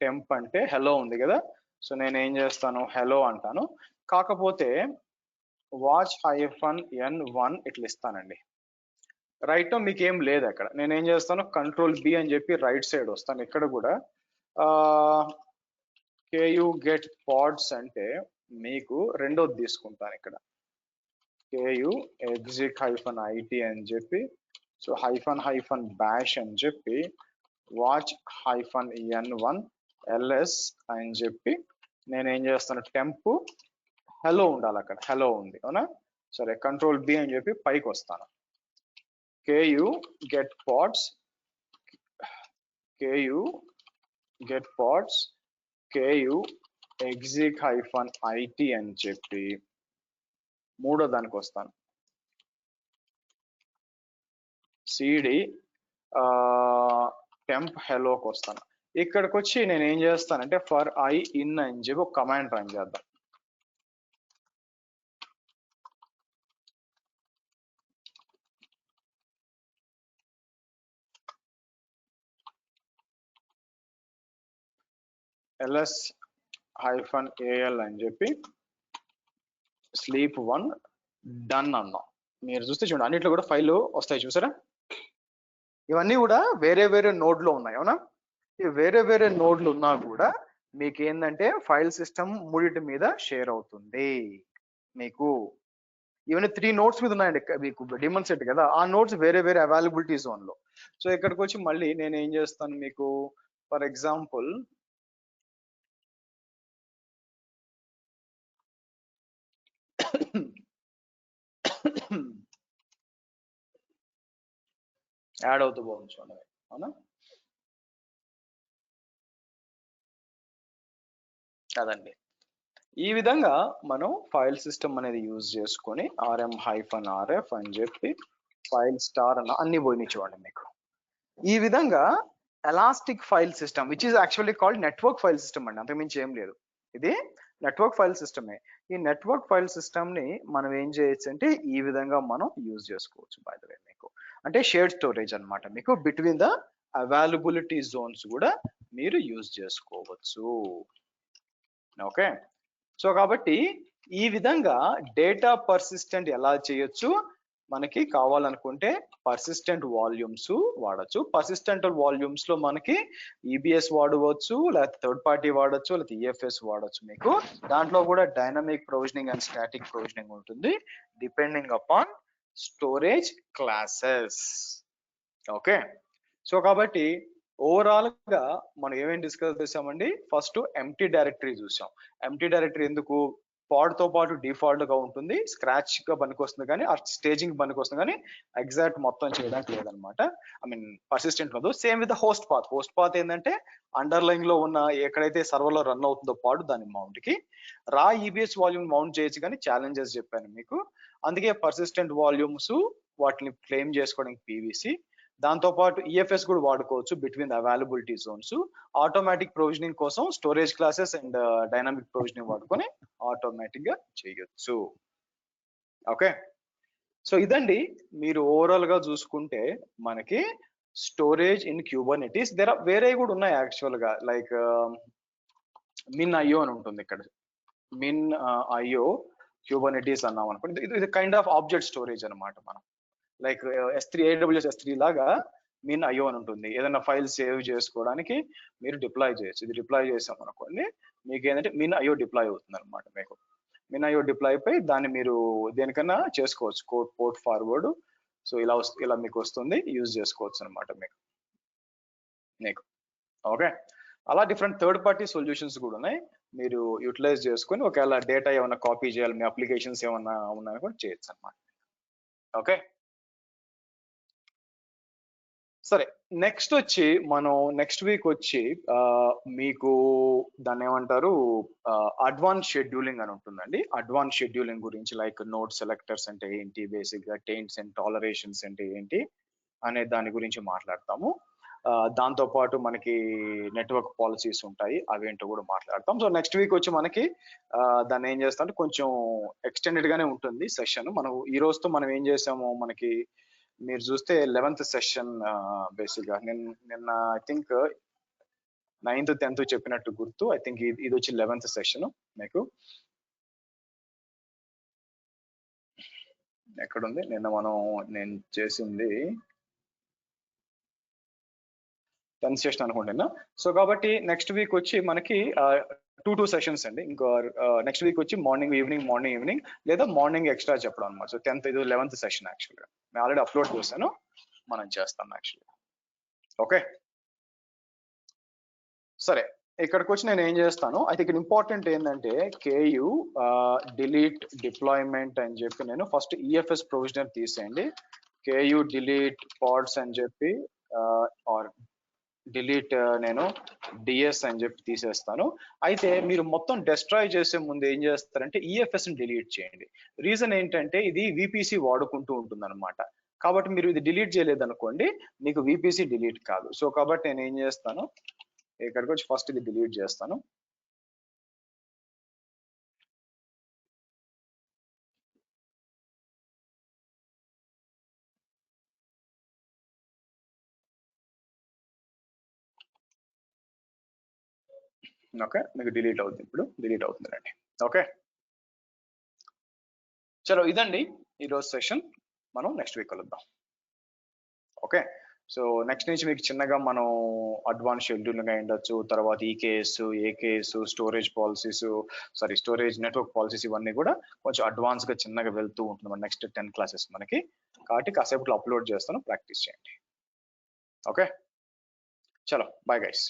B: టెంప్ అంటే హెలో ఉంది కదా, సో నేను ఏం చేస్తాను, హెలో అంటాను. కాకపోతే వాచ్ -n1 ఇట్లా ఇస్తానండి. రైట్ మీకు ఏం లేదు అక్కడ. నేను ఏం చేస్తాను, Ctrl+B అని చెప్పి రైట్ సైడ్ వస్తాను. ఇక్కడ కూడా KU get pods అంటే మీకు రెండోది తీసుకుంటాను. ఇక్కడ KU exec-it అని చెప్పి, సో -bash అని చెప్పి వాచ్ -n1 ls అని చెప్పి నేను ఏం చేస్తాను, టెంప్ హెలో ఉండాలి, అక్కడ హెలో ఉంది అవునా. సరే, Ctrl+B అని చెప్పి పైకి వస్తాను. KU get pods KU exec-it అని చెప్పి మూడో దానికి వస్తాను. cd టెంప్ హెలోకి వస్తాను. ఇక్కడికి వచ్చి నేను ఏం చేస్తానంటే for I in అని చెప్పి ఒక కమాండ్ రన్ చేద్దాం. ls-al అని చెప్పి sleep 1 డన్ అన్నాం. మీరు చూస్తే చూడండి అన్నిట్లో కూడా ఫైల్ వస్తాయి చూసారా. ఇవన్నీ కూడా వేరే వేరే నోడ్లో ఉన్నాయి అవునా. ఈ వేరే వేరే నోడ్లు ఉన్నా కూడా మీకు ఏంటంటే ఫైల్ సిస్టమ్ మూడింటి మీద షేర్ అవుతుంది. మీకు ఇవన్నీ 3 నోట్స్ మీద ఉన్నాయండి మీకు డిమాండ్ సెట్ కదా, ఆ నోట్స్ వేరే వేరే అవైలబిలిటీ జోన్ లో. సో ఇక్కడికి వచ్చి మళ్ళీ నేను ఏం చేస్తాను, మీకు ఫర్ ఎగ్జాంపుల్ యాడ్ అవుతూ బాగుంది చూడండి అవునా. అదండి, ఈ విధంగా మనం ఫైల్ సిస్టమ్ అనేది యూజ్ చేసుకొని rm-rf అని చెప్పి ఫైల్ స్టార్ అన్న అన్ని పోయినాయి చూడండి మీకు. ఈ విధంగా elastic file system which is actually called network file system అండి, అంతకుమించి ఏం లేదు. ఇది నెట్వర్క్ ఫైల్ సిస్టమే. ఈ నెట్వర్క్ ఫైల్ సిస్టమ్ ని మనం ఏం చేయొచ్చు అంటే ఈ విధంగా మనం యూజ్ చేసుకోవచ్చు. బై ద వే మీకు అంటే షేర్డ్ స్టోరేజ్ అన్నమాట. మీకు బిట్వీన్ ద అవైలబిలిటీ జోన్స్ కూడా మీరు యూజ్ చేసుకోవచ్చు. ఓకే, సో కాబట్టి ఈ విధంగా డేటా పర్సిస్టెంట్ ఎలా చేయొచ్చు, మనకి కావాలనుకుంటే పర్సిస్టెంట్ వాల్యూమ్స్ వాడచ్చు. పర్సిస్టెంట్ వాల్యూమ్స్ లో మనకి ఈబిఎస్ వాడవచ్చు, లేకపోతే థర్డ్ పార్టీ వాడచ్చు, లేకపోతే ఈఎఫ్ఎస్ వాడచ్చు. మీకు దాంట్లో కూడా dynamic provisioning and static provisioning ఉంటుంది, depending upon storage classes. Okay, so కాబట్టి ఓవరాల్ గా మనం ఏమేమి డిస్కస్ చేసామండి? ఫస్ట్ ఎంప్టీ డైరెక్టరీ చూసాం. ఎంప్టీ డైరెక్టరీ ఎందుకు? పాడ్ తో పాటు డిఫాల్ట్ గా ఉంటుంది, స్క్రాచ్ గా పనికొస్తుంది కానీ ఆ స్టేజింగ్ పనికొస్తుంది కానీ ఎగ్జాక్ట్ మొత్తం చేయడానికి లేదనమాట. ఐ మీన్ పర్సిస్టెంట్ ఉండదు. Same with host path. Host path ఏంటంటే అండర్లైన్ లో ఉన్న ఎక్కడైతే సర్వర్ లో రన్ అవుతుందో పాడు దాని మౌంట్ కి రా ఈబిఎస్ వాల్యూమ్ మౌంట్ చేయొచ్చు కానీ ఛాలెంజెస్ చెప్పాను మీకు. అందుకే పర్సిస్టెంట్ వాల్యూమ్స్ వాటిని క్లెయిమ్ చేసుకోవడానికి పీవీసీ, దాంతో పాటు ఈఎఫ్ఎస్ కూడా వాడుకోవచ్చు between availability zones. Automatic provisioning కోసం storage classes and dynamic provisioning వాడుకొని ఆటోమేటిక్ గా చేయొచ్చు. ఓకే, సో ఇదండి మీరు ఓవరాల్ గా చూసుకుంటే మనకి స్టోరేజ్ ఇన్ క్యూబర్నెటీస్. వేరే కూడా ఉన్నాయి యాక్చువల్ గా, లైక్ మిన్ ఐఓ అని ఉంటుంది ఇక్కడ. మిన్ ఐఓ క్యూబర్నెటీస్ అన్నాం అనుకోండి, ఇది కైండ్ ఆఫ్ ఆబ్జెక్ట్ స్టోరేజ్ అనమాట. మనం లైక్ S3 AWS S3 లాగా మిన్ ఐఓ అని ఉంటుంది. ఏదైనా ఫైల్ సేవ్ చేసుకోవడానికి మీరు డిప్లాయ్ చేయొచ్చు. ఇది డిప్లాయ్ చేసాం అనుకోండి, మీకు ఏంటంటే మిన్ ఐఓ డిప్లాయ్ అవుతుంది అనమాట. మీకు మిన్ ఐఓ డిప్లాయ్ పై దాన్ని మీరు దేనికన్నా చేసుకోవచ్చు, కోడ్ పోర్ట్ ఫార్వర్డ్. సో ఇలా మీకు వస్తుంది, యూజ్ చేసుకోవచ్చు అనమాట మీకు. ఓకే, అలా డిఫరెంట్ థర్డ్ పార్టీ సొల్యూషన్స్ కూడా ఉన్నాయి, మీరు యూటిలైజ్ చేసుకొని ఒకవేళ డేటా ఏమైనా కాపీ చేయాలి, మీ అప్లికేషన్స్ ఏమైనా ఉన్నాయని కూడా చేయొచ్చు అనమాట. ఓకే, సరే నెక్స్ట్ వచ్చి మనం నెక్స్ట్ వీక్ వచ్చి మీకు దాన్ని ఏమంటారు, అడ్వాన్స్ షెడ్యూలింగ్ అని ఉంటుందండి. అడ్వాన్స్ షెడ్యూలింగ్ గురించి లైక్ నోడ్ సెలెక్టర్స్ అంటే ఏంటి, బేసిక్ గా టెయింట్స్ అండ్ టాలరేషన్స్ అంటే ఏంటి అనే దాని గురించి మాట్లాడతాము. దాంతో పాటు మనకి నెట్వర్క్ పాలసీస్ ఉంటాయి, అవేంటో కూడా మాట్లాడతాం. సో నెక్స్ట్ వీక్ వచ్చి మనకి దాన్ని ఏం చేస్తాం అంటే కొంచెం ఎక్స్టెండెడ్ గానే ఉంటుంది సెషన్. మనం ఈ రోజుతో మనం ఏం చేసాము, మనకి మీరు చూస్తే 11th సెషన్ బేసిక్ గా నిన్న ఐ థింక్ 9th 10th చెప్పినట్టు గుర్తు. ఐ థింక్ ఇది వచ్చి 11th సెషన్. మీకు ఎక్కడుంది, నిన్న నేను చేసింది 10th సెషన్ అనుకుంటున్నా. సో కాబట్టి నెక్స్ట్ వీక్ వచ్చి మనకి 2 సెషన్స్ అండి. ఇంకో నెక్స్ట్ వీక్ వచ్చి మార్నింగ్ ఈవినింగ్ లేదా మార్నింగ్ ఎక్స్ట్రా చెప్పడం అనమాట. సో 10th ఇది 11th సెషన్ యాక్చువల్గా నేను ఆల్రెడీ అప్లోడ్ చేశాను, మనం చేస్తాం యాక్చువల్గా. ఓకే, సరే ఇక్కడికి వచ్చి నేను ఏం చేస్తాను, అయితే ఇక్కడ ఇంపార్టెంట్ ఏంటంటే కేయు డిలీట్ డిప్లాయ్మెంట్ అని చెప్పి నేను ఫస్ట్ ఈఎఫ్ఎస్ ప్రొవిజనర్ తీసేయండి. కేయు డిలీట్ పాడ్స్ అని చెప్పి ఆర్ డిలీట్ నేను డిఎస్ అని చెప్పి తీసేస్తాను. అయితే మీరు మొత్తం డెస్ట్రాయ్ చేసే ముందు ఏం చేస్తారంటే ఈఎఫ్ఎస్ ని డిలీట్ చేయండి. రీజన్ ఏంటంటే ఇది విపిసి వాడుకుంటూ ఉంటుంది అనమాట. కాబట్టి మీరు ఇది డిలీట్ చేయలేదు అనుకోండి, మీకు విపిసి డిలీట్ కాదు. సో కాబట్టి నేను ఏం చేస్తాను, ఇక్కడికి వచ్చి ఫస్ట్ ఇది డిలీట్ చేస్తాను. ఓకే, మీకు డిలీట్ అవుతుంది, ఇప్పుడు డిలీట్ అవుతుందండి. ఓకే, చలో ఇదండి ఈరోజు సెషన్. మనం నెక్స్ట్ వీక్ కలుద్దాం. ఓకే, సో నెక్స్ట్ నుంచి మీకు చిన్నగా మనం అడ్వాన్స్ షెడ్యూలింగ్ అయి ఉండొచ్చు, తర్వాత EKS, AKS, storage policies, storage network policies, ఇవన్నీ కూడా కొంచెం అడ్వాన్స్ గా చిన్నగా వెళ్తూ ఉంటుంది నెక్స్ట్ 10 క్లాసెస్ మనకి. కాబట్టి కాసేపట్లో అప్లోడ్ చేస్తాను, ప్రాక్టీస్ చేయండి. ఓకే, చలో బాయ్ గైస్.